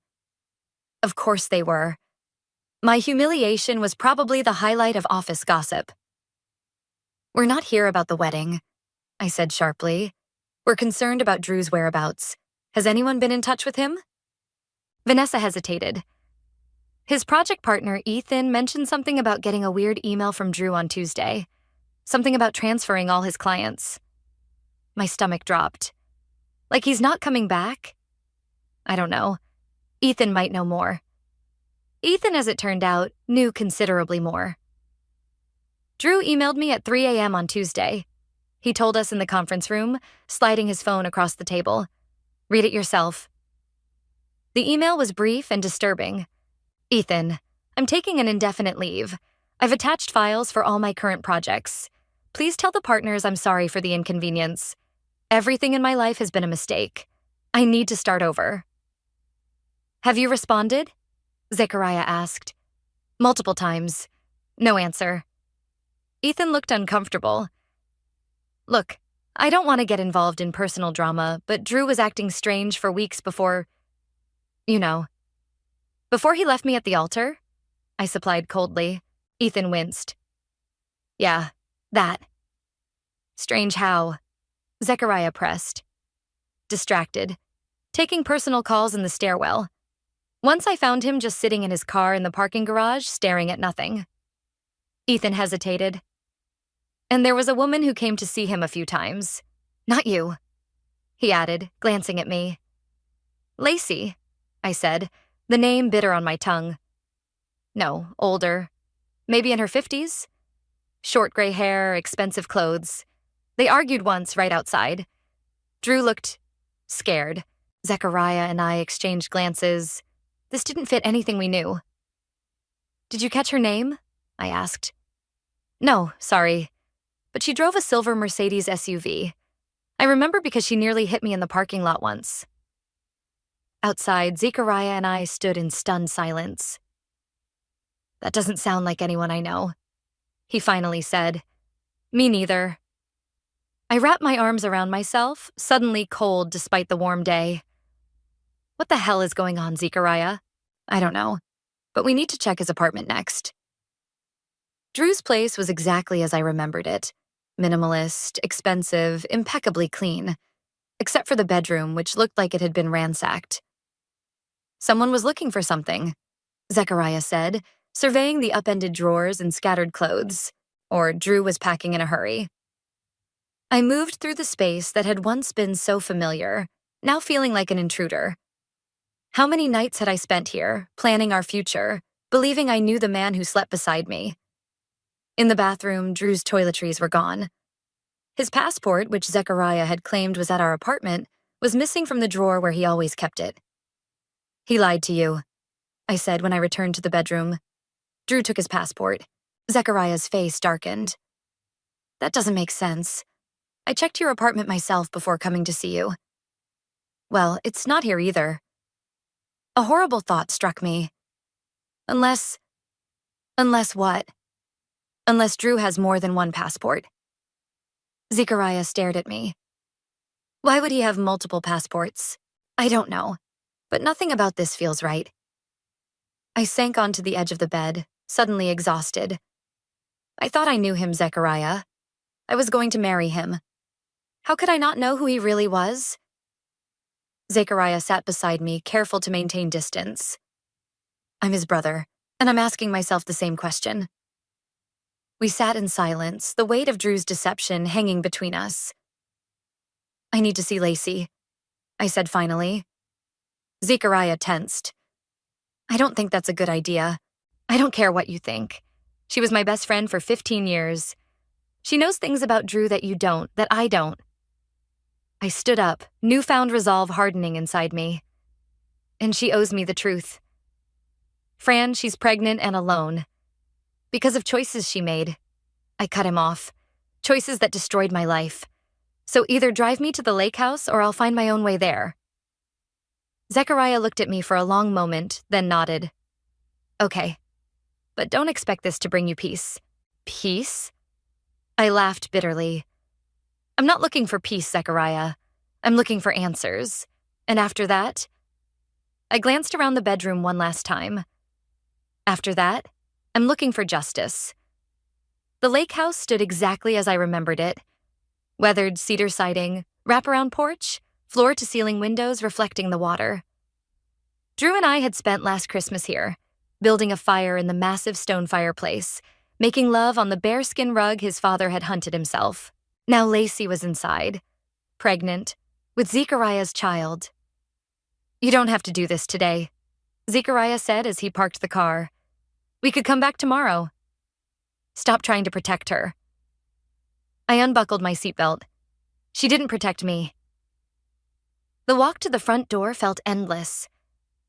Of course they were. My humiliation was probably the highlight of office gossip. We're not here about the wedding, I said sharply. We're concerned about Drew's whereabouts. Has anyone been in touch with him? Vanessa hesitated. His project partner, Ethan, mentioned something about getting a weird email from Drew on Tuesday. Something about transferring all his clients. My stomach dropped. Like he's not coming back? I don't know. Ethan might know more. Ethan, as it turned out, knew considerably more. Drew emailed me at 3 a.m. on Tuesday. He told us in the conference room, sliding his phone across the table. Read it yourself. The email was brief and disturbing. Ethan, I'm taking an indefinite leave. I've attached files for all my current projects. Please tell the partners I'm sorry for the inconvenience. Everything in my life has been a mistake. I need to start over. Have you responded? Zechariah asked. Multiple times. No answer. Ethan looked uncomfortable. Look, I don't want to get involved in personal drama, but Drew was acting strange for weeks before... Before he left me at the altar? I supplied coldly. Ethan winced. Yeah, that. Strange how. Zechariah pressed. Distracted. Taking personal calls in the stairwell. Once I found him just sitting in his car in the parking garage, staring at nothing. Ethan hesitated. And there was a woman who came to see him a few times. Not you, he added, glancing at me. Lacey, I said, the name bitter on my tongue. No, older. Maybe in her 50s? Short gray hair, expensive clothes. They argued once right outside. Drew looked scared. Zechariah and I exchanged glances. This didn't fit anything we knew. Did you catch her name? I asked. No, sorry. But she drove a silver Mercedes SUV. I remember because she nearly hit me in the parking lot once. Outside, Zechariah and I stood in stunned silence. That doesn't sound like anyone I know, he finally said. Me neither. I wrapped my arms around myself, suddenly cold despite the warm day. What the hell is going on, Zechariah? I don't know, but we need to check his apartment next. Drew's place was exactly as I remembered it. Minimalist, expensive, impeccably clean, except for the bedroom, which looked like it had been ransacked. Someone was looking for something, Zechariah said, surveying the upended drawers and scattered clothes, or Drew was packing in a hurry. I moved through the space that had once been so familiar, now feeling like an intruder. How many nights had I spent here, planning our future, believing I knew the man who slept beside me? In the bathroom, Drew's toiletries were gone. His passport, which Zechariah had claimed was at our apartment, was missing from the drawer where he always kept it. He lied to you, I said when I returned to the bedroom. Drew took his passport. Zechariah's face darkened. That doesn't make sense. I checked your apartment myself before coming to see you. Well, it's not here either. A horrible thought struck me. Unless what? Unless Drew has more than one passport. Zechariah stared at me. Why would he have multiple passports? I don't know, but nothing about this feels right. I sank onto the edge of the bed, suddenly exhausted. I thought I knew him, Zechariah. I was going to marry him. How could I not know who he really was? Zechariah sat beside me, careful to maintain distance. I'm his brother, and I'm asking myself the same question. We sat in silence, the weight of Drew's deception hanging between us. I need to see Lacey, I said finally. Zechariah tensed. I don't think that's a good idea. I don't care what you think. She was my best friend for 15 years. She knows things about Drew that you don't, that I don't. I stood up, newfound resolve hardening inside me. And she owes me the truth. Fran, she's pregnant and alone. Because of choices she made. I cut him off. Choices that destroyed my life. So either drive me to the lake house or I'll find my own way there. Zechariah looked at me for a long moment, then nodded. Okay. But don't expect this to bring you peace. Peace? I laughed bitterly. I'm not looking for peace, Zechariah. I'm looking for answers. And after that, I glanced around the bedroom one last time. After that, I'm looking for justice. The lake house stood exactly as I remembered it. Weathered cedar siding, wraparound porch, floor-to-ceiling windows reflecting the water. Drew and I had spent last Christmas here, building a fire in the massive stone fireplace, making love on the bearskin rug his father had hunted himself. Now Lacey was inside, pregnant, with Zechariah's child. You don't have to do this today, Zechariah said as he parked the car. We could come back tomorrow. Stop trying to protect her. I unbuckled my seatbelt. She didn't protect me. The walk to the front door felt endless.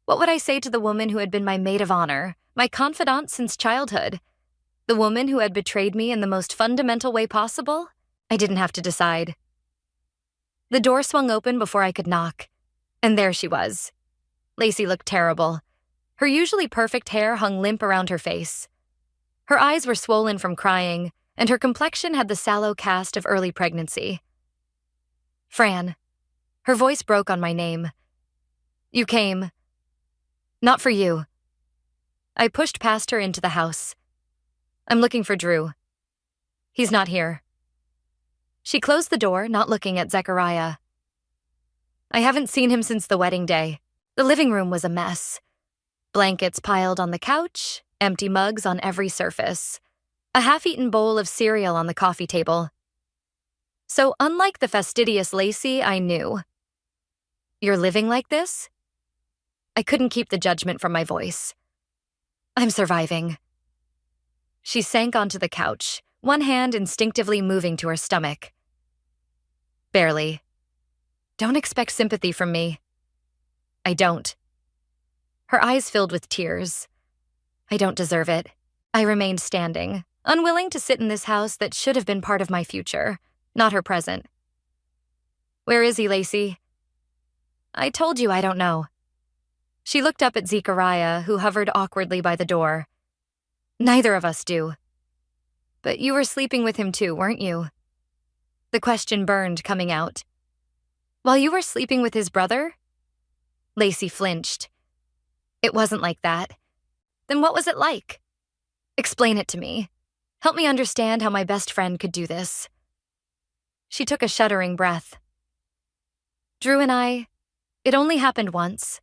What would I say to the woman who had been my maid of honor, my confidant since childhood? The woman who had betrayed me in the most fundamental way possible? I didn't have to decide. The door swung open before I could knock, and there she was. Lacey looked terrible. Her usually perfect hair hung limp around her face. Her eyes were swollen from crying, and her complexion had the sallow cast of early pregnancy. Fran. Her voice broke on my name. You came. Not for you. I pushed past her into the house. I'm looking for Drew. He's not here. She closed the door, not looking at Zechariah. I haven't seen him since the wedding day. The living room was a mess. Blankets piled on the couch, empty mugs on every surface, a half-eaten bowl of cereal on the coffee table. So unlike the fastidious Lacey I knew. You're living like this? I couldn't keep the judgment from my voice. I'm surviving. She sank onto the couch, one hand instinctively moving to her stomach. Barely. Don't expect sympathy from me. I don't. Her eyes filled with tears. I don't deserve it. I remained standing, unwilling to sit in this house that should have been part of my future, not her present. Where is he, Lacey? I told you I don't know. She looked up at Zechariah, who hovered awkwardly by the door. Neither of us do. But you were sleeping with him too, weren't you? The question burned coming out. While you were sleeping with his brother? Lacey flinched. It wasn't like that. Then what was it like? Explain it to me. Help me understand how my best friend could do this. She took a shuddering breath. Drew and I, it only happened once.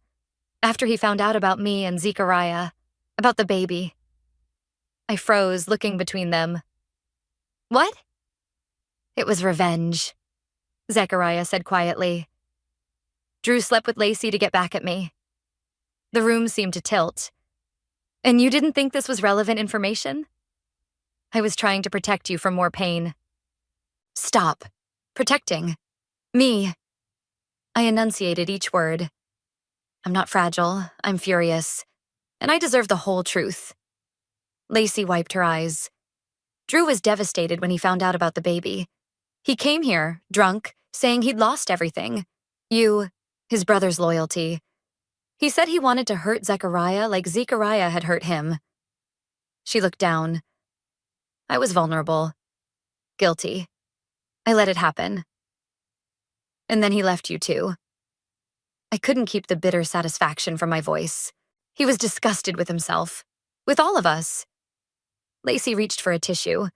After he found out about me and Zechariah, about the baby. I froze, looking between them. What? It was revenge, Zechariah said quietly. Drew slept with Lacey to get back at me. The room seemed to tilt. And you didn't think this was relevant information? I was trying to protect you from more pain. Stop. Protecting. Me. I enunciated each word. I'm not fragile, I'm furious. And I deserve the whole truth. Lacey wiped her eyes. Drew was devastated when he found out about the baby. He came here, drunk, saying he'd lost everything. You, his brother's loyalty. He said he wanted to hurt Zechariah like Zechariah had hurt him. She looked down. I was vulnerable. Guilty. I let it happen. And then he left you too. I couldn't keep the bitter satisfaction from my voice. He was disgusted with himself. With all of us. Lacey reached for a tissue.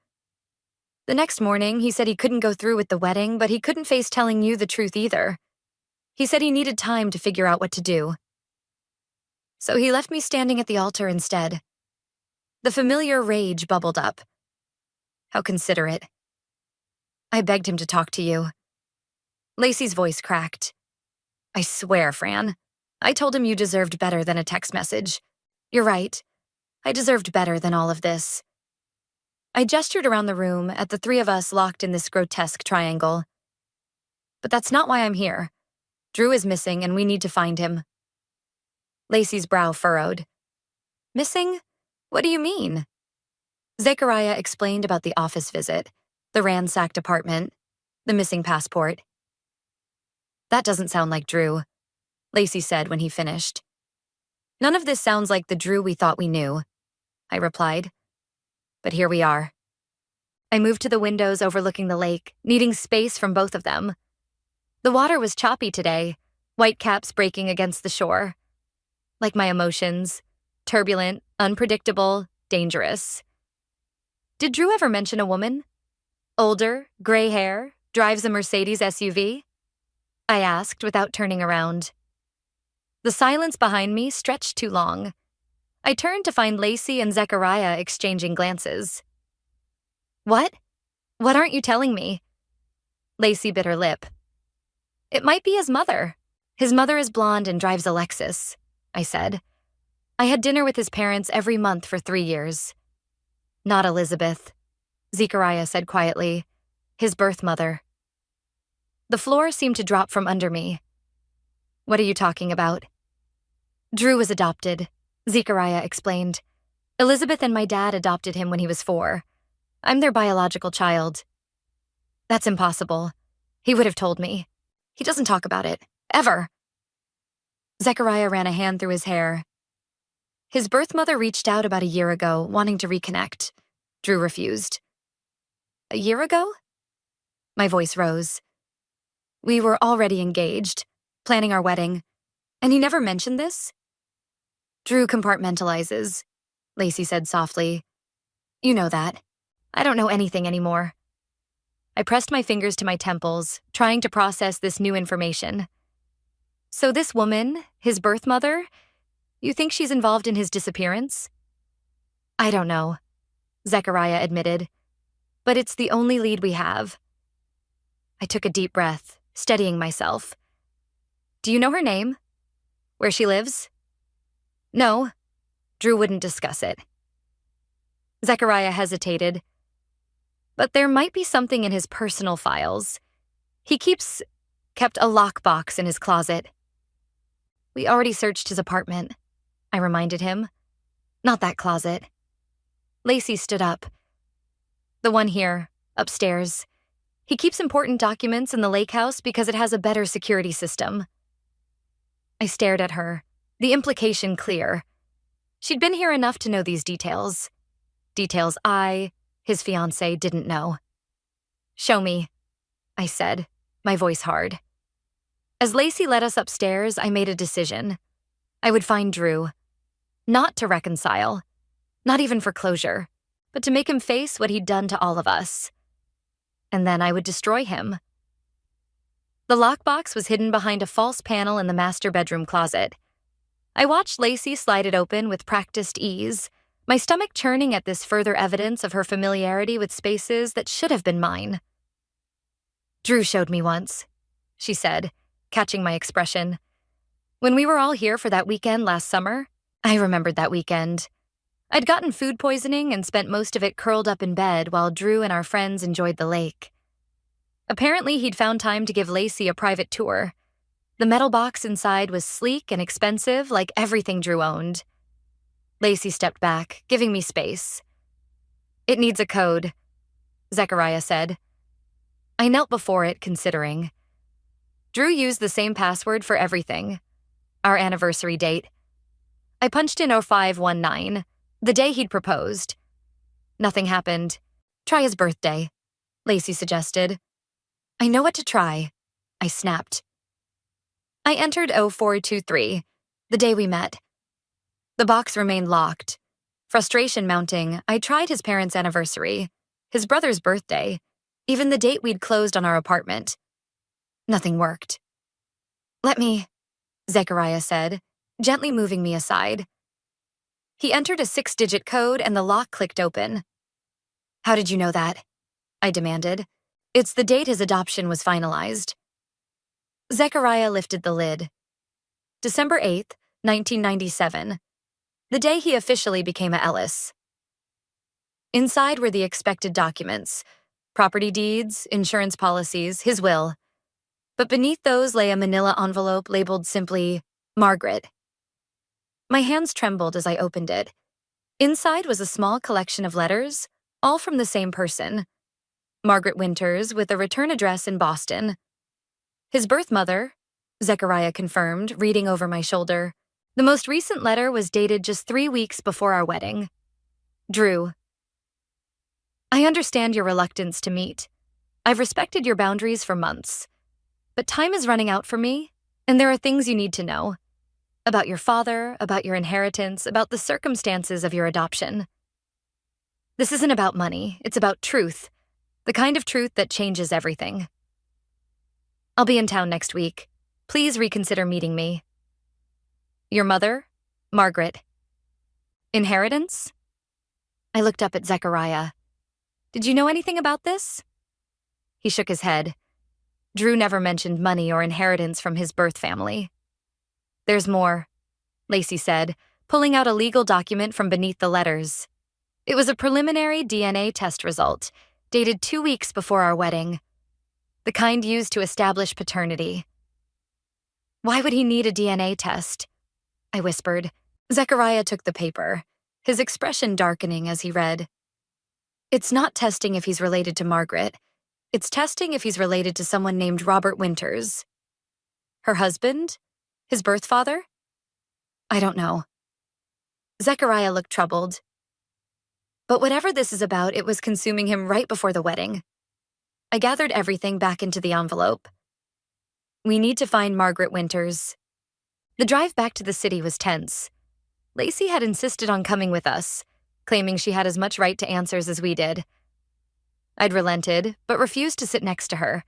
The next morning, he said he couldn't go through with the wedding, but he couldn't face telling you the truth either. He said he needed time to figure out what to do. So he left me standing at the altar instead. The familiar rage bubbled up. How considerate. I begged him to talk to you. Lacey's voice cracked. I swear, Fran. I told him you deserved better than a text message. You're right. I deserved better than all of this. I gestured around the room at the three of us locked in this grotesque triangle. But that's not why I'm here. Drew is missing and we need to find him. Lacey's brow furrowed. Missing? What do you mean? Zechariah explained about the office visit, the ransacked apartment, the missing passport. That doesn't sound like Drew, Lacey said when he finished. None of this sounds like the Drew we thought we knew, I replied. But here we are. I moved to the windows overlooking the lake, needing space from both of them. The water was choppy today, white caps breaking against the shore. Like my emotions, turbulent, unpredictable, dangerous. Did Drew ever mention a woman? Older, gray hair, drives a Mercedes SUV? I asked without turning around. The silence behind me stretched too long. I turned to find Lacey and Zechariah exchanging glances. What? What aren't you telling me? Lacey bit her lip. It might be his mother. His mother is blonde and drives a Lexus, I said. I had dinner with his parents every month for 3 years. Not Elizabeth, Zechariah said quietly. His birth mother. The floor seemed to drop from under me. What are you talking about? Drew was adopted, Zechariah explained. Elizabeth and my dad adopted him when he was 4. I'm their biological child. That's impossible. He would have told me. He doesn't talk about it. Ever. Zechariah ran a hand through his hair. His birth mother reached out about a year ago, wanting to reconnect. Drew refused. A year ago? My voice rose. We were already engaged, planning our wedding. And he never mentioned this? Drew compartmentalizes, Lacey said softly. You know that. I don't know anything anymore. I pressed my fingers to my temples, trying to process this new information. So this woman, his birth mother, you think she's involved in his disappearance? I don't know, Zechariah admitted, but it's the only lead we have. I took a deep breath, steadying myself. Do you know her name? Where she lives? No. Drew wouldn't discuss it. Zechariah hesitated. But there might be something in his personal files. He kept a lockbox in his closet. We already searched his apartment, I reminded him. Not that closet. Lacey stood up. The one here, upstairs. He keeps important documents in the lake house because it has a better security system. I stared at her, the implication clear. She'd been here enough to know these details. Details I, his fiancé, didn't know. Show me, I said, my voice hard. As Lacey led us upstairs, I made a decision. I would find Drew. Not to reconcile, not even for closure, but to make him face what he'd done to all of us. And then I would destroy him. The lockbox was hidden behind a false panel in the master bedroom closet. I watched Lacey slide it open with practiced ease, my stomach churning at this further evidence of her familiarity with spaces that should have been mine. Drew showed me once, she said, catching my expression. When we were all here for that weekend last summer, I remembered that weekend. I'd gotten food poisoning and spent most of it curled up in bed while Drew and our friends enjoyed the lake. Apparently, he'd found time to give Lacey a private tour. The metal box inside was sleek and expensive, like everything Drew owned. Lacey stepped back, giving me space. It needs a code, Zechariah said. I knelt before it, considering. Drew used the same password for everything. Our anniversary date. I punched in 0519, the day he'd proposed. Nothing happened. Try his birthday, Lacey suggested. I know what to try, I snapped. I entered 0423, the day we met. The box remained locked. Frustration mounting, I tried his parents' anniversary, his brother's birthday, even the date we'd closed on our apartment. Nothing worked. Let me, Zechariah said, gently moving me aside. He entered a 6-digit code and the lock clicked open. How did you know that? I demanded. It's the date his adoption was finalized. Zechariah lifted the lid. December 8th, 1997, the day he officially became a Ellis. Inside were the expected documents, property deeds, insurance policies, his will. But beneath those lay a manila envelope labeled simply, Margaret. My hands trembled as I opened it. Inside was a small collection of letters, all from the same person. Margaret Winters, with a return address in Boston. His birth mother, Zechariah confirmed, reading over my shoulder. The most recent letter was dated just 3 weeks before our wedding. Drew. I understand your reluctance to meet. I've respected your boundaries for months. But time is running out for me, and there are things you need to know. About your father, about your inheritance, about the circumstances of your adoption. This isn't about money, it's about truth. The kind of truth that changes everything. I'll be in town next week. Please reconsider meeting me. Your mother, Margaret. Inheritance? I looked up at Zechariah. Did you know anything about this? He shook his head. Drew never mentioned money or inheritance from his birth family. There's more, Lacey said, pulling out a legal document from beneath the letters. It was a preliminary DNA test result, dated 2 weeks before our wedding. The kind used to establish paternity. Why would he need a DNA test? I whispered. Zechariah took the paper, his expression darkening as he read. It's not testing if he's related to Margaret. It's testing if he's related to someone named Robert Winters. Her husband? His birth father? I don't know. Zechariah looked troubled. But whatever this is about, it was consuming him right before the wedding. I gathered everything back into the envelope. We need to find Margaret Winters. The drive back to the city was tense. Lacey had insisted on coming with us, claiming she had as much right to answers as we did. I'd relented, but refused to sit next to her,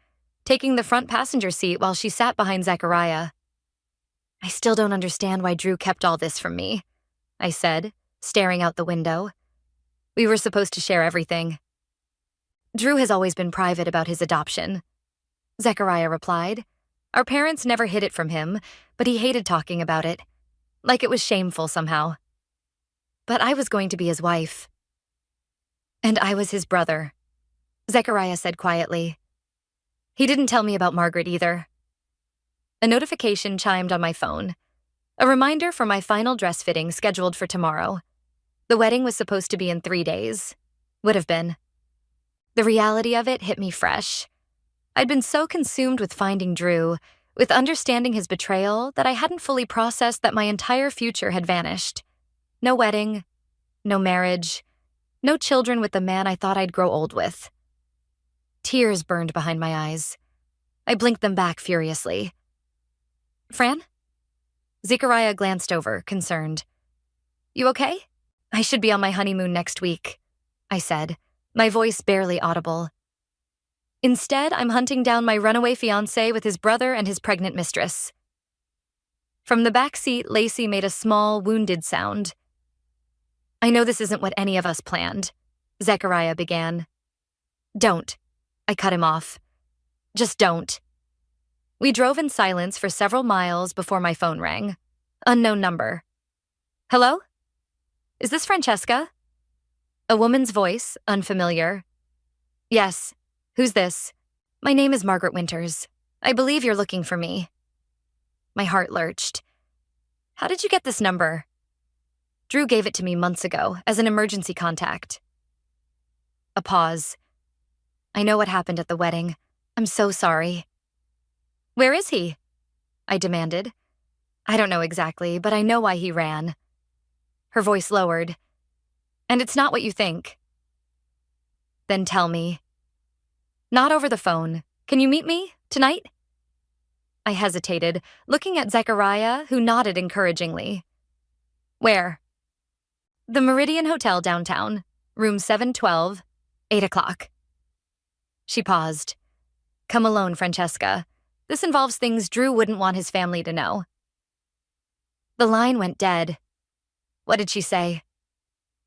taking the front passenger seat while she sat behind Zechariah. I still don't understand why Drew kept all this from me, I said, staring out the window. We were supposed to share everything. Drew has always been private about his adoption, Zechariah replied. Our parents never hid it from him, but he hated talking about it, like it was shameful somehow. But I was going to be his wife. And I was his brother, Zechariah said quietly. He didn't tell me about Margaret either. A notification chimed on my phone, a reminder for my final dress fitting scheduled for tomorrow. The wedding was supposed to be in 3 days. Would have been. The reality of it hit me fresh. I'd been so consumed with finding Drew, with understanding his betrayal, that I hadn't fully processed that my entire future had vanished. No wedding, no marriage, no children with the man I thought I'd grow old with. Tears burned behind my eyes. I blinked them back furiously. Fran? Zechariah glanced over, concerned. You okay? I should be on my honeymoon next week, I said, my voice barely audible. Instead, I'm hunting down my runaway fiancé with his brother and his pregnant mistress. From the back seat, Lacey made a small, wounded sound. I know this isn't what any of us planned, Zechariah began. Don't, I cut him off. Just don't. We drove in silence for several miles before my phone rang. Unknown number. Hello? Is this Francesca? A woman's voice, unfamiliar. Yes. Who's this? My name is Margaret Winters. I believe you're looking for me. My heart lurched. How did you get this number? Drew gave it to me months ago as an emergency contact. A pause. I know what happened at the wedding. I'm so sorry. Where is he? I demanded. I don't know exactly, but I know why he ran. Her voice lowered. And it's not what you think. Then tell me. Not over the phone. Can you meet me tonight? I hesitated, looking at Zechariah, who nodded encouragingly. Where? The Meridian Hotel downtown, room 712, 8 o'clock. She paused. Come alone, Francesca. This involves things Drew wouldn't want his family to know. The line went dead. What did she say?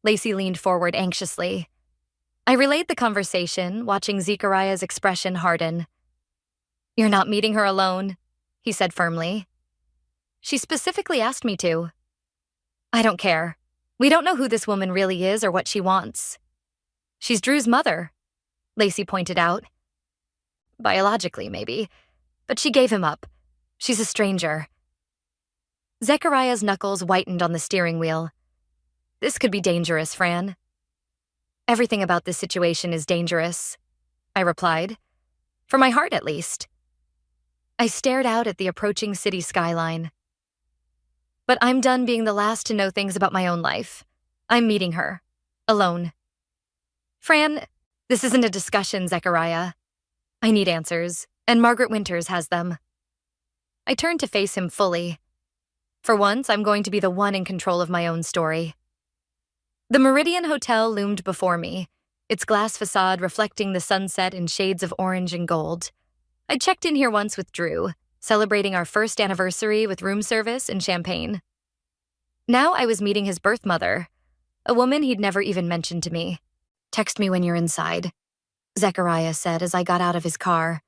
Lacey leaned forward anxiously. I relayed the conversation, watching Zechariah's expression harden. You're not meeting her alone, he said firmly. She specifically asked me to. I don't care. We don't know who this woman really is or what she wants. She's Drew's mother, Lacey pointed out. Biologically, maybe, but she gave him up. She's a stranger. Zechariah's knuckles whitened on the steering wheel. This could be dangerous, Fran. Everything about this situation is dangerous, I replied. For my heart, at least. I stared out at the approaching city skyline. But I'm done being the last to know things about my own life. I'm meeting her. Alone. Fran, this isn't a discussion, Zechariah. I need answers, and Margaret Winters has them. I turned to face him fully. For once, I'm going to be the one in control of my own story. The Meridian Hotel loomed before me, its glass facade reflecting the sunset in shades of orange and gold. I checked in here once with Drew, celebrating our first anniversary with room service and champagne. Now I was meeting his birth mother, a woman he'd never even mentioned to me. Text me when you're inside, Zechariah said as I got out of his car.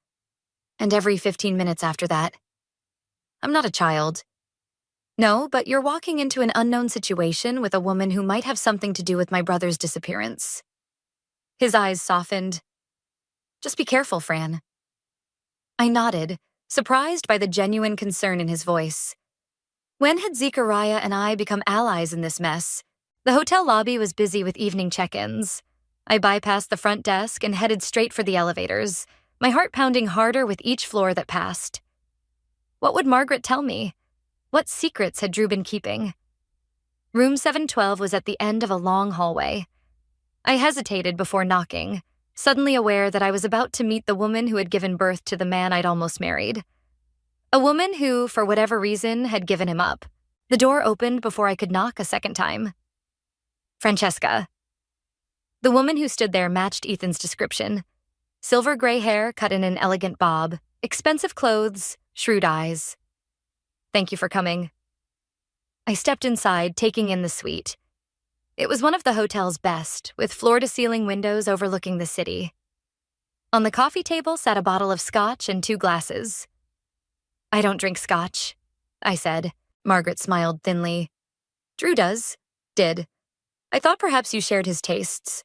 And every 15 minutes after that. I'm not a child. No, but you're walking into an unknown situation with a woman who might have something to do with my brother's disappearance. His eyes softened. Just be careful, Fran. I nodded, surprised by the genuine concern in his voice. When had Zechariah and I become allies in this mess? The hotel lobby was busy with evening check-ins. I bypassed the front desk and headed straight for the elevators, my heart pounding harder with each floor that passed. What would Margaret tell me? What secrets had Drew been keeping? Room 712 was at the end of a long hallway. I hesitated before knocking, suddenly aware that I was about to meet the woman who had given birth to the man I'd almost married. A woman who, for whatever reason, had given him up. The door opened before I could knock a second time. Francesca. The woman who stood there matched Ethan's description. Silver gray hair cut in an elegant bob, expensive clothes, shrewd eyes. "Thank you for coming." I stepped inside, taking in the suite. It was one of the hotel's best, with floor-to-ceiling windows overlooking the city. On the coffee table sat a bottle of scotch and 2 glasses. "I don't drink scotch," I said. Margaret smiled thinly. "Drew did. I thought perhaps you shared his tastes."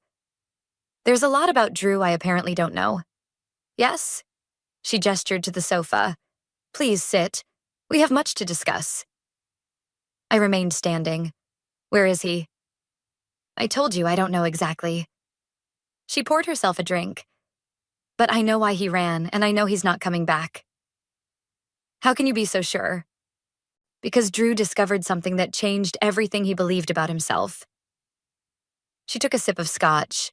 "There's a lot about Drew I apparently don't know." "Yes?" She gestured to the sofa. "Please sit. We have much to discuss." I remained standing. "Where is he?" "I told you I don't know exactly." She poured herself a drink. "But I know why he ran, and I know he's not coming back." "How can you be so sure?" "Because Drew discovered something that changed everything he believed about himself." She took a sip of scotch.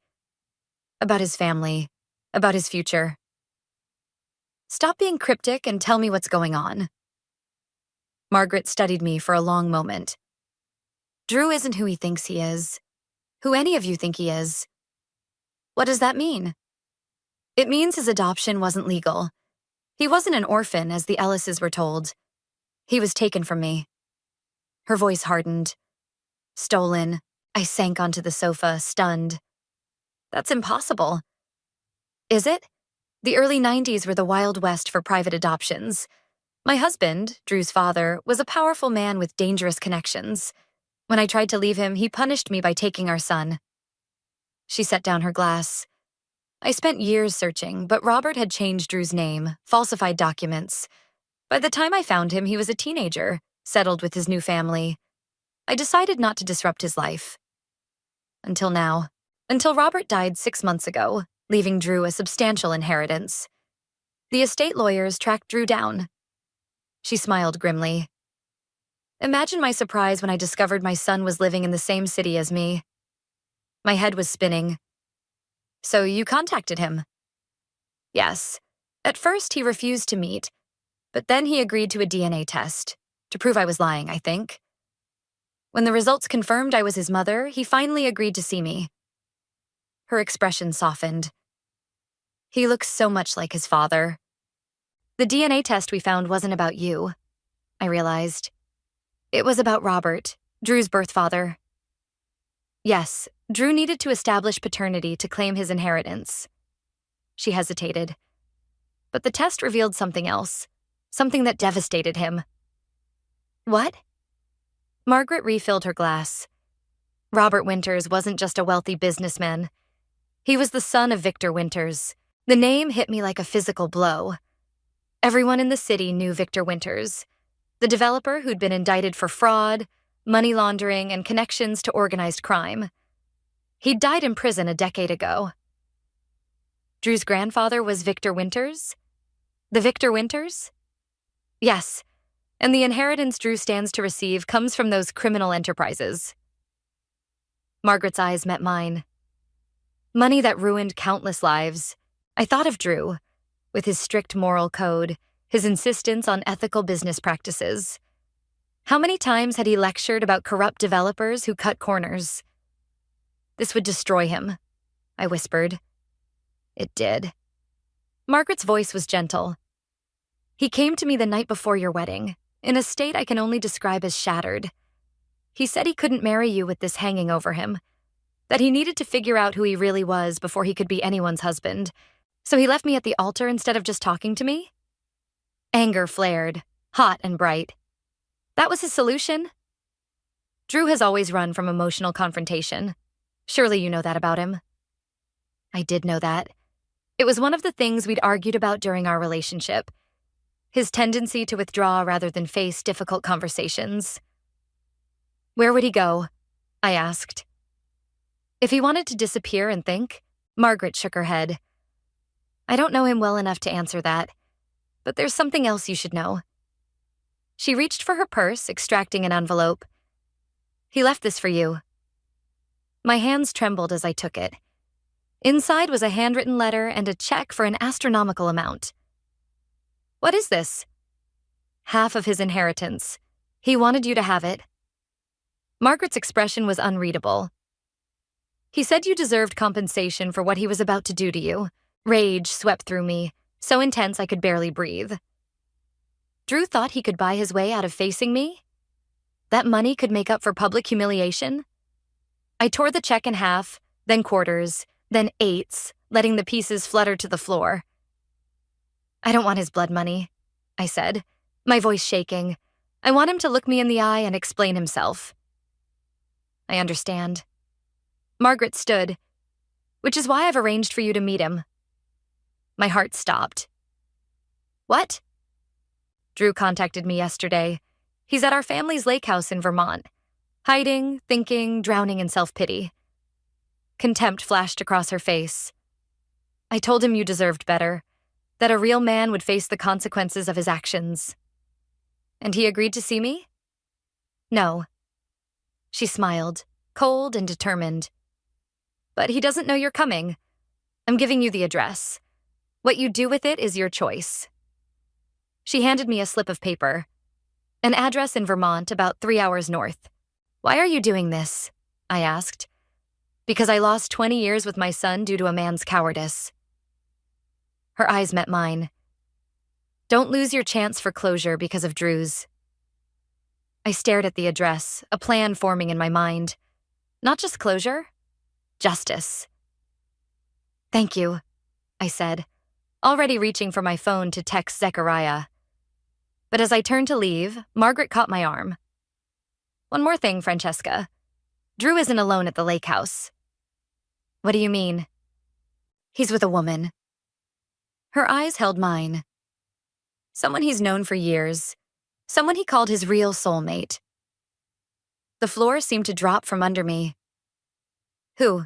"About his family, about his future." "Stop being cryptic and tell me what's going on." Margaret studied me for a long moment. "Drew isn't who he thinks he is. Who any of you think he is." "What does that mean?" "It means his adoption wasn't legal. He wasn't an orphan, as the Ellises were told. He was taken from me." Her voice hardened. "Stolen." I sank onto the sofa, stunned. "That's impossible." "Is it? The early 90s were the Wild West for private adoptions. My husband, Drew's father, was a powerful man with dangerous connections. When I tried to leave him, he punished me by taking our son." She set down her glass. "I spent years searching, but Robert had changed Drew's name, falsified documents. By the time I found him, he was a teenager, settled with his new family. I decided not to disrupt his life. Until now. Until Robert died 6 months ago, leaving Drew a substantial inheritance. The estate lawyers tracked Drew down." She smiled grimly. "Imagine my surprise when I discovered my son was living in the same city as me." My head was spinning. "So you contacted him?" "Yes. At first he refused to meet, but then he agreed to a DNA test, to prove I was lying, I think. When the results confirmed I was his mother, he finally agreed to see me." Her expression softened. "He looks so much like his father." "The DNA test we found wasn't about you," I realized. "It was about Robert, Drew's birth father." "Yes, Drew needed to establish paternity to claim his inheritance." She hesitated. "But the test revealed something else, something that devastated him." "What?" Margaret refilled her glass. "Robert Winters wasn't just a wealthy businessman. He was the son of Victor Winters. The name hit me like a physical blow. Everyone in the city knew Victor Winters, the developer who'd been indicted for fraud, money laundering, and connections to organized crime. He'd died in prison a decade ago." "Drew's grandfather was Victor Winters? The Victor Winters?" "Yes, and the inheritance Drew stands to receive comes from those criminal enterprises." Margaret's eyes met mine. "Money that ruined countless lives." I thought of Drew, with his strict moral code, his insistence on ethical business practices. How many times had he lectured about corrupt developers who cut corners? "This would destroy him," I whispered. It did. Margaret's voice was gentle. "He came to me the night before your wedding, in a state I can only describe as shattered. He said he couldn't marry you with this hanging over him, that he needed to figure out who he really was before he could be anyone's husband. So he left me at the altar instead of just talking to me?" Anger flared, hot and bright. "That was his solution?" "Drew has always run from emotional confrontation. Surely you know that about him." I did know that. It was one of the things we'd argued about during our relationship. His tendency to withdraw rather than face difficult conversations. "Where would he go?" I asked. "If he wanted to disappear and think?" Margaret shook her head. "I don't know him well enough to answer that, but there's something else you should know." She reached for her purse, extracting an envelope. "He left this for you." My hands trembled as I took it. Inside was a handwritten letter and a check for an astronomical amount. "What is this?" "Half of his inheritance. He wanted you to have it." Margaret's expression was unreadable. He said you deserved compensation for what he was about to do to you. Rage swept through me, so intense I could barely breathe. Drew thought he could buy his way out of facing me? That money could make up for public humiliation? I tore the check in half, then quarters, then eighths, letting the pieces flutter to the floor. I don't want his blood money, I said, my voice shaking. I want him to look me in the eye and explain himself. I understand. Margaret stood, which is why I've arranged for you to meet him. My heart stopped. What? Drew contacted me yesterday. He's at our family's lake house in Vermont, hiding, thinking, drowning in self-pity. Contempt flashed across her face. I told him you deserved better, that a real man would face the consequences of his actions. And he agreed to see me? No. She smiled, cold and determined. But he doesn't know you're coming. I'm giving you the address. What you do with it is your choice. She handed me a slip of paper. An address in Vermont, about 3 hours north. Why are you doing this? I asked. Because I lost 20 years with my son due to a man's cowardice. Her eyes met mine. Don't lose your chance for closure because of Drew's. I stared at the address, a plan forming in my mind. Not just closure, justice. Thank you, I said, already reaching for my phone to text Zechariah. But as I turned to leave, Margaret caught my arm. One more thing, Francesca. Drew isn't alone at the lake house. What do you mean? He's with a woman. Her eyes held mine. Someone he's known for years. Someone he called his real soulmate. The floor seemed to drop from under me. Who?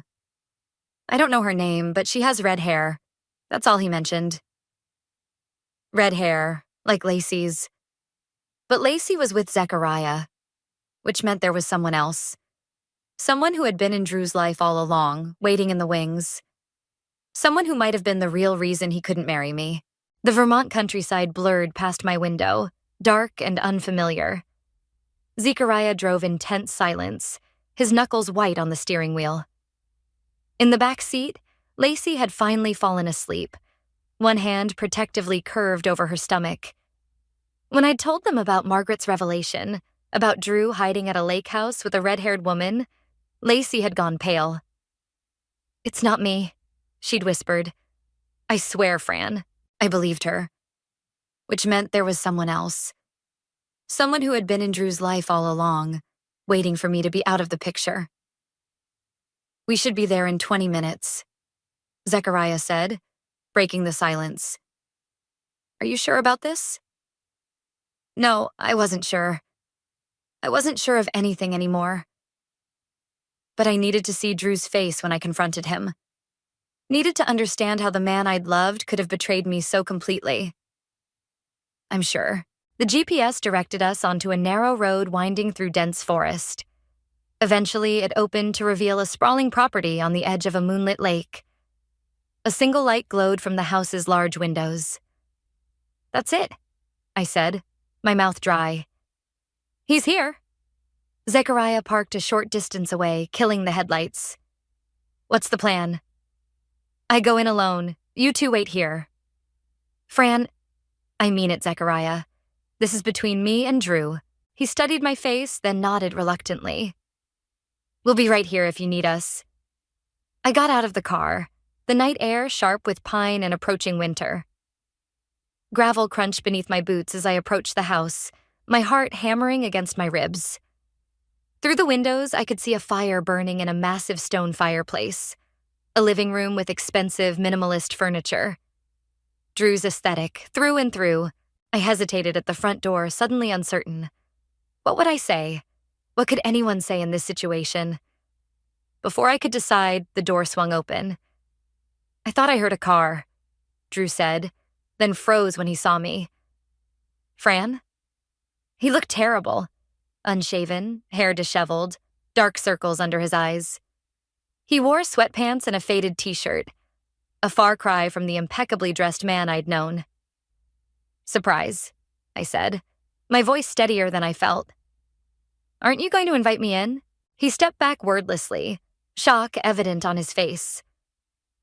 I don't know her name, but she has red hair. That's all he mentioned. Red hair, like Lacey's. But Lacey was with Zechariah, which meant there was someone else. Someone who had been in Drew's life all along, waiting in the wings. Someone who might have been the real reason he couldn't marry me. The Vermont countryside blurred past my window, dark and unfamiliar. Zechariah drove in tense silence, his knuckles white on the steering wheel. In the back seat, Lacey had finally fallen asleep, one hand protectively curved over her stomach. When I'd told them about Margaret's revelation, about Drew hiding at a lake house with a red-haired woman, Lacey had gone pale. It's not me, she'd whispered. I swear, Fran, I believed her. Which meant there was someone else. Someone who had been in Drew's life all along, waiting for me to be out of the picture. We should be there in 20 minutes, Zechariah said, breaking the silence. Are you sure about this? No, I wasn't sure. I wasn't sure of anything anymore. But I needed to see Drew's face when I confronted him. Needed to understand how the man I'd loved could have betrayed me so completely. I'm sure. The GPS directed us onto a narrow road winding through dense forest. Eventually, it opened to reveal a sprawling property on the edge of a moonlit lake. A single light glowed from the house's large windows. That's it, I said, my mouth dry. He's here. Zechariah parked a short distance away, killing the headlights. What's the plan? I go in alone. You two wait here. Fran, I mean it, Zechariah. This is between me and Drew. He studied my face, then nodded reluctantly. We'll be right here if you need us. I got out of the car, the night air sharp with pine and approaching winter. Gravel crunched beneath my boots as I approached the house, my heart hammering against my ribs. Through the windows, I could see a fire burning in a massive stone fireplace, a living room with expensive, minimalist furniture. Drew's aesthetic, through and through. I hesitated at the front door, suddenly uncertain. What would I say? What could anyone say in this situation? Before I could decide, the door swung open. I thought I heard a car, Drew said, then froze when he saw me. Fran? He looked terrible. Unshaven, hair disheveled, dark circles under his eyes. He wore sweatpants and a faded t-shirt, a far cry from the impeccably dressed man I'd known. Surprise, I said, my voice steadier than I felt. Aren't you going to invite me in? He stepped back wordlessly, shock evident on his face.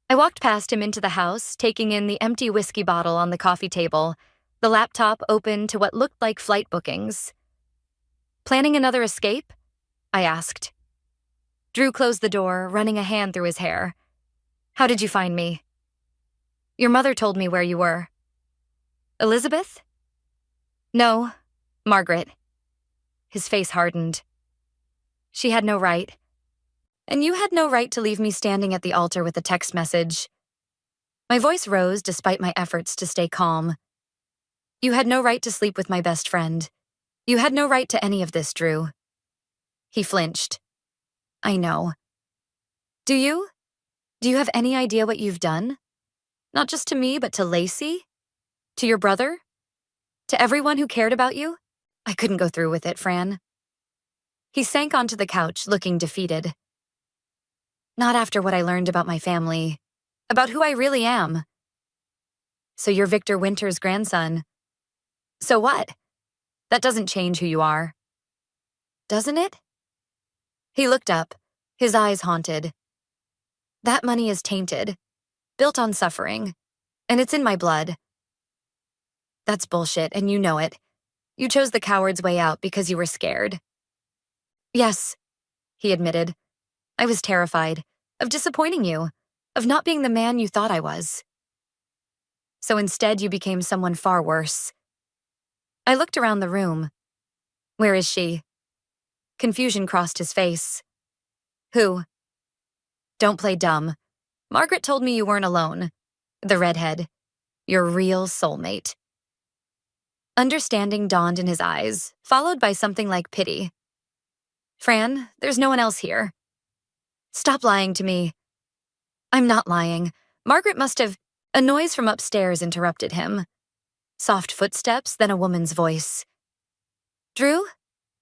I walked past him into the house, taking in the empty whiskey bottle on the coffee table, the laptop open to what looked like flight bookings. "Planning another escape?" I asked. Drew closed the door, running a hand through his hair. "How did you find me?" "Your mother told me where you were." "Elizabeth?" "No, Margaret." His face hardened. "She had no right. And you had no right to leave me standing at the altar with a text message." My voice rose despite my efforts to stay calm. "You had no right to sleep with my best friend. You had no right to any of this, Drew." He flinched. "I know." Do you? Do you have any idea what you've done? Not just to me, but to Lacey? To your brother? To everyone who cared about you? I couldn't go through with it, Fran." He sank onto the couch, looking defeated. "Not after what I learned about my family, about who I really am." "So you're Victor Winter's grandson." "So what? That doesn't change who you are." "Doesn't it?" He looked up, his eyes haunted. "That money is tainted, built on suffering, and it's in my blood." "That's bullshit, and you know it. You chose the coward's way out because you were scared." "Yes," he admitted. "I was terrified of disappointing you, of not being the man you thought I was. So instead, you became someone far worse." I looked around the room. "Where is she?" Confusion crossed his face. "Who?" "Don't play dumb. Margaret told me you weren't alone. The redhead. Your real soulmate." Understanding dawned in his eyes, followed by something like pity. "Fran, there's no one else here." "Stop lying to me." "I'm not lying. Margaret must have—" A noise from upstairs interrupted him. Soft footsteps, then a woman's voice. "Drew?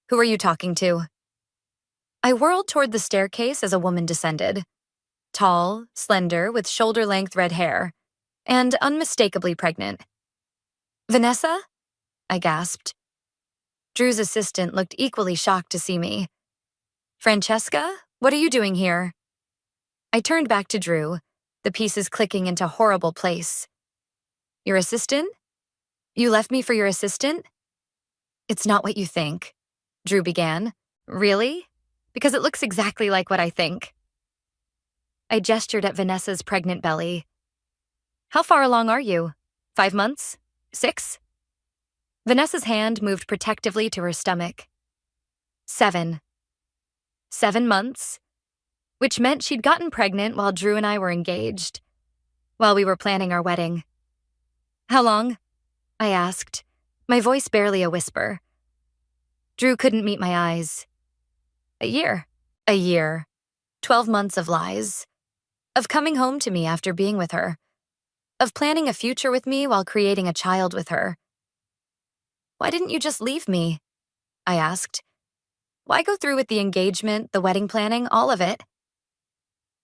Who are you talking to?" I whirled toward the staircase as a woman descended. Tall, slender, with shoulder-length red hair, and unmistakably pregnant. "Vanessa?" I gasped. Drew's assistant looked equally shocked to see me. "Francesca, what are you doing here?" I turned back to Drew, the pieces clicking into horrible place. "Your assistant? You left me for your assistant?" "It's not what you think," Drew began. "Really? Because it looks exactly like what I think." I gestured at Vanessa's pregnant belly. "How far along are you? 5 months? 6? Vanessa's hand moved protectively to her stomach. 7. 7 months, which meant she'd gotten pregnant while Drew and I were engaged, while we were planning our wedding. "How long?" I asked, my voice barely a whisper. Drew couldn't meet my eyes. "A year. A year. 12 months of lies. Of coming home to me after being with her. Of planning a future with me while creating a child with her." "Why didn't you just leave me?" I asked. "Why go through with the engagement, the wedding planning, all of it?"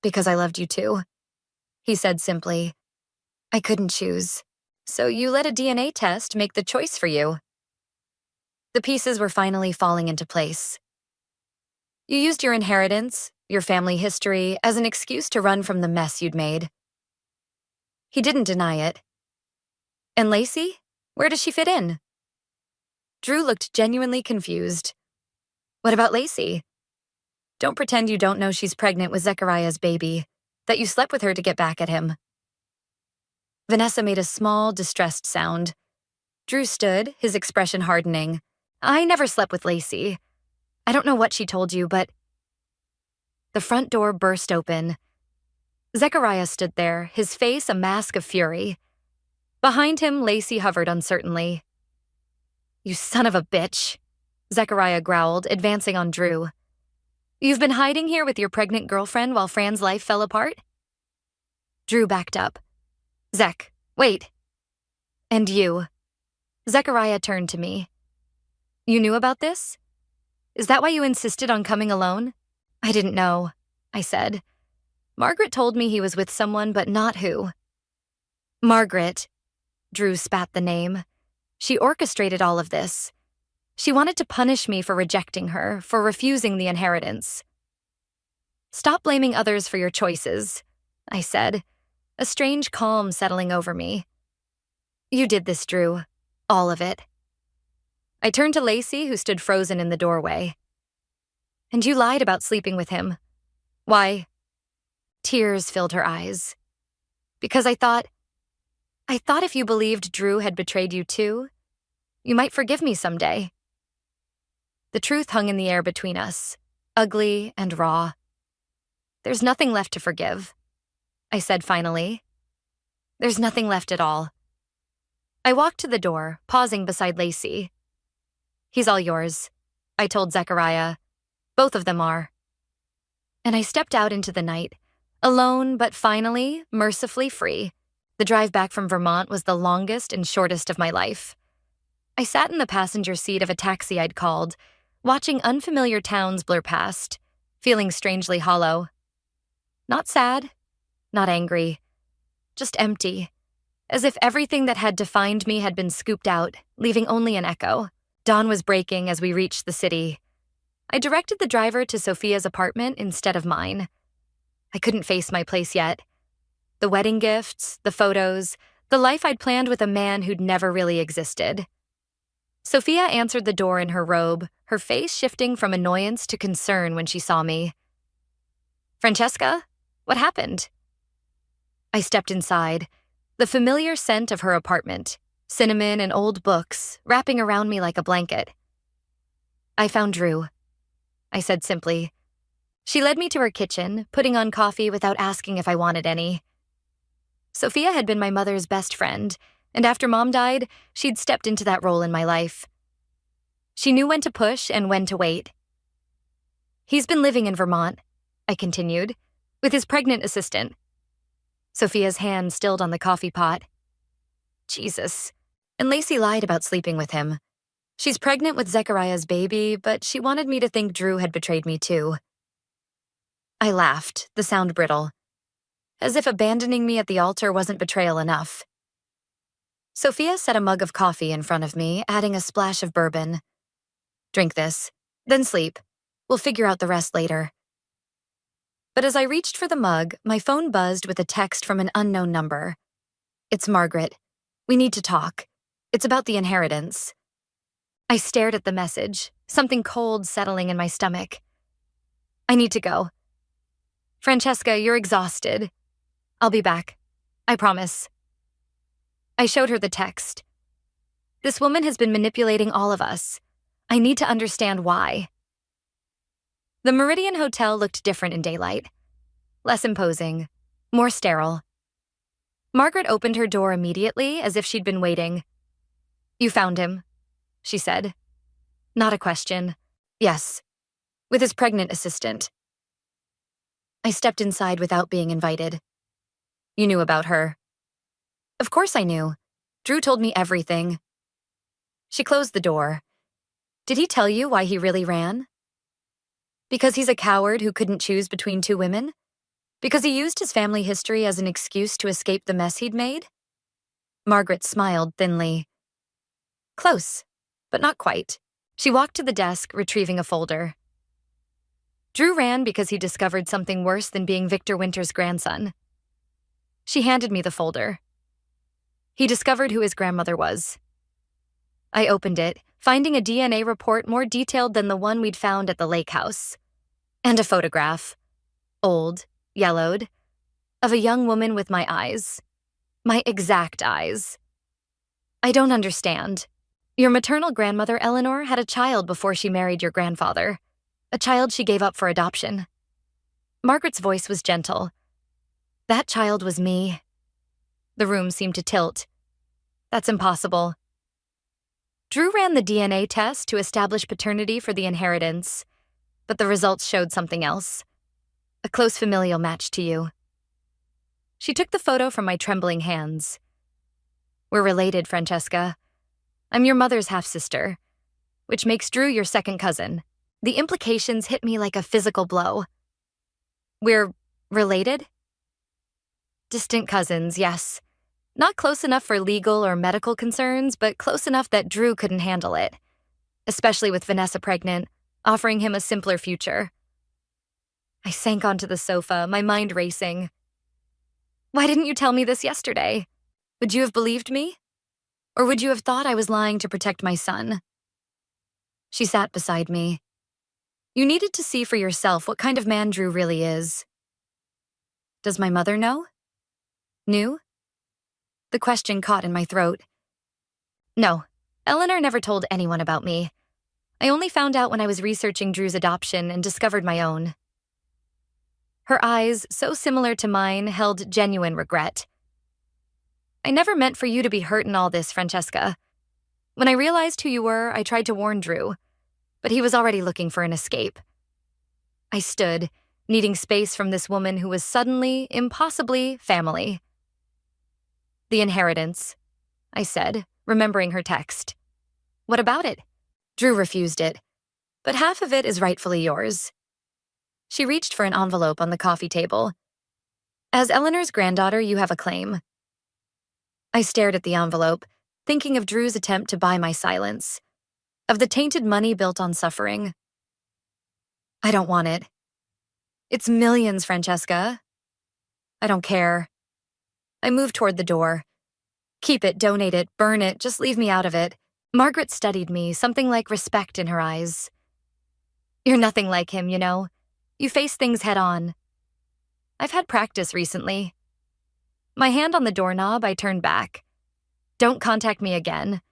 "Because I loved you too," he said simply. "I couldn't choose. So you let a DNA test make the choice for you." The pieces were finally falling into place. "You used your inheritance, your family history, as an excuse to run from the mess you'd made." He didn't deny it. "And Lacey? Where does she fit in?" Drew looked genuinely confused. "What about Lacey? Don't pretend you don't know she's pregnant with Zechariah's baby, that you slept with her to get back at him." Vanessa made a small, distressed sound. Drew stood, his expression hardening. "I never slept with Lacey. I don't know what she told you, but—" The front door burst open. Zechariah stood there, his face a mask of fury. Behind him, Lacey hovered uncertainly. "You son of a bitch," Zechariah growled, advancing on Drew. "You've been hiding here with your pregnant girlfriend while Fran's life fell apart?" Drew backed up. "Zech, wait." "And you?" Zechariah turned to me. "You knew about this? Is that why you insisted on coming alone?" "I didn't know," I said. "Margaret told me he was with someone, but not who." "Margaret." Drew spat the name. "She orchestrated all of this. She wanted to punish me for rejecting her, for refusing the inheritance." Stop blaming others for your choices, I said, a strange calm settling over me. You did this, Drew. All of it. I turned to Lacey, who stood frozen in the doorway. And you lied about sleeping with him. Why? Tears filled her eyes. Because I thought if you believed Drew had betrayed you too, you might forgive me someday. The truth hung in the air between us, ugly and raw. There's nothing left to forgive, I said finally. There's nothing left at all. I walked to the door, pausing beside Lacey. He's all yours, I told Zechariah. Both of them are. And I stepped out into the night, alone but finally, mercifully free. The drive back from Vermont was the longest and shortest of my life. I sat in the passenger seat of a taxi I'd called, watching unfamiliar towns blur past, feeling strangely hollow. Not sad, not angry, just empty, as if everything that had defined me had been scooped out, leaving only an echo. Dawn was breaking as we reached the city. I directed the driver to Sophia's apartment instead of mine. I couldn't face my place yet. The wedding gifts, the photos, the life I'd planned with a man who'd never really existed. Sophia answered the door in her robe, her face shifting from annoyance to concern when she saw me. Francesca, what happened? I stepped inside, the familiar scent of her apartment, cinnamon and old books, wrapping around me like a blanket. I found Drew, I said simply. She led me to her kitchen, putting on coffee without asking if I wanted any. Sophia had been my mother's best friend, and after Mom died, she'd stepped into that role in my life. She knew when to push and when to wait. He's been living in Vermont, I continued, with his pregnant assistant. Sophia's hand stilled on the coffee pot. Jesus. And Lacey lied about sleeping with him. She's pregnant with Zechariah's baby, but she wanted me to think Drew had betrayed me too. I laughed, the sound brittle, as if abandoning me at the altar wasn't betrayal enough. Sophia set a mug of coffee in front of me, adding a splash of bourbon. Drink this, then sleep. We'll figure out the rest later. But as I reached for the mug, my phone buzzed with a text from an unknown number. It's Margaret. We need to talk. It's about the inheritance. I stared at the message, something cold settling in my stomach. I need to go. Francesca, you're exhausted. I'll be back. I promise. I showed her the text. This woman has been manipulating all of us. I need to understand why. The Meridian Hotel looked different in daylight. Less imposing, more sterile. Margaret opened her door immediately, as if she'd been waiting. You found him, she said. Not a question. Yes, with his pregnant assistant. I stepped inside without being invited. You knew about her. Of course I knew. Drew told me everything. She closed the door. Did he tell you why he really ran? Because he's a coward who couldn't choose between two women? Because he used his family history as an excuse to escape the mess he'd made? Margaret smiled thinly. Close, but not quite. She walked to the desk, retrieving a folder. Drew ran because he discovered something worse than being Victor Winter's grandson. She handed me the folder. He discovered who his grandmother was. I opened it, finding a DNA report more detailed than the one we'd found at the lake house. And a photograph, old, yellowed, of a young woman with my eyes. My exact eyes. I don't understand. Your maternal grandmother, Eleanor, had a child before she married your grandfather. A child she gave up for adoption. Margaret's voice was gentle. That child was me. The room seemed to tilt. That's impossible. Drew ran the DNA test to establish paternity for the inheritance, but the results showed something else. A close familial match to you. She took the photo from my trembling hands. We're related, Francesca. I'm your mother's half-sister, which makes Drew your second cousin. The implications hit me like a physical blow. We're related? Distant cousins, yes. Not close enough for legal or medical concerns, but close enough that Drew couldn't handle it. Especially with Vanessa pregnant, offering him a simpler future. I sank onto the sofa, my mind racing. Why didn't you tell me this yesterday? Would you have believed me? Or would you have thought I was lying to protect my son? She sat beside me. You needed to see for yourself what kind of man Drew really is. Does my mother know? Knew? The question caught in my throat. No, Eleanor never told anyone about me. I only found out when I was researching Drew's adoption and discovered my own. Her eyes, so similar to mine, held genuine regret. I never meant for you to be hurt in all this, Francesca. When I realized who you were, I tried to warn Drew, but he was already looking for an escape. I stood, needing space from this woman who was suddenly, impossibly, family. The inheritance, I said, remembering her text. What about it? Drew refused it, but half of it is rightfully yours. She reached for an envelope on the coffee table. As Eleanor's granddaughter, you have a claim. I stared at the envelope, thinking of Drew's attempt to buy my silence, of the tainted money built on suffering. I don't want it. It's millions, Francesca. I don't care. I moved toward the door. Keep it, donate it, burn it, just leave me out of it. Margaret studied me, something like respect in her eyes. You're nothing like him, you know. You face things head on. I've had practice recently. My hand on the doorknob, I turned back. Don't contact me again.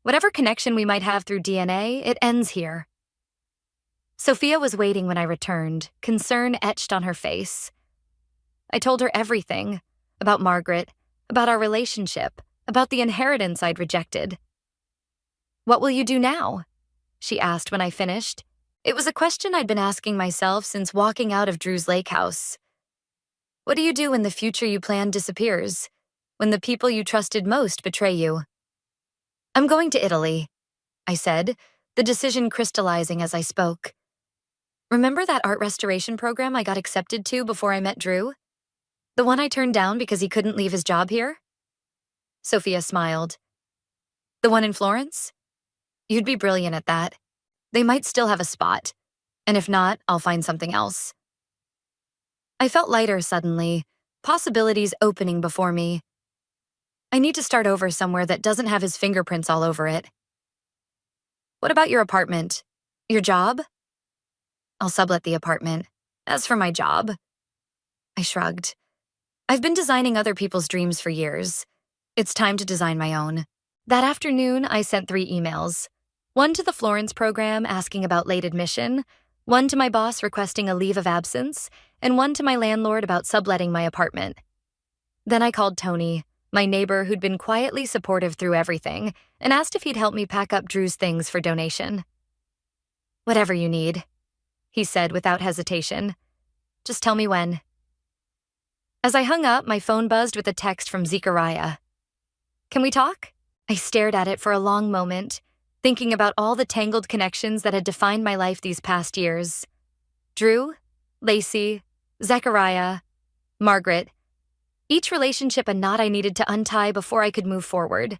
Whatever connection we might have through DNA, it ends here. Sophia was waiting when I returned, concern etched on her face. I told her everything, about Margaret, about our relationship, about the inheritance I'd rejected. What will you do now? She asked when I finished. It was a question I'd been asking myself since walking out of Drew's lake house. What do you do when the future you planned disappears? When the people you trusted most betray you? I'm going to Italy, I said, the decision crystallizing as I spoke. Remember that art restoration program I got accepted to before I met Drew? The one I turned down because he couldn't leave his job here? Sophia smiled. The one in Florence? You'd be brilliant at that. They might still have a spot, and if not, I'll find something else. I felt lighter suddenly, possibilities opening before me. I need to start over somewhere that doesn't have his fingerprints all over it. What about your apartment? Your job? I'll sublet the apartment. As for my job, I shrugged. I've been designing other people's dreams for years. It's time to design my own. That afternoon, I sent 3 emails. One to the Florence program asking about late admission, one to my boss requesting a leave of absence, and one to my landlord about subletting my apartment. Then I called Tony, my neighbor who'd been quietly supportive through everything, and asked if he'd help me pack up Drew's things for donation. Whatever you need, he said without hesitation. Just tell me when. As I hung up, my phone buzzed with a text from Zechariah. Can we talk? I stared at it for a long moment, thinking about all the tangled connections that had defined my life these past years. Drew, Lacey, Zechariah, Margaret. Each relationship a knot I needed to untie before I could move forward.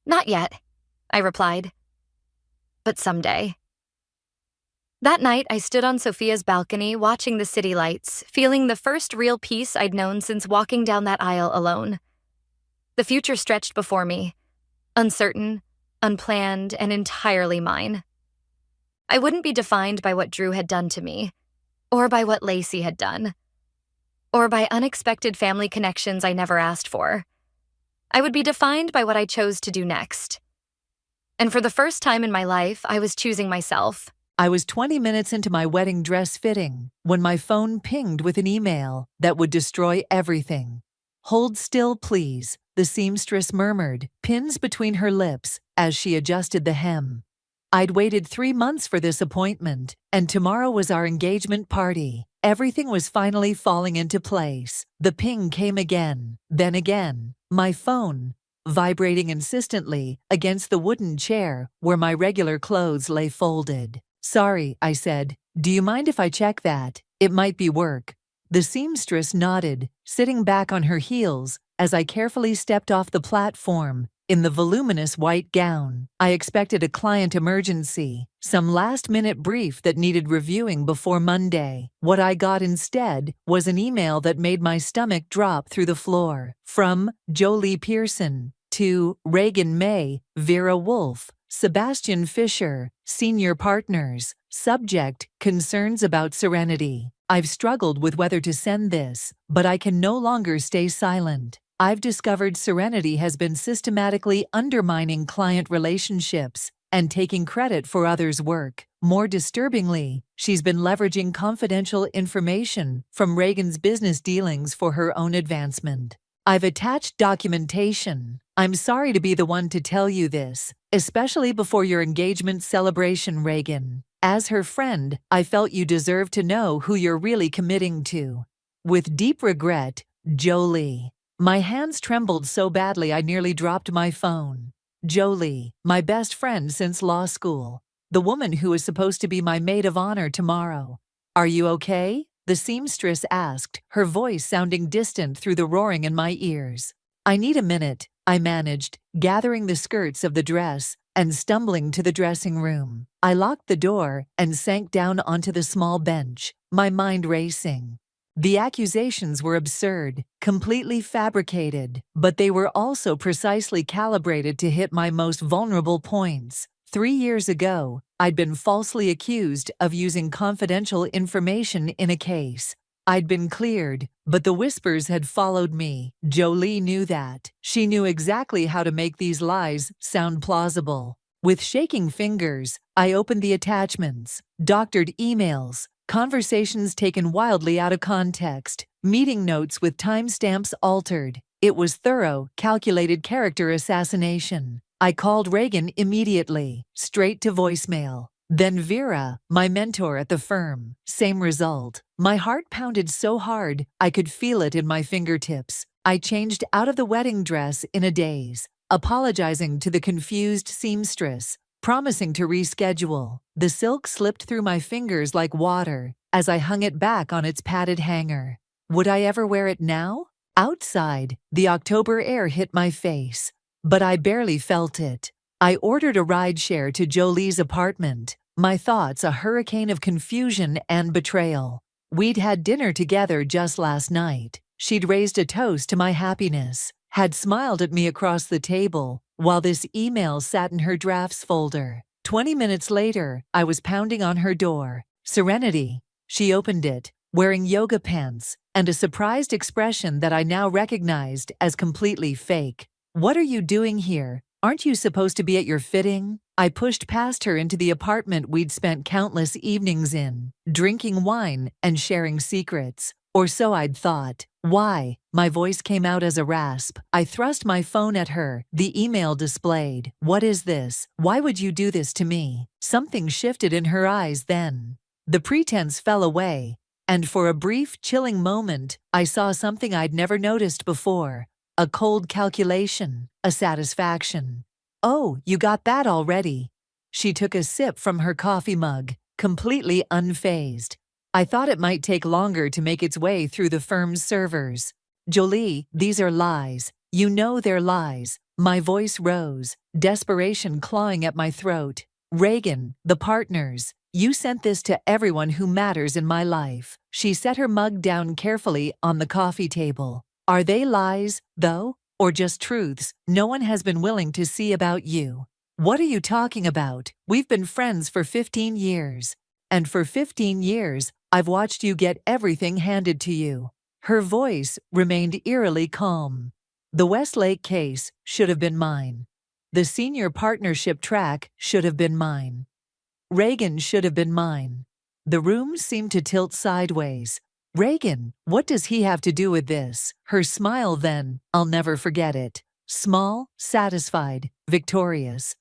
Not yet, I replied. But someday. That night, I stood on Sophia's balcony watching the city lights, feeling the first real peace I'd known since walking down that aisle alone. The future stretched before me, uncertain, unplanned, and entirely mine. I wouldn't be defined by what Drew had done to me, or by what Lacey had done, or by unexpected family connections I never asked for. I would be defined by what I chose to do next. And for the first time in my life, I was choosing myself. I was 20 minutes into my wedding dress fitting when my phone pinged with an email that would destroy everything. Hold still, please, the seamstress murmured, pins between her lips as she adjusted the hem. I'd waited 3 months for this appointment, and tomorrow was our engagement party. Everything was finally falling into place. The ping came again, then again. My phone, vibrating insistently against the wooden chair where my regular clothes lay folded. Sorry, I said. Do you mind if I check that? It might be work. The seamstress nodded, sitting back on her heels as I carefully stepped off the platform in the voluminous white gown. I expected a client emergency, some last-minute brief that needed reviewing before Monday. What I got instead was an email that made my stomach drop through the floor. From Jolie Pearson to Reagan May, Vera Wolf, Sebastian Fisher, Senior Partners. Subject: Concerns about Serenity. I've struggled with whether to send this, but I can no longer stay silent. I've discovered Serenity has been systematically undermining client relationships and taking credit for others' work. More disturbingly, she's been leveraging confidential information from Reagan's business dealings for her own advancement. I've attached documentation. I'm sorry to be the one to tell you this, especially before your engagement celebration, Reagan. As her friend, I felt you deserved to know who you're really committing to. With deep regret, Jolie. My hands trembled so badly I nearly dropped my phone. Jolie, my best friend since law school. The woman who is supposed to be my maid of honor tomorrow. Are you okay? The seamstress asked, her voice sounding distant through the roaring in my ears. I need a minute, I managed, gathering the skirts of the dress and stumbling to the dressing room. I locked the door and sank down onto the small bench, my mind racing. The accusations were absurd, completely fabricated, but they were also precisely calibrated to hit my most vulnerable points. 3 years ago, I'd been falsely accused of using confidential information in a case. I'd been cleared, but the whispers had followed me. Jolie knew that. She knew exactly how to make these lies sound plausible. With shaking fingers, I opened the attachments, doctored emails, conversations taken wildly out of context, meeting notes with timestamps altered. It was thorough, calculated character assassination. I called Reagan immediately, straight to voicemail. Then Vera, my mentor at the firm. Same result. My heart pounded so hard, I could feel it in my fingertips. I changed out of the wedding dress in a daze, apologizing to the confused seamstress, promising to reschedule. The silk slipped through my fingers like water as I hung it back on its padded hanger. Would I ever wear it now? Outside, the October air hit my face, but I barely felt it. I ordered a rideshare to Jolie's apartment, my thoughts a hurricane of confusion and betrayal. We'd had dinner together just last night. She'd raised a toast to my happiness, had smiled at me across the table, while this email sat in her drafts folder. 20 minutes later, I was pounding on her door. Serenity. She opened it, wearing yoga pants, and a surprised expression that I now recognized as completely fake. What are you doing here? Aren't you supposed to be at your fitting? I pushed past her into the apartment we'd spent countless evenings in, drinking wine and sharing secrets. Or so I'd thought. Why? My voice came out as a rasp. I thrust my phone at her, the email displayed. What is this? Why would you do this to me? Something shifted in her eyes then. The pretense fell away, and for a brief, chilling moment, I saw something I'd never noticed before. A cold calculation, a satisfaction. Oh, you got that already. She took a sip from her coffee mug, completely unfazed. I thought it might take longer to make its way through the firm's servers. Jolie, these are lies. You know they're lies. My voice rose, desperation clawing at my throat. Reagan, the partners, you sent this to everyone who matters in my life. She set her mug down carefully on the coffee table. Are they lies, though, or just truths no one has been willing to see about you? What are you talking about? We've been friends for 15 years. And for 15 years, I've watched you get everything handed to you. Her voice remained eerily calm. The Westlake case should have been mine. The senior partnership track should have been mine. Reagan should have been mine. The room seemed to tilt sideways. Reagan, what does he have to do with this? Her smile then, I'll never forget it. Small, satisfied, victorious.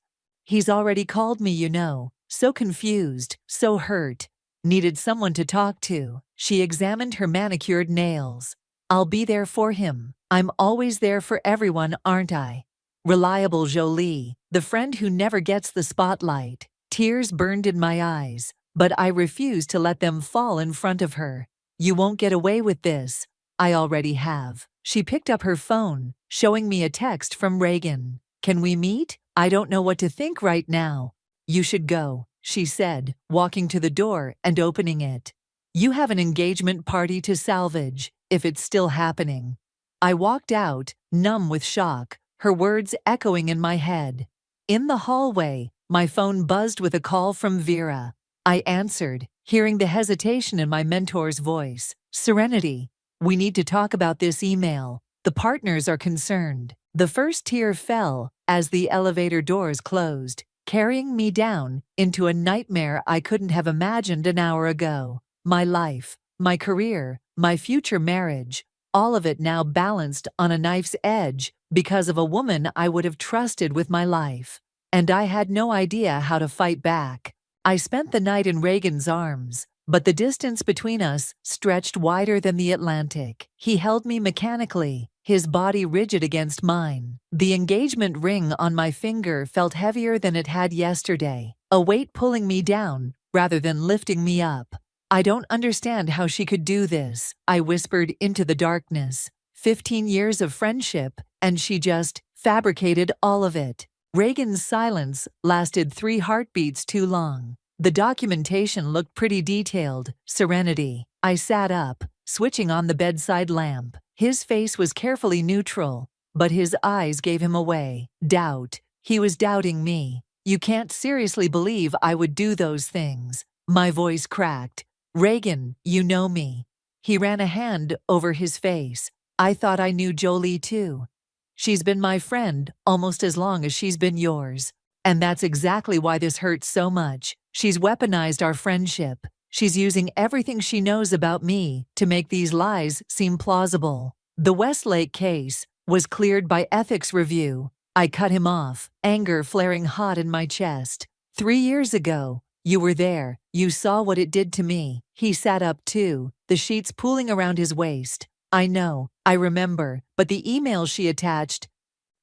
He's already called me, you know. So confused, so hurt. Needed someone to talk to. She examined her manicured nails. I'll be there for him. I'm always there for everyone, aren't I? Reliable Jolie, the friend who never gets the spotlight. Tears burned in my eyes, but I refused to let them fall in front of her. You won't get away with this. I already have. She picked up her phone, showing me a text from Reagan. Can we meet? I don't know what to think right now. You should go, she said, walking to the door and opening it. You have an engagement party to salvage, if it's still happening. I walked out, numb with shock, her words echoing in my head. In the hallway, my phone buzzed with a call from Vera. I answered, hearing the hesitation in my mentor's voice. Serenity, we need to talk about this email. The partners are concerned. The first tear fell as the elevator doors closed, carrying me down into a nightmare I couldn't have imagined an hour ago. My life, my career, my future marriage, all of it now balanced on a knife's edge because of a woman I would have trusted with my life. And I had no idea how to fight back. I spent the night in Reagan's arms, but the distance between us stretched wider than the Atlantic. He held me mechanically, his body rigid against mine. The engagement ring on my finger felt heavier than it had yesterday, a weight pulling me down rather than lifting me up. I don't understand how she could do this, I whispered into the darkness. 15 years of friendship, and she just fabricated all of it. Reagan's silence lasted 3 heartbeats too long. The documentation looked pretty detailed. Serenity. I sat up, switching on the bedside lamp. His face was carefully neutral, but his eyes gave him away. Doubt. He was doubting me. You can't seriously believe I would do those things. My voice cracked. Reagan, you know me. He ran a hand over his face. I thought I knew Jolie too. She's been my friend almost as long as she's been yours. And that's exactly why this hurts so much. She's weaponized our friendship. She's using everything she knows about me to make these lies seem plausible. The Westlake case was cleared by ethics review. I cut him off, anger flaring hot in my chest. 3 years ago, you were there. You saw what it did to me. He sat up too, the sheets pooling around his waist. I know, I remember, but the emails she attached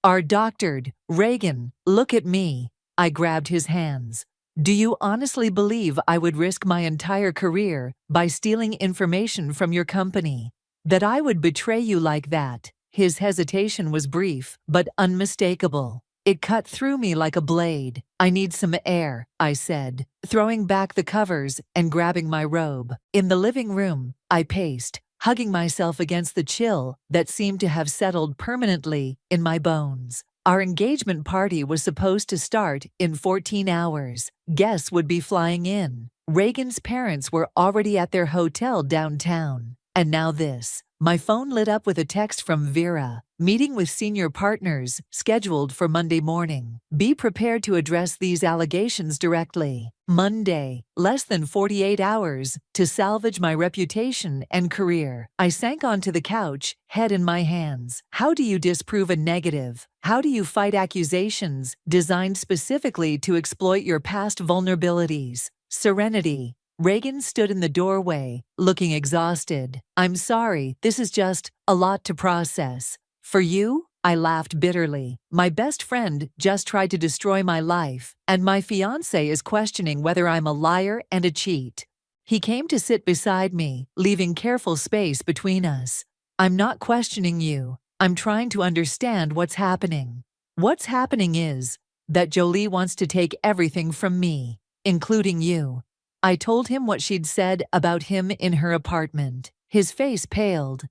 are doctored. Reagan, look at me. I grabbed his hands. Do you honestly believe I would risk my entire career by stealing information from your company? That I would betray you like that? His hesitation was brief, but unmistakable. It cut through me like a blade. I need some air, I said, throwing back the covers and grabbing my robe. In the living room, I paced, hugging myself against the chill that seemed to have settled permanently in my bones. Our engagement party was supposed to start in 14 hours. Guests would be flying in. Reagan's parents were already at their hotel downtown. And now this. My phone lit up with a text from Vera. Meeting with senior partners, scheduled for Monday morning. Be prepared to address these allegations directly. Monday, less than 48 hours to salvage my reputation and career. I sank onto the couch, head in my hands. How do you disprove a negative? How do you fight accusations designed specifically to exploit your past vulnerabilities? Serenity. Reagan stood in the doorway, looking exhausted. I'm sorry, this is just a lot to process. For you? I laughed bitterly. My best friend just tried to destroy my life, and my fiancé is questioning whether I'm a liar and a cheat. He came to sit beside me, leaving careful space between us. I'm not questioning you. I'm trying to understand what's happening. What's happening is that Jolie wants to take everything from me, including you. I told him what she'd said about him in her apartment. His face paled.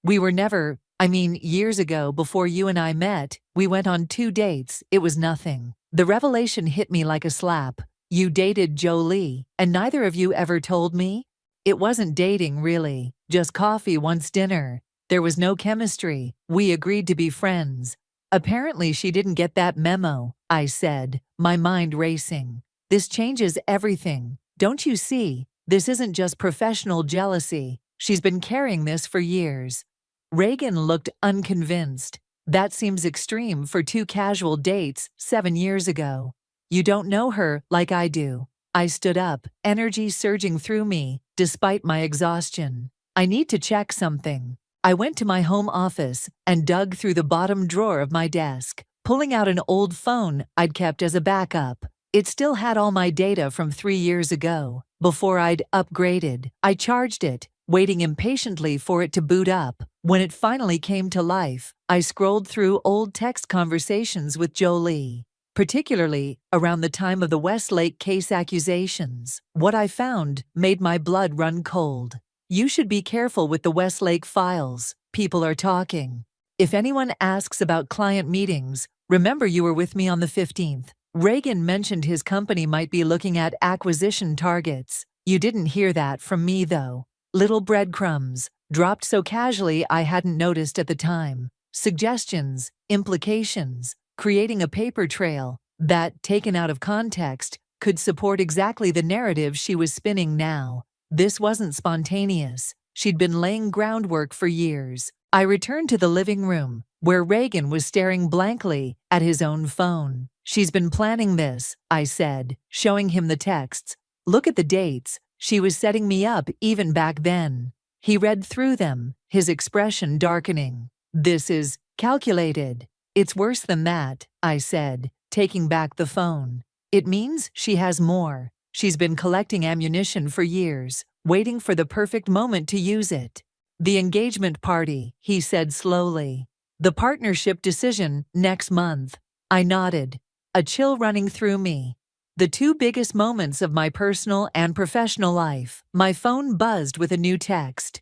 We were never, years ago before you and I met, we went on 2 dates, it was nothing. The revelation hit me like a slap. You dated Jolie, and neither of you ever told me? It wasn't dating, really, just coffee once dinner. There was no chemistry. We agreed to be friends. Apparently she didn't get that memo, I said, my mind racing. This changes everything. Don't you see? This isn't just professional jealousy. She's been carrying this for years. Reagan looked unconvinced. That seems extreme for 2 casual dates 7 years ago. You don't know her like I do. I stood up, energy surging through me, despite my exhaustion. I need to check something. I went to my home office and dug through the bottom drawer of my desk, pulling out an old phone I'd kept as a backup. It still had all my data from 3 years ago, before I'd upgraded. I charged it, waiting impatiently for it to boot up. When it finally came to life, I scrolled through old text conversations with Jolie, particularly around the time of the Westlake case accusations. What I found made my blood run cold. You should be careful with the Westlake files. People are talking. If anyone asks about client meetings, remember you were with me on the 15th. Reagan mentioned his company might be looking at acquisition targets. You didn't hear that from me, though. Little breadcrumbs, dropped so casually I hadn't noticed at the time. Suggestions, implications, creating a paper trail that, taken out of context, could support exactly the narrative she was spinning now. This wasn't spontaneous. She'd been laying groundwork for years. I returned to the living room, where Reagan was staring blankly at his own phone. "She's been planning this," I said, showing him the texts. "Look at the dates. She was setting me up even back then." He read through them, his expression darkening. "This is calculated." "It's worse than that," I said, taking back the phone. "It means she has more. She's been collecting ammunition for years, waiting for the perfect moment to use it." "The engagement party," he said slowly. "The partnership decision next month." I nodded, a chill running through me. The two biggest moments of my personal and professional life. My phone buzzed with a new text.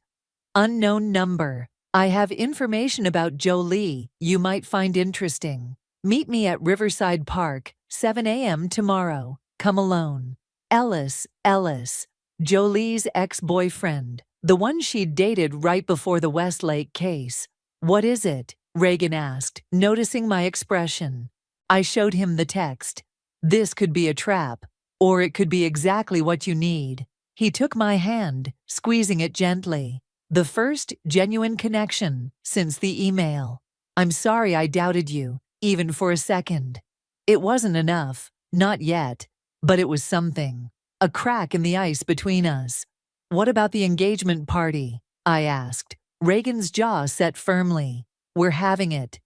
"Unknown number. I have information about Jolie you might find interesting. Meet me at Riverside Park, 7 a.m. tomorrow. Come alone. Ellis, Jolie's ex-boyfriend, the one she'd dated right before the Westlake case." "What is it?" Reagan asked, noticing my expression. I showed him the text. "This could be a trap, or it could be exactly what you need." He took my hand, squeezing it gently. "The first genuine connection since the email. I'm sorry I doubted you, even for a second." It wasn't enough, not yet, but it was something. A crack in the ice between us. "What about the engagement party?" I asked. Reagan's jaw set firmly. "We're having it.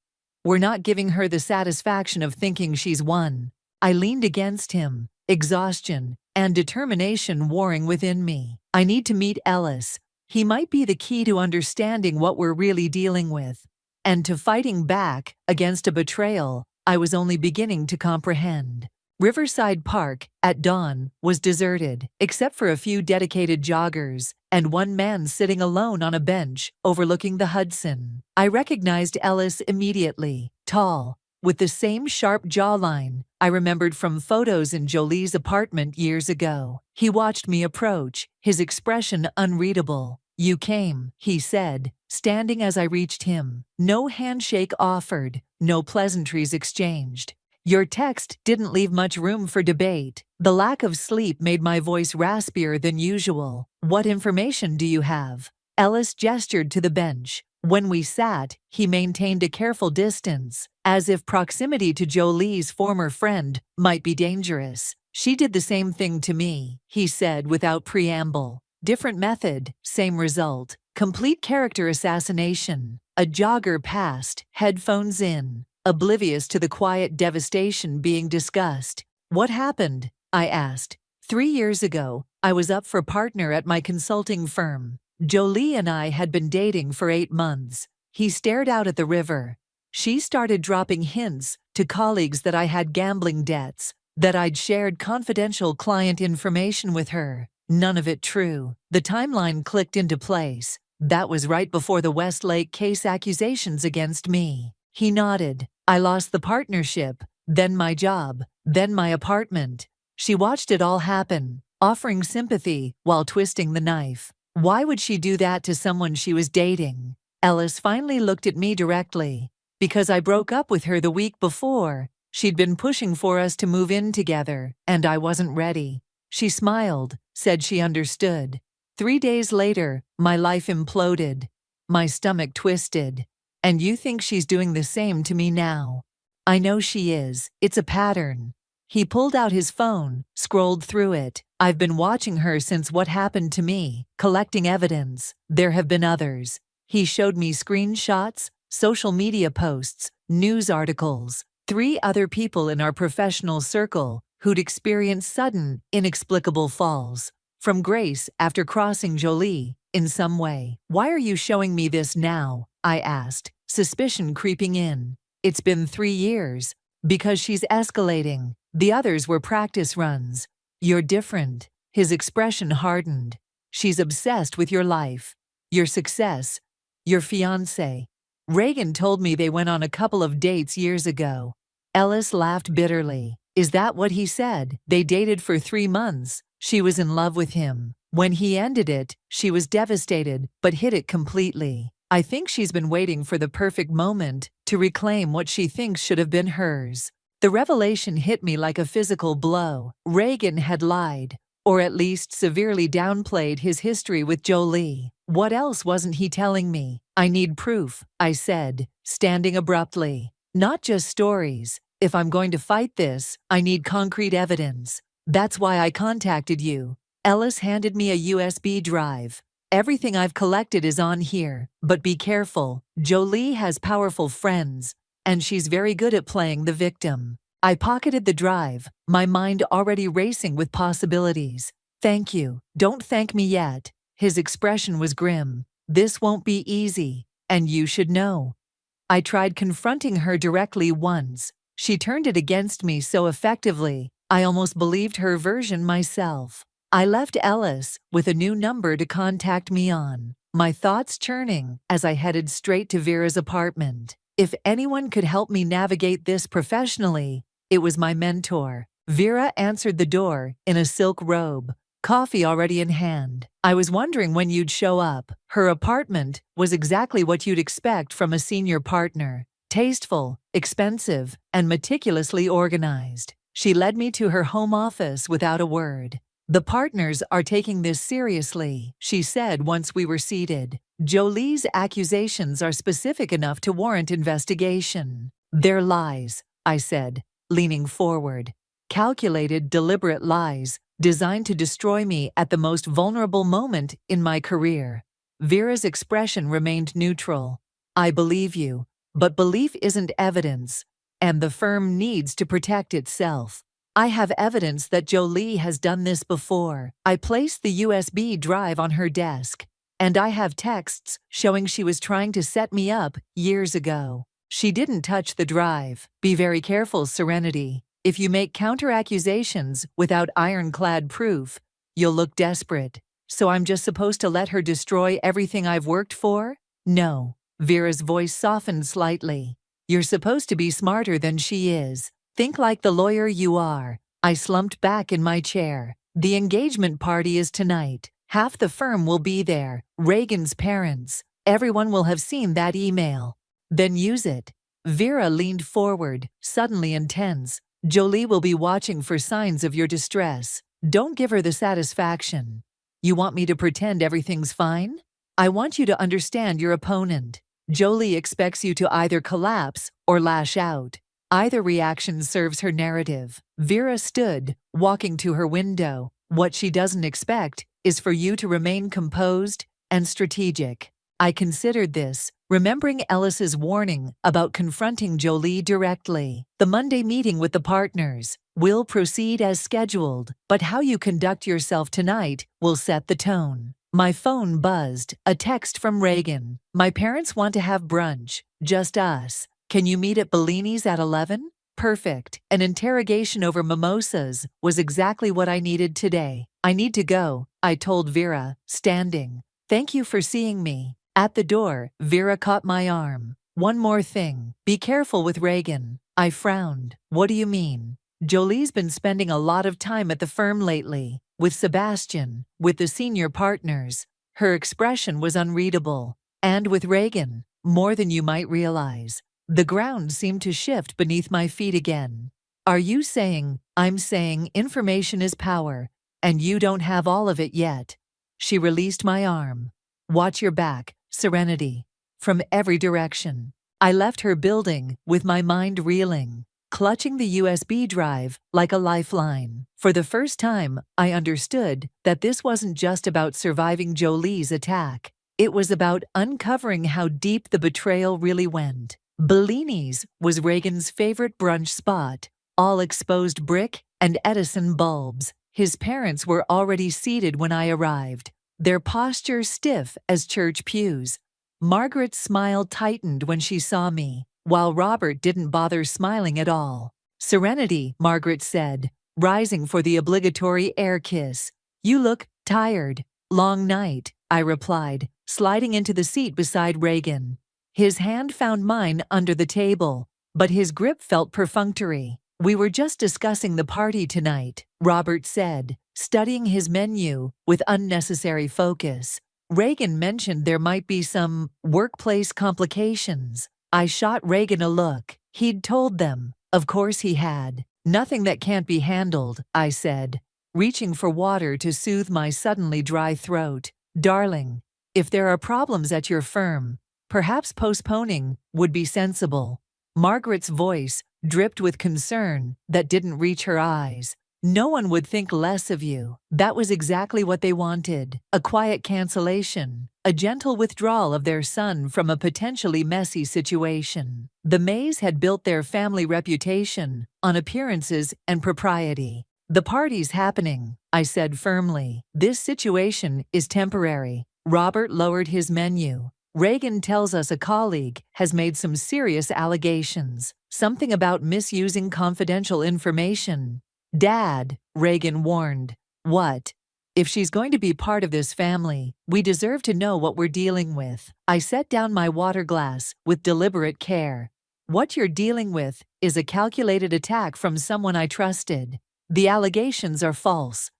We're not giving her the satisfaction of thinking she's won." I leaned against him, exhaustion and determination warring within me. "I need to meet Ellis. He might be the key to understanding what we're really dealing with, and to fighting back against a betrayal I was only beginning to comprehend." Riverside Park, at dawn, was deserted, except for a few dedicated joggers and one man sitting alone on a bench overlooking the Hudson. I recognized Ellis immediately, tall, with the same sharp jawline I remembered from photos in Jolie's apartment years ago. He watched me approach, his expression unreadable. "You came," he said, standing as I reached him. No handshake offered, no pleasantries exchanged. "Your text didn't leave much room for debate." The lack of sleep made my voice raspier than usual. "What information do you have?" Ellis gestured to the bench. When we sat, he maintained a careful distance, as if proximity to Jolie's former friend might be dangerous. "She did the same thing to me," he said without preamble. "Different method, same result. Complete character assassination." A jogger passed, headphones in, oblivious to the quiet devastation being discussed. "What happened?" I asked. 3 years ago, I was up for partner at my consulting firm. Jolie and I had been dating for 8 months. He stared out at the river. She started dropping hints to colleagues that I had gambling debts, that I'd shared confidential client information with her. None of it true. The timeline clicked into place. That was right before the Westlake case accusations against me. He nodded. "I lost the partnership, then my job, then my apartment." She watched it all happen, offering sympathy while twisting the knife. Why would she do that to someone she was dating? Ellis finally looked at me directly. "Because I broke up with her the week before. She'd been pushing for us to move in together, and I wasn't ready." She smiled, said she understood. 3 days later, my life imploded. My stomach twisted. "And you think she's doing the same to me now?" "I know she is. It's a pattern." He pulled out his phone, scrolled through it. "I've been watching her since what happened to me, collecting evidence. There have been others." He showed me screenshots, social media posts, news articles. 3 other people in our professional circle who'd experienced sudden, inexplicable falls. From grace after crossing Jolie, in some way. Why are you showing me this now? I asked, suspicion creeping in. It's been 3 years. Because she's escalating. The others were practice runs. You're different. His expression hardened. She's obsessed with your life, your success, your fiancé. Reagan told me they went on a couple of dates years ago. Ellis laughed bitterly. Is that what he said? They dated for 3 months. She was in love with him. When he ended it, she was devastated, but hid it completely. I think she's been waiting for the perfect moment to reclaim what she thinks should have been hers. The revelation hit me like a physical blow. Reagan had lied, or at least severely downplayed his history with Jolie. What else wasn't he telling me? I need proof, I said, standing abruptly. Not just stories. If I'm going to fight this, I need concrete evidence. That's why I contacted you. Ellis handed me a USB drive. Everything I've collected is on here, but be careful. Jolie has powerful friends, and she's very good at playing the victim. I pocketed the drive, my mind already racing with possibilities. Thank you. Don't thank me yet. His expression was grim. This won't be easy, and you should know. I tried confronting her directly once. She turned it against me so effectively, I almost believed her version myself. I left Ellis with a new number to contact me on, my thoughts churning as I headed straight to Vera's apartment. If anyone could help me navigate this professionally, it was my mentor. Vera answered the door in a silk robe, coffee already in hand. I was wondering when you'd show up. Her apartment was exactly what you'd expect from a senior partner. Tasteful, expensive, and meticulously organized. She led me to her home office without a word. The partners are taking this seriously, she said once we were seated. Jolie's accusations are specific enough to warrant investigation. They're lies, I said, leaning forward. Calculated, deliberate lies, designed to destroy me at the most vulnerable moment in my career. Vera's expression remained neutral. I believe you, but belief isn't evidence, and the firm needs to protect itself. I have evidence that Jolie has done this before. I placed the USB drive on her desk, and I have texts showing she was trying to set me up years ago. She didn't touch the drive. Be very careful, Serenity. If you make counter-accusations without ironclad proof, you'll look desperate. So I'm just supposed to let her destroy everything I've worked for? No. Vera's voice softened slightly. You're supposed to be smarter than she is. Think like the lawyer you are. I slumped back in my chair. The engagement party is tonight. Half the firm will be there. Reagan's parents. Everyone will have seen that email. Then use it. Vera leaned forward, suddenly intense. Jolie will be watching for signs of your distress. Don't give her the satisfaction. You want me to pretend everything's fine? I want you to understand your opponent. Jolie expects you to either collapse or lash out. Either reaction serves her narrative. Vera stood, walking to her window. What she doesn't expect is for you to remain composed and strategic. I considered this, remembering Ellis's warning about confronting Jolie directly. The Monday meeting with the partners will proceed as scheduled, but how you conduct yourself tonight will set the tone. My phone buzzed, a text from Reagan. My parents want to have brunch, just us. Can you meet at Bellini's at 11? Perfect. An interrogation over mimosas was exactly what I needed today. I need to go, I told Vera, standing. Thank you for seeing me. At the door, Vera caught my arm. One more thing. Be careful with Reagan. I frowned. What do you mean? Jolie's been spending a lot of time at the firm lately. With Sebastian, with the senior partners. Her expression was unreadable. And with Reagan, more than you might realize. The ground seemed to shift beneath my feet again. Are you saying, I'm saying information is power, and you don't have all of it yet? She released my arm. Watch your back, Serenity. From every direction. I left her building with my mind reeling, clutching the USB drive like a lifeline. For the first time, I understood that this wasn't just about surviving Jolie's attack. It was about uncovering how deep the betrayal really went. Bellini's was Reagan's favorite brunch spot, all exposed brick and Edison bulbs. His parents were already seated when I arrived. their posture stiff as church pews. Margaret's smile tightened when she saw me, while Robert didn't bother smiling at all. "Serenity," Margaret said, rising for the obligatory air kiss. "You look tired." "Long night," I replied, sliding into the seat beside Reagan. His hand found mine under the table, but his grip felt perfunctory. "We were just discussing the party tonight," Robert said, studying his menu with unnecessary focus. "Reagan mentioned there might be some workplace complications." I shot Reagan a look. He'd told them. Of course he had. "Nothing that can't be handled," I said, reaching for water to soothe my suddenly dry throat. "Darling, if there are problems at your firm, perhaps postponing would be sensible." Margaret's voice dripped with concern that didn't reach her eyes. "No one would think less of you." That was exactly what they wanted. A quiet cancellation, a gentle withdrawal of their son from a potentially messy situation. The Mays had built their family reputation on appearances and propriety. "The party's happening," I said firmly. "This situation is temporary." Robert lowered his menu. "Reagan tells us a colleague has made some serious allegations. Something about misusing confidential information." "Dad," Reagan warned. "What?" "If she's going to be part of this family, we deserve to know what we're dealing with." I set down my water glass with deliberate care. "What you're dealing with is a calculated attack from someone I trusted. The allegations are false."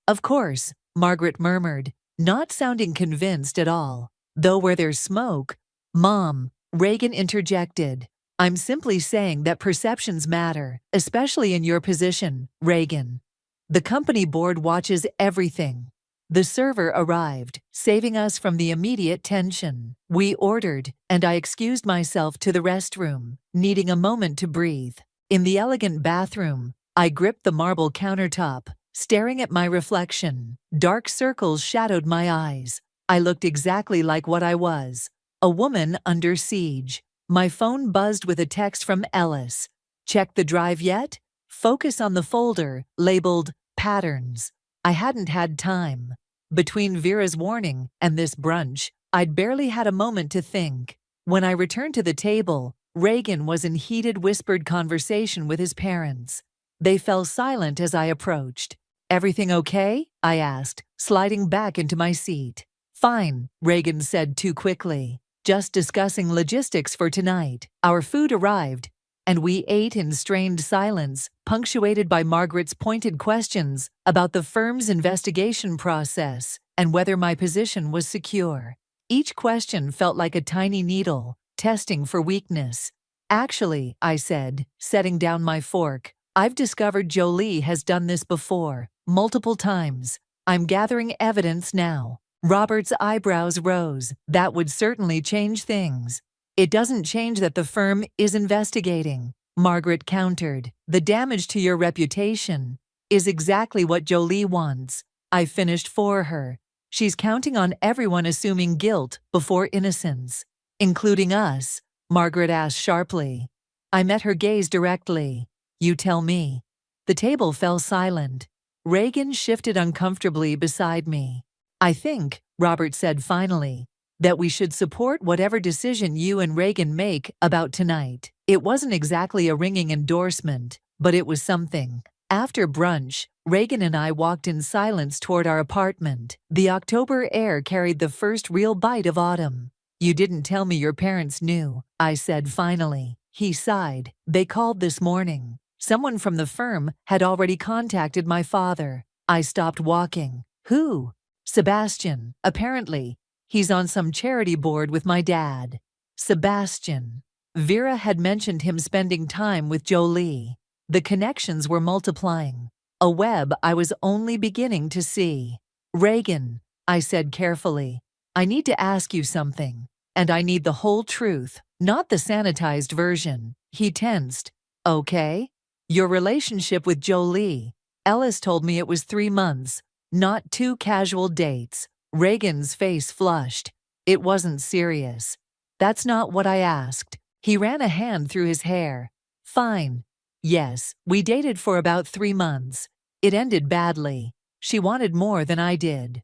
"Of course," Margaret murmured, not sounding convinced at all. "Though where there's smoke—" "Mom," Reagan interjected. "I'm simply saying that perceptions matter, especially in your position, Reagan. The company board watches everything." The server arrived, saving us from the immediate tension. We ordered, and I excused myself to the restroom, needing a moment to breathe. In the elegant bathroom, I gripped the marble countertop, staring at my reflection. Dark circles shadowed my eyes. I looked exactly like what I was, a woman under siege. My phone buzzed with a text from Ellis. "Check the drive yet? Focus on the folder labeled Patterns." I hadn't had time. Between Vera's warning and this brunch, I'd barely had a moment to think. When I returned to the table, Reagan was in heated whispered conversation with his parents. They fell silent as I approached. "Everything okay?" I asked, sliding back into my seat. "Fine," Reagan said too quickly. "Just discussing logistics for tonight." Our food arrived, and we ate in strained silence, punctuated by Margaret's pointed questions about the firm's investigation process and whether my position was secure. Each question felt like a tiny needle, testing for weakness. "Actually," I said, setting down my fork, "I've discovered Jolie has done this before, multiple times. I'm gathering evidence now." Robert's eyebrows rose. "That would certainly change things." "It doesn't change that the firm is investigating," Margaret countered. "The damage to your reputation is exactly what Jolie wants." I finished for her. "She's counting on everyone assuming guilt before innocence." "Including us?" Margaret asked sharply. I met her gaze directly. "You tell me." The table fell silent. Reagan shifted uncomfortably beside me. "I think," Robert said finally, "that we should support whatever decision you and Reagan make about tonight." It wasn't exactly a ringing endorsement, but it was something. After brunch, Reagan and I walked in silence toward our apartment. The October air carried the first real bite of autumn. "You didn't tell me your parents knew," I said finally. He sighed. "They called this morning. Someone from the firm had already contacted my father." I stopped walking. "Who?" "Sebastian. Apparently, he's on some charity board with my dad." Sebastian. Vera had mentioned him spending time with Jolie. The connections were multiplying. A web I was only beginning to see. "Reagan," I said carefully, "I need to ask you something. And I need the whole truth, not the sanitized version." He tensed. "Okay?" "Your relationship with Jolie. Ellis told me it was 3 months. Not 2 casual dates." Reagan's face flushed. "It wasn't serious." "That's not what I asked." He ran a hand through his hair. "Fine. Yes, we dated for about 3 months. It ended badly. She wanted more than I did.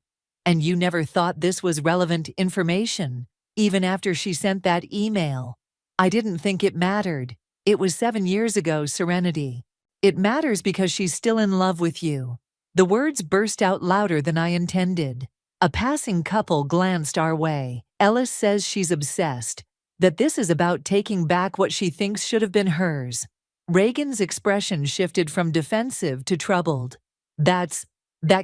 And you never thought this was relevant information, even after she sent that email. I didn't think it mattered. It was 7 years ago, Serenity. It matters because she's still in love with you. The words burst out louder than I intended. A passing couple glanced our way. Ellis says she's obsessed, that this is about taking back what she thinks should have been hers. Reagan's expression shifted from defensive to troubled. That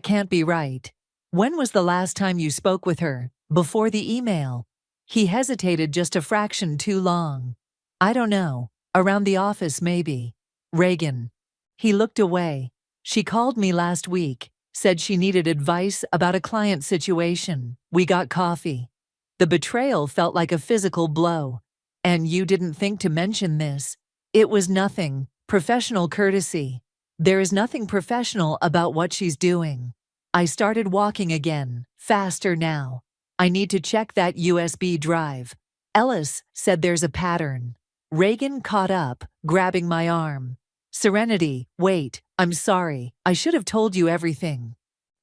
can't be right. When was the last time you spoke with her? Before the email? He hesitated just a fraction too long. I don't know. Around the office, maybe. Reagan. He looked away. She called me last week, said she needed advice about a client situation. We got coffee. The betrayal felt like a physical blow. And you didn't think to mention this. It was nothing. Professional courtesy. There is nothing professional about what she's doing. I started walking again, faster now. I need to check that USB drive. Ellis said there's a pattern. Reagan caught up, grabbing my arm. Serenity, wait, I'm sorry. I should have told you everything.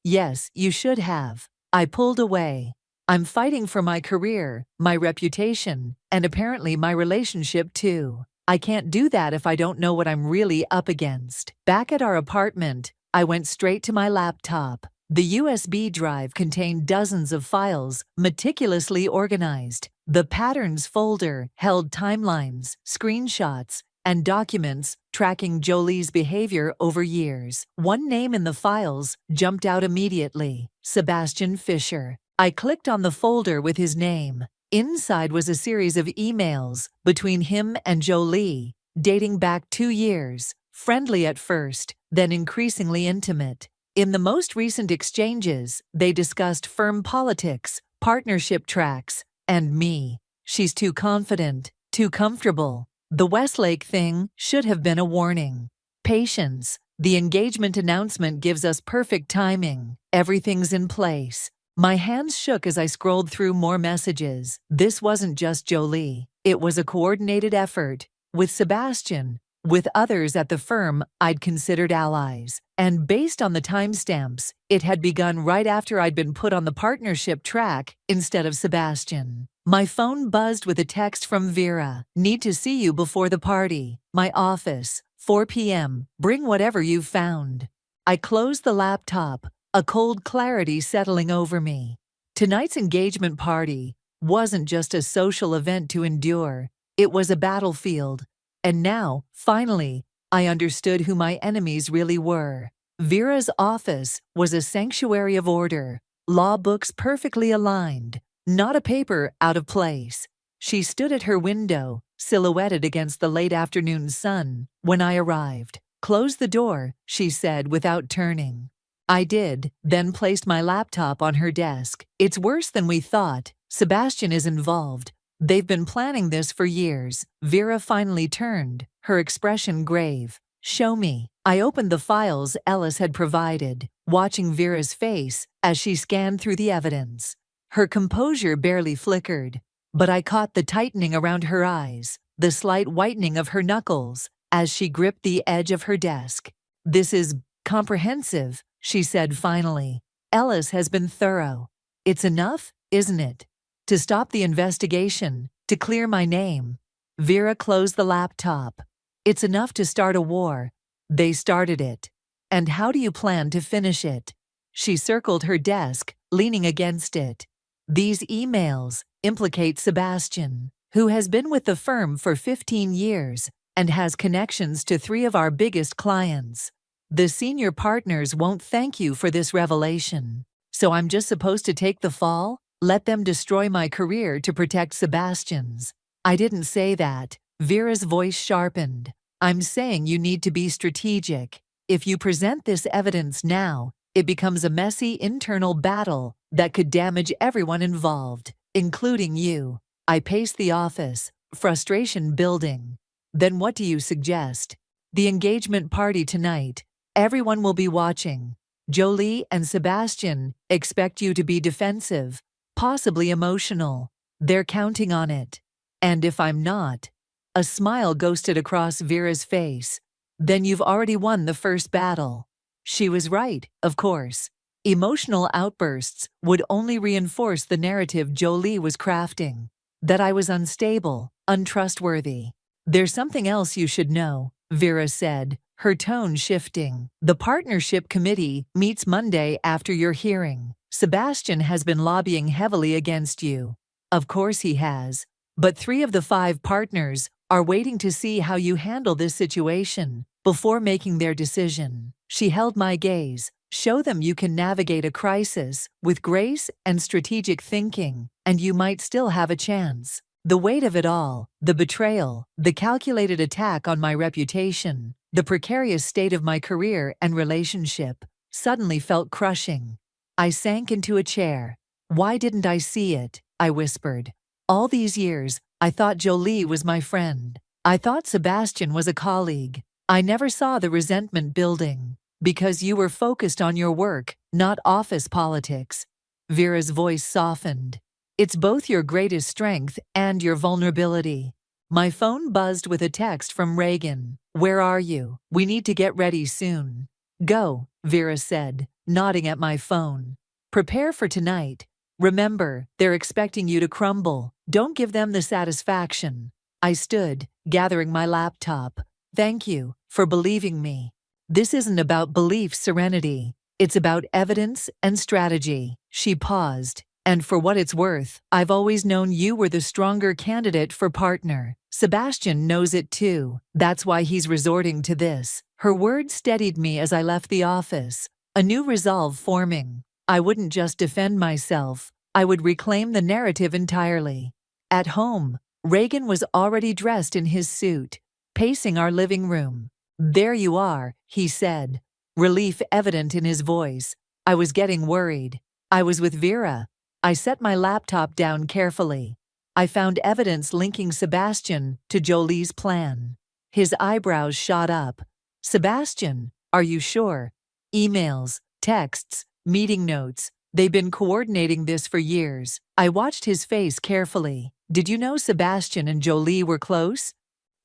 Yes, you should have. I pulled away. I'm fighting for my career, my reputation, and apparently my relationship too. I can't do that if I don't know what I'm really up against. Back at our apartment, I went straight to my laptop. The USB drive contained dozens of files, meticulously organized. The Patterns folder held timelines, screenshots, and documents tracking Jolie's behavior over years. One name in the files jumped out immediately: Sebastian Fisher. I clicked on the folder with his name. Inside was a series of emails between him and Jolie, dating back 2 years, friendly at first, then increasingly intimate. In the most recent exchanges, they discussed firm politics, partnership tracks, and me. She's too confident, too comfortable. The Westlake thing should have been a warning. Patience. The engagement announcement gives us perfect timing. Everything's in place. My hands shook as I scrolled through more messages. This wasn't just Jolie. It was a coordinated effort. With Sebastian, with others at the firm I'd considered allies. And based on the timestamps, it had begun right after I'd been put on the partnership track instead of Sebastian. My phone buzzed with a text from Vera. Need to see you before the party. My office, 4 p.m. Bring whatever you've found. I closed the laptop, a cold clarity settling over me. Tonight's engagement party wasn't just a social event to endure. It was a battlefield. And now, finally, I understood who my enemies really were. Vera's office was a sanctuary of order, law books perfectly aligned, not a paper out of place. She stood at her window, silhouetted against the late afternoon sun, when I arrived. Close the door, she said without turning. I did, then placed my laptop on her desk. It's worse than we thought. Sebastian is involved. They've been planning this for years. Vera finally turned, her expression grave. Show me. I opened the files Ellis had provided, watching Vera's face as she scanned through the evidence. Her composure barely flickered, but I caught the tightening around her eyes, the slight whitening of her knuckles, as she gripped the edge of her desk. This is comprehensive, she said finally. Ellis has been thorough. It's enough, isn't it? To stop the investigation, to clear my name. Vera closed the laptop. It's enough to start a war. They started it. And how do you plan to finish it? She circled her desk, leaning against it. These emails implicate Sebastian, who has been with the firm for 15 years and has connections to 3 of our biggest clients. The senior partners won't thank you for this revelation. So I'm just supposed to take the fall? Let them destroy my career to protect Sebastian's. I didn't say that. Vera's voice sharpened. I'm saying you need to be strategic. If you present this evidence now, it becomes a messy internal battle that could damage everyone involved, including you. I paced the office, frustration building. Then what do you suggest? The engagement party tonight. Everyone will be watching. Jolie and Sebastian expect you to be defensive, possibly emotional. They're counting on it. And if I'm not? A smile ghosted across Vera's face. Then you've already won the first battle. She was right, of course. Emotional outbursts would only reinforce the narrative Jolie was crafting, that I was unstable, untrustworthy. "There's something else you should know," Vera said, her tone shifting. "The partnership committee meets Monday after your hearing. Sebastian has been lobbying heavily against you." "Of course he has. But 3 of the 5 partners are waiting to see how you handle this situation before making their decision." She held my gaze. "Show them you can navigate a crisis with grace and strategic thinking, and you might still have a chance." The weight of it all, the betrayal, the calculated attack on my reputation, the precarious state of my career and relationship, suddenly felt crushing. I sank into a chair. "Why didn't I see it?" I whispered. "All these years, I thought Jolie was my friend. I thought Sebastian was a colleague. I never saw the resentment building. Because you were focused on your work, not office politics." Vera's voice softened. "It's both your greatest strength and your vulnerability." My phone buzzed with a text from Reagan. "Where are you? We need to get ready soon." "Go," Vera said, nodding at my phone. "Prepare for tonight. Remember, they're expecting you to crumble. Don't give them the satisfaction." I stood, gathering my laptop. "Thank you for believing me. This isn't about belief serenity. It's about evidence and strategy." She paused. "And for what it's worth, I've always known you were the stronger candidate for partner. Sebastian knows it too. That's why he's resorting to this." Her words steadied me as I left the office, a new resolve forming. I wouldn't just defend myself, I would reclaim the narrative entirely. At home, Reagan was already dressed in his suit, pacing our living room. "There you are," he said, relief evident in his voice. I was getting worried. I was with Vera. I set my laptop down carefully. I found evidence linking Sebastian to Jolie's plan. His eyebrows shot up. "Sebastian, are you sure?" "Emails, texts, meeting notes. They've been coordinating this for years." I watched his face carefully. "Did you know Sebastian and Jolie were close?"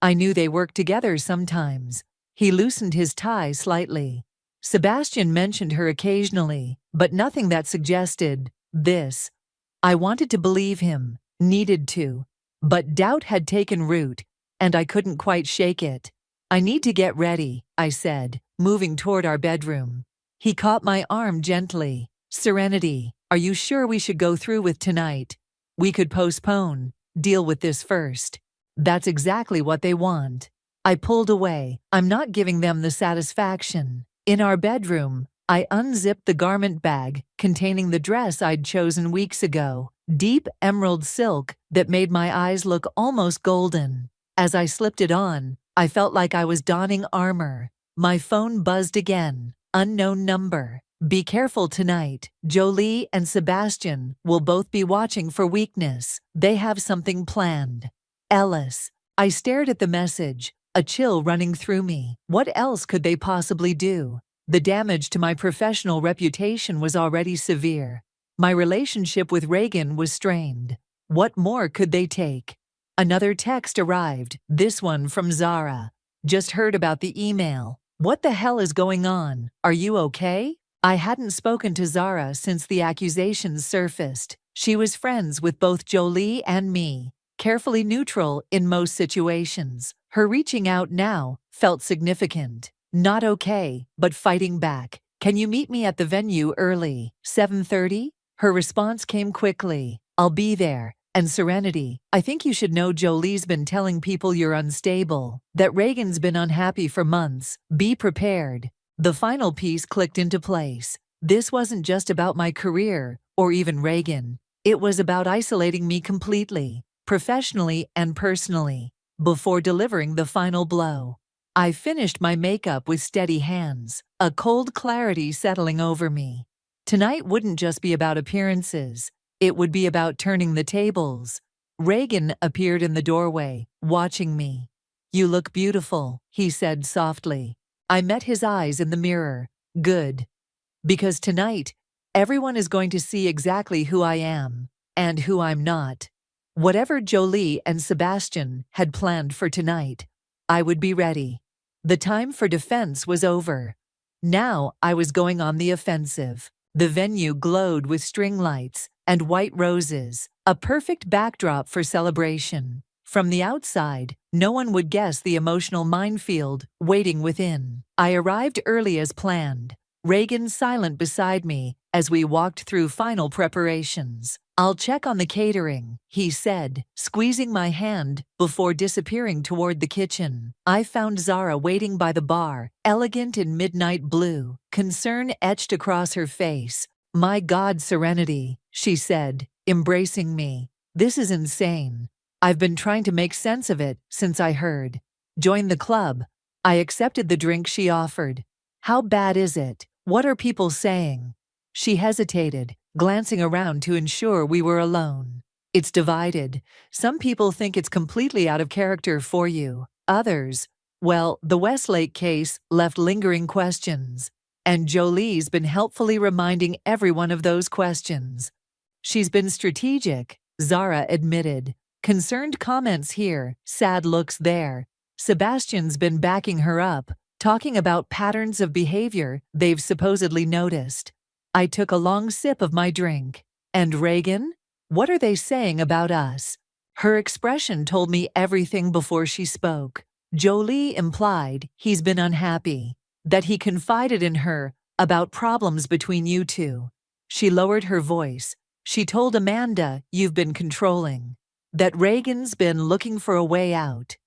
"I knew they worked together sometimes." He loosened his tie slightly. "Sebastian mentioned her occasionally, but nothing that suggested this." I wanted to believe him, needed to, but doubt had taken root, and I couldn't quite shake it. "I need to get ready," I said, moving toward our bedroom. He caught my arm gently. "Serenity, are you sure we should go through with tonight? We could postpone, deal with this first." "That's exactly what they want." I pulled away. "I'm not giving them the satisfaction." In our bedroom, I unzipped the garment bag containing the dress I'd chosen weeks ago, deep emerald silk that made my eyes look almost golden. As I slipped it on, I felt like I was donning armor. My phone buzzed again. Unknown number. "Be careful tonight. Jolie and Sebastian will both be watching for weakness. They have something planned. Ellis." I stared at the message, a chill running through me. What else could they possibly do? The damage to my professional reputation was already severe. My relationship with Reagan was strained. What more could they take? Another text arrived, this one from Zara. "Just heard about the email. What the hell is going on? Are you okay?" I hadn't spoken to Zara since the accusations surfaced. She was friends with both Jolie and me, carefully neutral in most situations. Her reaching out now felt significant. "Not okay, but fighting back. Can you meet me at the venue early, 7:30? Her response came quickly. "I'll be there." And Serenity, "I think you should know Jolie's been telling people you're unstable, that Reagan's been unhappy for months. Be prepared." The final piece clicked into place. This wasn't just about my career, or even Reagan. It was about isolating me completely, professionally and personally, before delivering the final blow. I finished my makeup with steady hands, a cold clarity settling over me. Tonight wouldn't just be about appearances. It would be about turning the tables. Reagan appeared in the doorway, watching me. "You look beautiful," he said softly. I met his eyes in the mirror. "Good. Because tonight, everyone is going to see exactly who I am, and who I'm not." Whatever Jolie and Sebastian had planned for tonight, I would be ready. The time for defense was over. Now I was going on the offensive. The venue glowed with string lights and white roses, a perfect backdrop for celebration. From the outside, no one would guess the emotional minefield waiting within. I arrived early as planned, Reagan silent beside me as we walked through final preparations. "I'll check on the catering," he said, squeezing my hand before disappearing toward the kitchen. I found Zara waiting by the bar, elegant in midnight blue, concern etched across her face. "My God, Serenity," she said, embracing me. "This is insane. I've been trying to make sense of it since I heard. Join the club." I accepted the drink she offered. "How bad is it? What are people saying?" She hesitated, glancing around to ensure we were alone. "It's divided. Some people think it's completely out of character for you. Others, well, the Westlake case left lingering questions. And Jolie's been helpfully reminding everyone of those questions." "She's been strategic," Zara admitted. "Concerned comments here, sad looks there. Sebastian's been backing her up, talking about patterns of behavior they've supposedly noticed." I took a long sip of my drink. "And Reagan? What are they saying about us?" Her expression told me everything before she spoke. Jolie implied he's been unhappy, that he confided in her about problems between you two. She lowered her voice. "She told Amanda you've been controlling. That Reagan's been looking for a way out."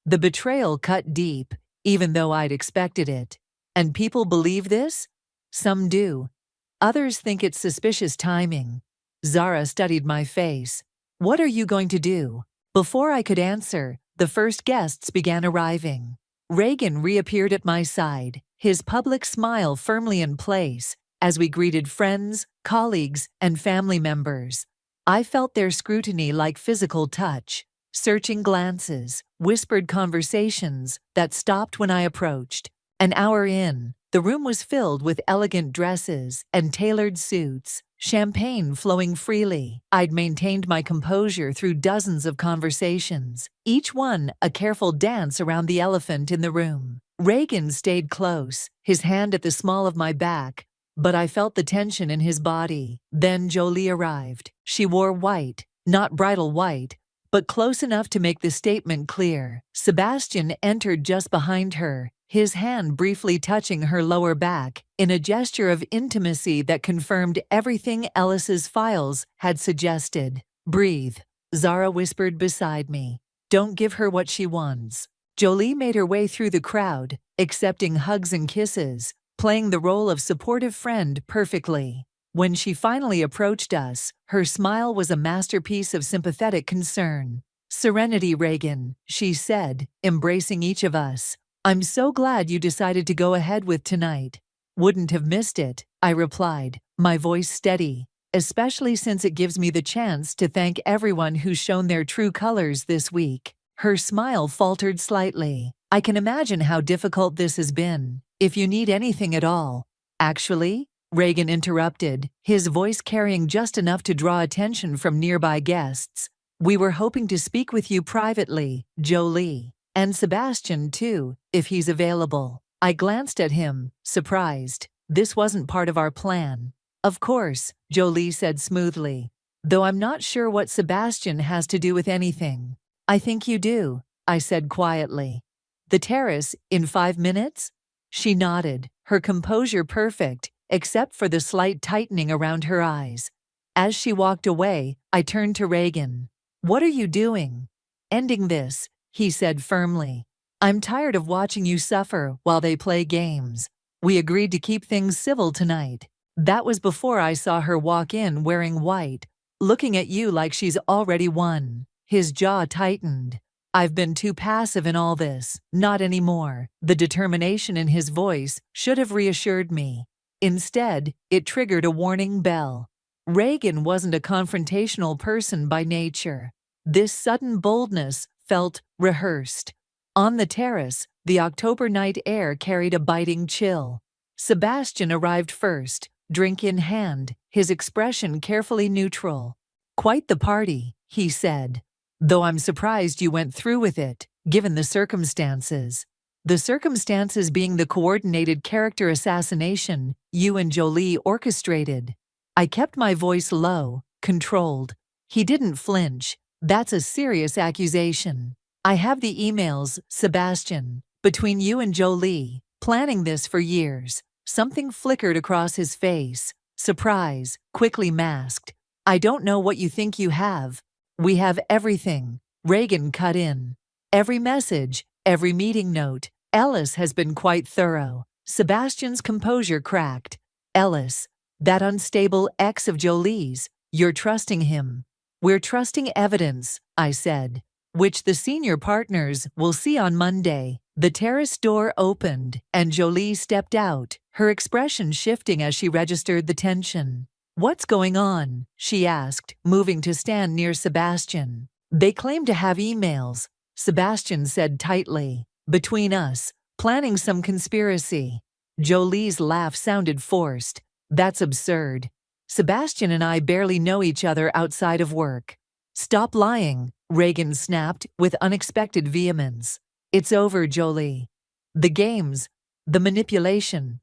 The betrayal cut deep, even though I'd expected it. And people believe this? Some do. Others think it's suspicious timing. Zara studied my face. "What are you going to do?" Before I could answer, the first guests began arriving. Reagan reappeared at my side, his public smile firmly in place, as we greeted friends, colleagues, and family members. I felt their scrutiny like physical touch, searching glances, whispered conversations that stopped when I approached. An hour in, the room was filled with elegant dresses and tailored suits, champagne flowing freely. I'd maintained my composure through dozens of conversations, each one a careful dance around the elephant in the room. Reagan stayed close, his hand at the small of my back, but I felt the tension in his body. Then Jolie arrived. She wore white, not bridal white, but close enough to make the statement clear. Sebastian entered just behind her, his hand briefly touching her lower back, in a gesture of intimacy that confirmed everything Ellis's files had suggested. "Breathe," Zara whispered beside me. "Don't give her what she wants." Jolie made her way through the crowd, accepting hugs and kisses, playing the role of supportive friend perfectly. When she finally approached us, her smile was a masterpiece of sympathetic concern. "Serenity, Reagan," she said, embracing each of us. "I'm so glad you decided to go ahead with tonight." "Wouldn't have missed it," I replied, my voice steady, "especially since it gives me the chance to thank everyone who's shown their true colors this week." Her smile faltered slightly. "I can imagine how difficult this has been. If you need anything at all." "Actually," Reagan interrupted, his voice carrying just enough to draw attention from nearby guests, "we were hoping to speak with you privately, Jolie. And Sebastian, too, if he's available." I glanced at him, surprised. This wasn't part of our plan. "Of course," Jolie said smoothly, "though I'm not sure what Sebastian has to do with anything." "I think you do," I said quietly. "The terrace, in 5 minutes?" She nodded, her composure perfect, except for the slight tightening around her eyes. As she walked away, I turned to Reagan. "What are you doing?" "Ending this," he said firmly. "I'm tired of watching you suffer while they play games. We agreed to keep things civil tonight." That was before I saw her walk in wearing white, looking at you like she's already won. His jaw tightened. "I've been too passive in all this." "Not anymore." The determination in his voice should have reassured me. Instead, it triggered a warning bell. Reagan wasn't a confrontational person by nature. This sudden boldness felt rehearsed. On the terrace, the October night air carried a biting chill. Sebastian arrived first, drink in hand, his expression carefully neutral. "Quite the party," he said. "Though I'm surprised you went through with it, given the circumstances." The circumstances being the coordinated character assassination you and Jolie orchestrated. I kept my voice low, controlled. He didn't flinch. That's a serious accusation. I have the emails, Sebastian, between you and Jolie, planning this for years. Something flickered across his face. Surprise, quickly masked. I don't know what you think you have. We have everything. Reagan cut in. Every message, every meeting note. Ellis has been quite thorough. Sebastian's composure cracked. Ellis, that unstable ex of Jolie's, you're trusting him. We're trusting evidence, I said, which the senior partners will see on Monday. The terrace door opened, and Jolie stepped out, her expression shifting as she registered the tension. What's going on? She asked, moving to stand near Sebastian. They claim to have emails, Sebastian said tightly. Between us, planning some conspiracy. Jolie's laugh sounded forced. That's absurd. Sebastian and I barely know each other outside of work. Stop lying, Reagan snapped with unexpected vehemence. It's over, Jolie. The games, the manipulation,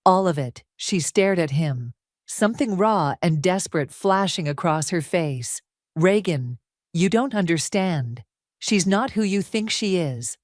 all of it. She stared at him, something raw and desperate flashing across her face. Reagan, you don't understand. She's not who you think she is.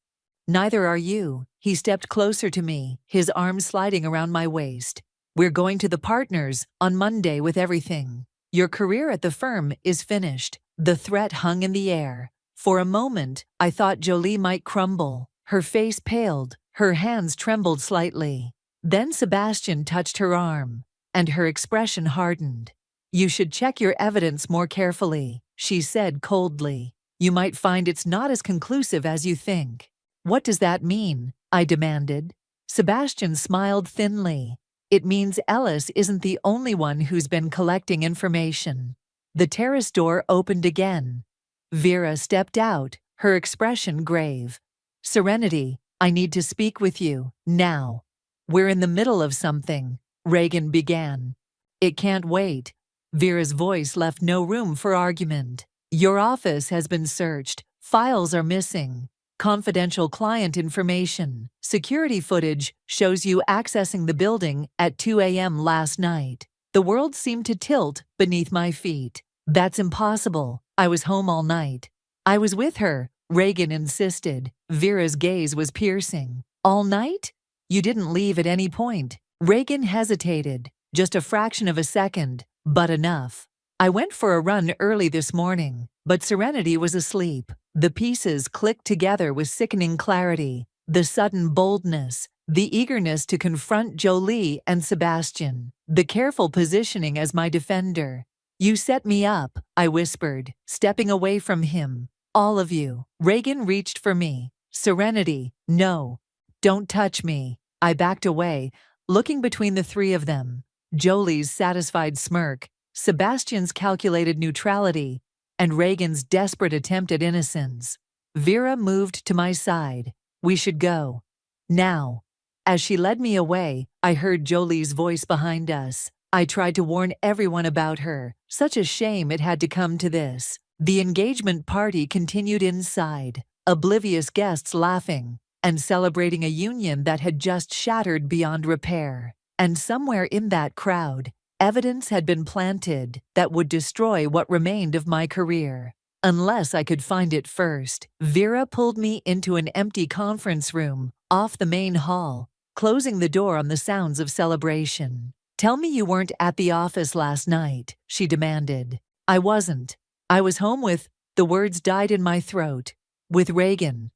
Neither are you. He stepped closer to me, his arm sliding around my waist. We're going to the partners on Monday with everything. Your career at the firm is finished. The threat hung in the air. For a moment, I thought Jolie might crumble. Her face paled, her hands trembled slightly. Then Sebastian touched her arm, and her expression hardened. You should check your evidence more carefully, she said coldly. You might find it's not as conclusive as you think. What does that mean? I demanded. Sebastian smiled thinly. It means Ellis isn't the only one who's been collecting information. The terrace door opened again. Vera stepped out, her expression grave. Serenity, I need to speak with you, now. We're in the middle of something, Reagan began. It can't wait. Vera's voice left no room for argument. Your office has been searched. Files are missing. Confidential client information. Security footage shows you accessing the building at 2 a.m. last night. The world seemed to tilt beneath my feet. That's impossible. I was home all night. I was with her, Reagan insisted. Vera's gaze was piercing. All night? You didn't leave at any point. Reagan hesitated, just a fraction of a second, but enough. I went for a run early this morning, but Serenity was asleep. The pieces clicked together with sickening clarity. The sudden boldness, the eagerness to confront Jolie and Sebastian, the careful positioning as my defender. You set me up, I whispered, stepping away from him. All of you. Reagan reached for me. Serenity, no. Don't touch me. I backed away, looking between the three of them. Jolie's satisfied smirk, Sebastian's calculated neutrality, and Reagan's desperate attempt at innocence. Vera moved to my side. We should go. Now. As she led me away, I heard Jolie's voice behind us. I tried to warn everyone about her. Such a shame it had to come to this. The engagement party continued inside, oblivious guests laughing and celebrating a union that had just shattered beyond repair. And somewhere in that crowd, evidence had been planted that would destroy what remained of my career. Unless I could find it first. Vera pulled me into an empty conference room off the main hall, closing the door on the sounds of celebration. Tell me you weren't at the office last night, she demanded. I wasn't. I was home with, the words died in my throat, with Reagan,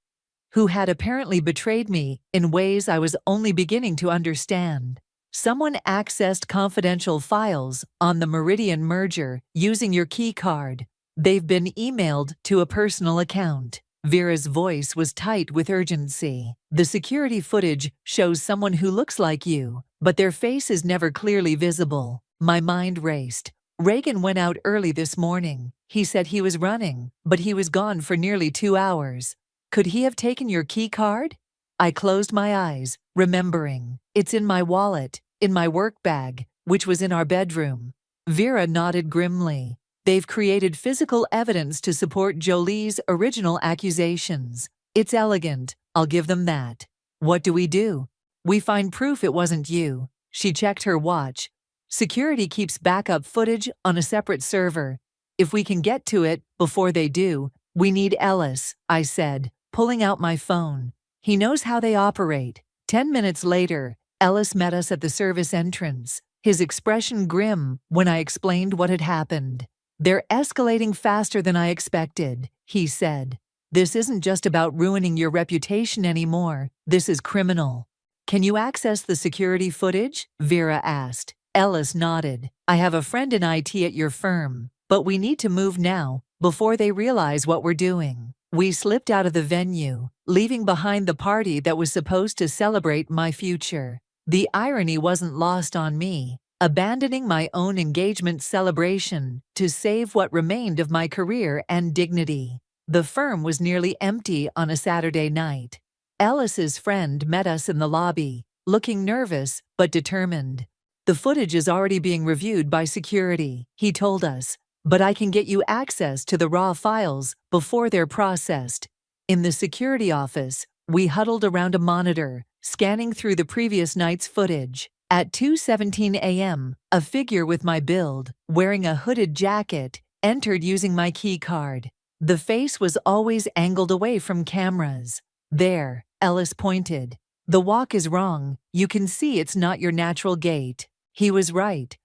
who had apparently betrayed me in ways I was only beginning to understand. Someone accessed confidential files on the Meridian merger using your key card. They've been emailed to a personal account. Vera's voice was tight with urgency. The security footage shows someone who looks like you, but their face is never clearly visible. My mind raced. Reagan went out early this morning. He said he was running, but he was gone for nearly 2 hours. Could he have taken your key card? I closed my eyes, remembering. It's in my wallet, in my work bag, which was in our bedroom. Vera nodded grimly. They've created physical evidence to support Jolie's original accusations. It's elegant, I'll give them that. What do? We find proof it wasn't you. She checked her watch. Security keeps backup footage on a separate server. If we can get to it before they do, we need Ellis, I said, pulling out my phone. He knows how they operate. 10 minutes later, Ellis met us at the service entrance, his expression grim when I explained what had happened. They're escalating faster than I expected, he said. This isn't just about ruining your reputation anymore. This is criminal. Can you access the security footage? Vera asked. Ellis nodded. I have a friend in IT at your firm, but we need to move now, before they realize what we're doing. We slipped out of the venue, leaving behind the party that was supposed to celebrate my future. The irony wasn't lost on me, abandoning my own engagement celebration to save what remained of my career and dignity. The firm was nearly empty on a Saturday night. Ellis's friend met us in the lobby, looking nervous but determined. The footage is already being reviewed by security, he told us, but I can get you access to the raw files before they're processed. In the security office, we huddled around a monitor, scanning through the previous night's footage. At 2:17 a.m., a figure with my build, wearing a hooded jacket, entered using my key card. The face was always angled away from cameras. There, Ellis pointed. The walk is wrong. You can see it's not your natural gait. He was right.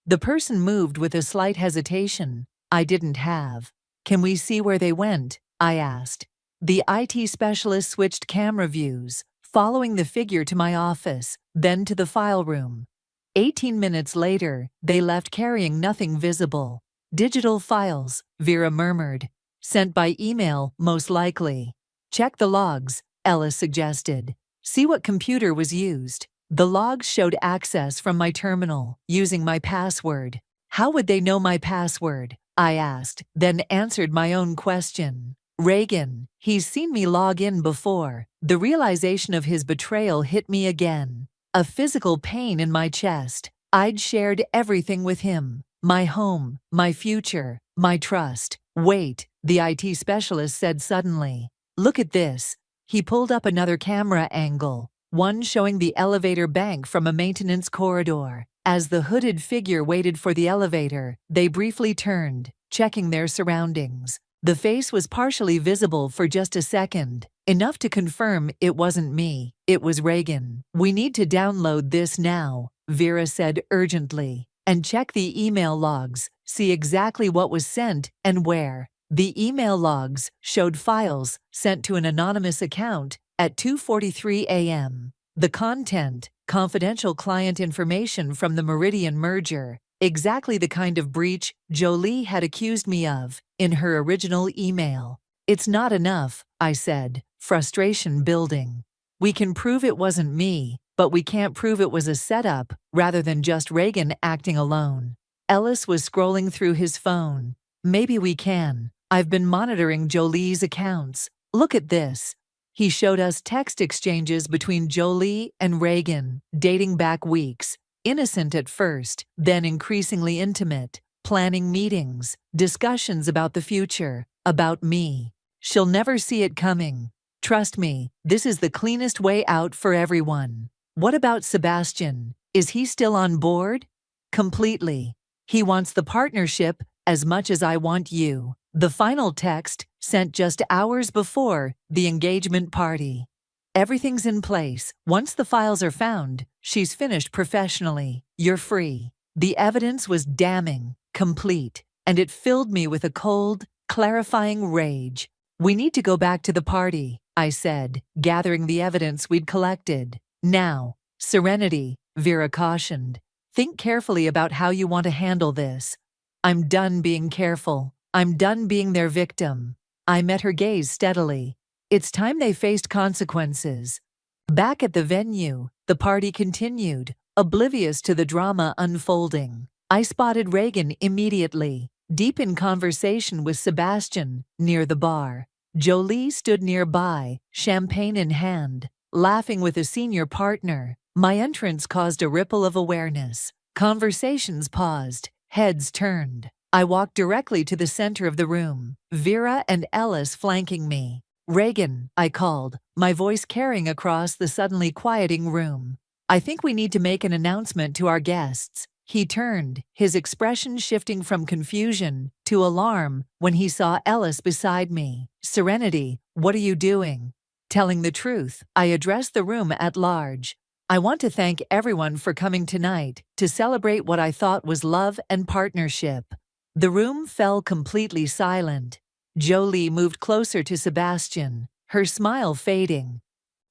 The person moved with a slight hesitation I didn't have. Can we see where they went? I asked. The IT specialist switched camera views, following the figure to my office, then to the file room. 18 minutes later, they left carrying nothing visible. Digital files, Vera murmured. Sent by email, most likely. Check the logs, Ellis suggested. See what computer was used. The logs showed access from my terminal, using my password. How would they know my password? I asked, then answered my own question. Reagan, he's seen me log in before. The realization of his betrayal hit me again. A physical pain in my chest. I'd shared everything with him. My home, my future, my trust. Wait, the IT specialist said suddenly. Look at this. He pulled up another camera angle, one showing the elevator bank from a maintenance corridor. As the hooded figure waited for the elevator, they briefly turned, checking their surroundings. The face was partially visible for just a second, enough to confirm it wasn't me. It was Reagan. We need to download this now, Vera said urgently, and check the email logs, see exactly what was sent and where. The email logs showed files sent to an anonymous account at 2:43 a.m. The content, confidential client information from the Meridian merger, exactly the kind of breach Jolie had accused me of in her original email. It's not enough, I said, frustration building. We can prove it wasn't me, but we can't prove it was a setup rather than just Reagan acting alone. Ellis was scrolling through his phone. Maybe we can. I've been monitoring Jolie's accounts. Look at this. He showed us text exchanges between Jolie and Reagan, dating back weeks. Innocent at first, then increasingly intimate. Planning meetings, discussions about the future, about me. She'll never see it coming. Trust me, this is the cleanest way out for everyone. What about Sebastian? Is he still on board? Completely. He wants the partnership as much as I want you. The final text, sent just hours before the engagement party. Everything's in place. Once the files are found, she's finished professionally. You're free. The evidence was damning, complete, and it filled me with a cold, clarifying rage. We need to go back to the party, I said, gathering the evidence we'd collected. Now, serenity, Vera cautioned. Think carefully about how you want to handle this. I'm done being careful. I'm done being their victim. I met her gaze steadily. It's time they faced consequences. Back at the venue, the party continued, oblivious to the drama unfolding. I spotted Reagan immediately, deep in conversation with Sebastian, near the bar. Jolie stood nearby, champagne in hand, laughing with a senior partner. My entrance caused a ripple of awareness. Conversations paused, heads turned. I walked directly to the center of the room, Vera and Ellis flanking me. Reagan, I called, my voice carrying across the suddenly quieting room. I think we need to make an announcement to our guests. He turned, his expression shifting from confusion to alarm when he saw Ellis beside me. Serenity, what are you doing? Telling the truth, I addressed the room at large. I want to thank everyone for coming tonight to celebrate what I thought was love and partnership. The room fell completely silent. Jolie moved closer to Sebastian, her smile fading.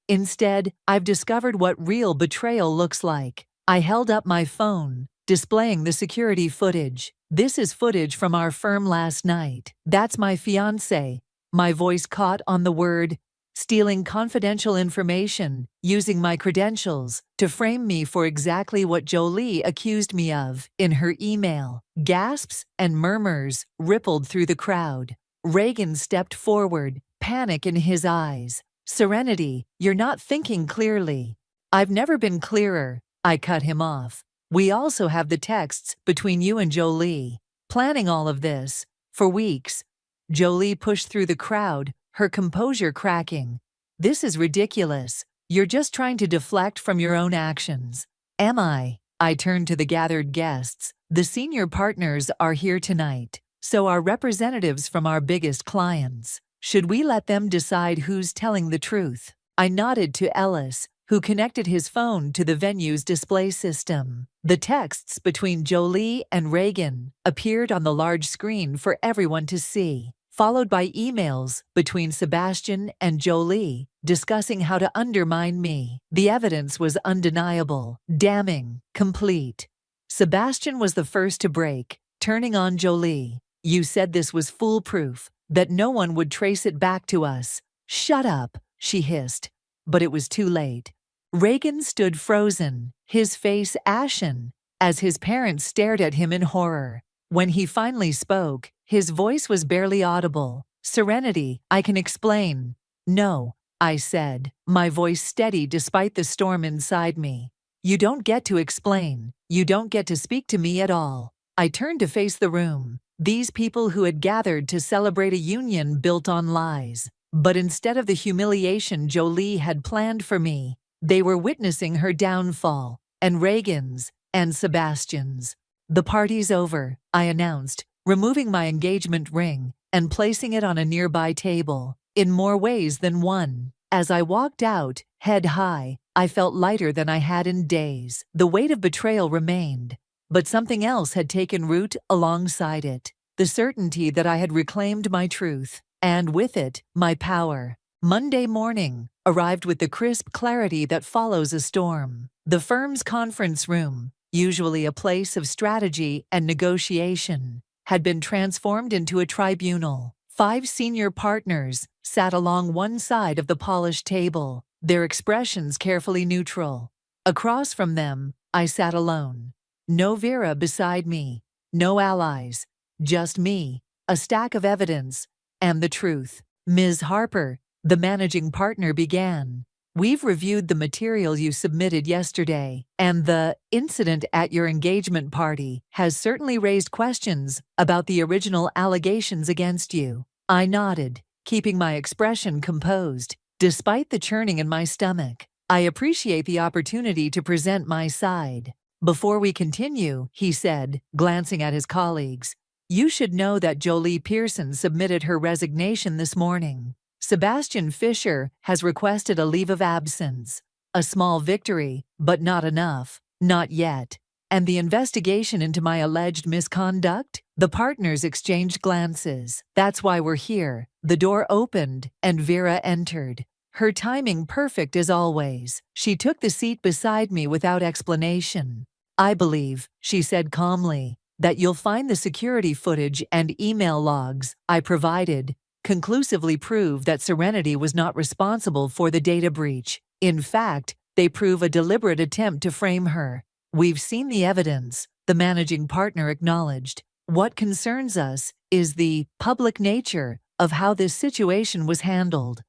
Instead, I've discovered what real betrayal looks like. I held up my phone, displaying the security footage. This is footage from our firm last night. That's my fiancé. My voice caught on the word, stealing confidential information, using my credentials to frame me for exactly what Jolie accused me of in her email. Gasps and murmurs rippled through the crowd. Reagan stepped forward, panic in his eyes. Serenity, you're not thinking clearly. I've never been clearer. I cut him off. We also have the texts between you and Jolie. Planning all of this for weeks. Jolie pushed through the crowd, her composure cracking. This is ridiculous. You're just trying to deflect from your own actions. Am I? I turned to the gathered guests. The senior partners are here tonight. So are representatives from our biggest clients. Should we let them decide who's telling the truth? I nodded to Ellis, who connected his phone to the venue's display system. The texts between Jolie and Reagan appeared on the large screen for everyone to see, followed by emails between Sebastian and Jolie discussing how to undermine me. The evidence was undeniable, damning, complete. Sebastian was the first to break, turning on Jolie. You said this was foolproof, that no one would trace it back to us. Shut up, she hissed. But it was too late. Reagan stood frozen, his face ashen, as his parents stared at him in horror. When he finally spoke, his voice was barely audible. Serenity, I can explain. No, I said, my voice steady despite the storm inside me. You don't get to explain. You don't get to speak to me at all. I turned to face the room. These people who had gathered to celebrate a union built on lies. But instead of the humiliation Jolie had planned for me, they were witnessing her downfall, and Reagan's, and Sebastian's. The party's over, I announced, removing my engagement ring and placing it on a nearby table, in more ways than one. As I walked out, head high, I felt lighter than I had in days. The weight of betrayal remained, but something else had taken root alongside it. The certainty that I had reclaimed my truth, and with it, my power. Monday morning arrived with the crisp clarity that follows a storm. The firm's conference room, usually a place of strategy and negotiation, had been transformed into a tribunal. 5 senior partners sat along one side of the polished table, their expressions carefully neutral. Across from them, I sat alone. No Vera beside me, no allies, just me, a stack of evidence, and the truth. Ms. Harper, the managing partner began. We've reviewed the material you submitted yesterday, and the incident at your engagement party has certainly raised questions about the original allegations against you. I nodded, keeping my expression composed, despite the churning in my stomach. I appreciate the opportunity to present my side. Before we continue, he said, glancing at his colleagues, you should know that Jolie Pearson submitted her resignation this morning. Sebastian Fisher has requested a leave of absence. A small victory, but not enough. Not yet. And the investigation into my alleged misconduct? The partners exchanged glances. That's why we're here. The door opened, and Vera entered. Her timing perfect as always. She took the seat beside me without explanation. I believe, she said calmly, that you'll find the security footage and email logs I provided conclusively prove that Serenity was not responsible for the data breach. In fact, they prove a deliberate attempt to frame her. We've seen the evidence, the managing partner acknowledged. What concerns us is the public nature of how this situation was handled.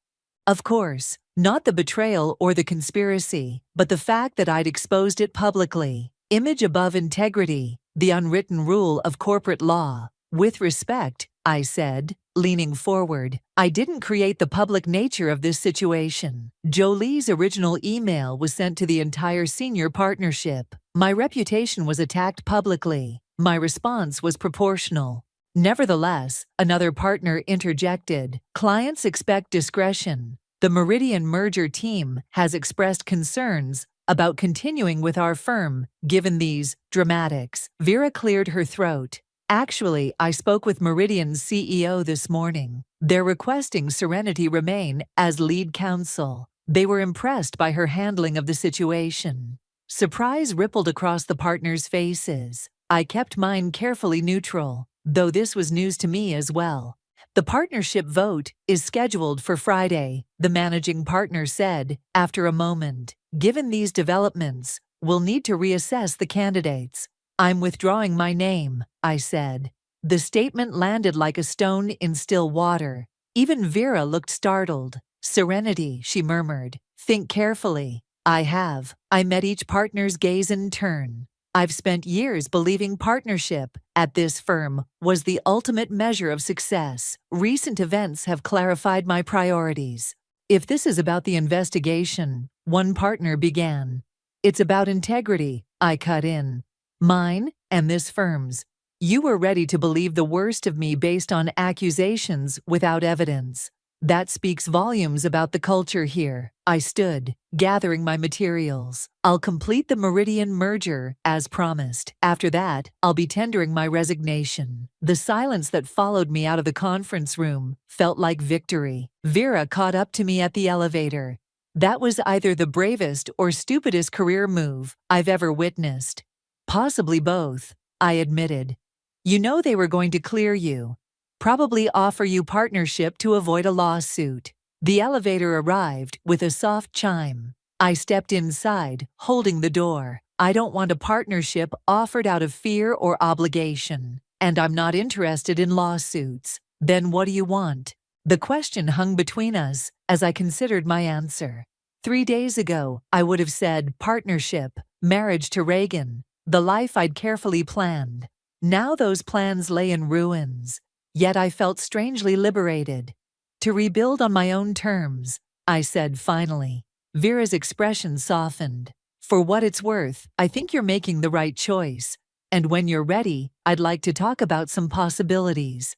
Of course, not the betrayal or the conspiracy, but the fact that I'd exposed it publicly. Image above integrity, the unwritten rule of corporate law. With respect, I said, leaning forward. I didn't create the public nature of this situation. Jolie's original email was sent to the entire senior partnership. My reputation was attacked publicly. My response was proportional. Nevertheless, another partner interjected. Clients expect discretion. The Meridian merger team has expressed concerns about continuing with our firm, given these dramatics. Vera cleared her throat. Actually, I spoke with Meridian's CEO this morning. They're requesting Serenity remain as lead counsel. They were impressed by her handling of the situation. Surprise rippled across the partners' faces. I kept mine carefully neutral, though this was news to me as well. The partnership vote is scheduled for Friday, the managing partner said, after a moment. Given these developments, we'll need to reassess the candidates. I'm withdrawing my name, I said. The statement landed like a stone in still water. Even Vera looked startled. Serenity, she murmured. Think carefully. I have. I met each partner's gaze in turn. I've spent years believing partnership at this firm was the ultimate measure of success. Recent events have clarified my priorities. If this is about the investigation, one partner began. It's about integrity, I cut in. Mine and this firm's. You were ready to believe the worst of me based on accusations without evidence. That speaks volumes about the culture here. I stood, gathering my materials. I'll complete the Meridian merger, as promised. After that, I'll be tendering my resignation. The silence that followed me out of the conference room felt like victory. Vera caught up to me at the elevator. That was either the bravest or stupidest career move I've ever witnessed. Possibly both, I admitted. You know they were going to clear you. Probably offer you partnership to avoid a lawsuit. The elevator arrived with a soft chime. I stepped inside, holding the door. I don't want a partnership offered out of fear or obligation. And I'm not interested in lawsuits. Then what do you want? The question hung between us as I considered my answer. 3 days ago, I would have said partnership, marriage to Reagan, the life I'd carefully planned. Now those plans lay in ruins. Yet I felt strangely liberated. To rebuild on my own terms, I said finally. Vera's expression softened. For what it's worth, I think you're making the right choice. And when you're ready, I'd like to talk about some possibilities.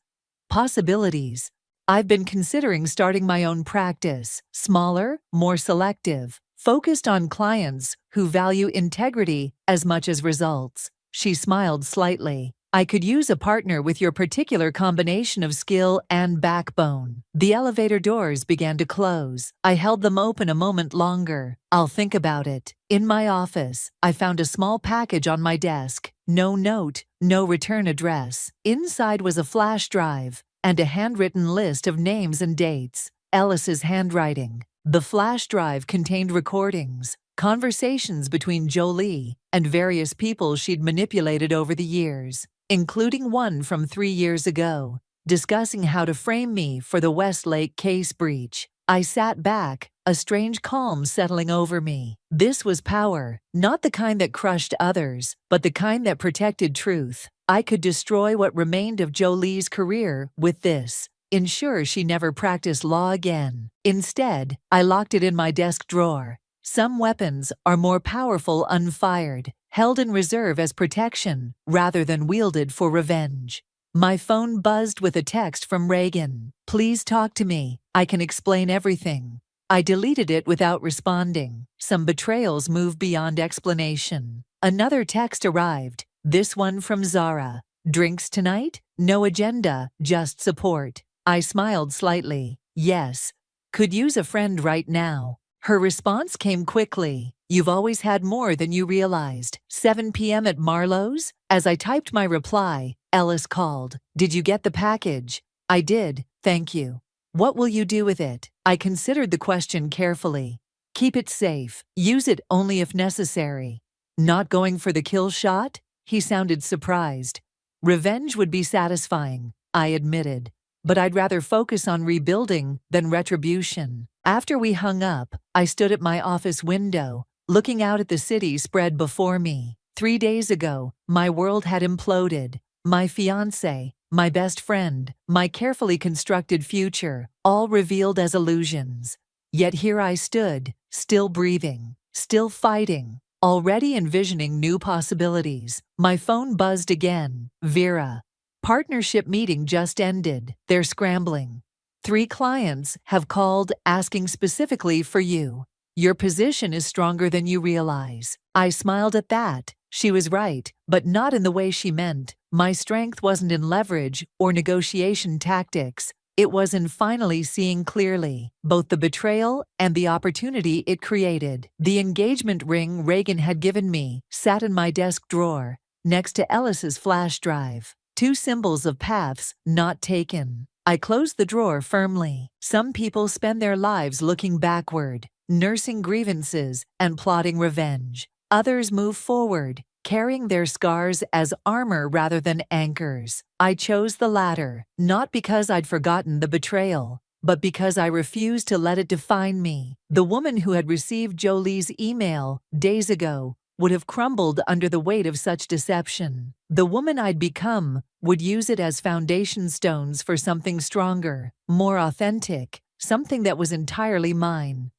Possibilities. I've been considering starting my own practice, smaller, more selective, focused on clients who value integrity as much as results. She smiled slightly. I could use a partner with your particular combination of skill and backbone. The elevator doors began to close. I held them open a moment longer. I'll think about it. In my office, I found a small package on my desk. No note, no return address. Inside was a flash drive and a handwritten list of names and dates. Ellis's handwriting. The flash drive contained recordings, conversations between Jolie and various people she'd manipulated over the years, including one from 3 years ago, discussing how to frame me for the Westlake case breach. I sat back, a strange calm settling over me. This was power, not the kind that crushed others, but the kind that protected truth. I could destroy what remained of Jolie's career with this, ensure she never practiced law again. Instead, I locked it in my desk drawer. Some weapons are more powerful unfired, held in reserve as protection rather than wielded for revenge. My phone buzzed with a text from Reagan. Please talk to me. I can explain everything. I deleted it without responding. Some betrayals move beyond explanation. Another text arrived, this one from Zara. Drinks tonight? No agenda, just support. I smiled slightly. Yes. Could use a friend right now. Her response came quickly. You've always had more than you realized. 7 p.m. at Marlowe's? As I typed my reply, Ellis called. Did you get the package? I did, thank you. What will you do with it? I considered the question carefully. Keep it safe. Use it only if necessary. Not going for the kill shot? He sounded surprised. Revenge would be satisfying, I admitted. But I'd rather focus on rebuilding than retribution. After we hung up, I stood at my office window, looking out at the city spread before me. 3 days ago, my world had imploded. My fiancé, my best friend, my carefully constructed future, all revealed as illusions. Yet here I stood, still breathing, still fighting, already envisioning new possibilities. My phone buzzed again. Vera. Partnership meeting just ended. They're scrambling. 3 clients have called asking specifically for you. Your position is stronger than you realize. I smiled at that. She was right, but not in the way she meant. My strength wasn't in leverage or negotiation tactics. It was in finally seeing clearly both the betrayal and the opportunity it created. The engagement ring Reagan had given me sat in my desk drawer, next to Ellis's flash drive. 2 symbols of paths not taken. I closed the drawer firmly. Some people spend their lives looking backward, nursing grievances and plotting revenge. Others move forward, carrying their scars as armor rather than anchors. I chose the latter, not because I'd forgotten the betrayal, but because I refused to let it define me. The woman who had received Jolie's email days ago would have crumbled under the weight of such deception. The woman I'd become would use it as foundation stones for something stronger, more authentic, something that was entirely mine.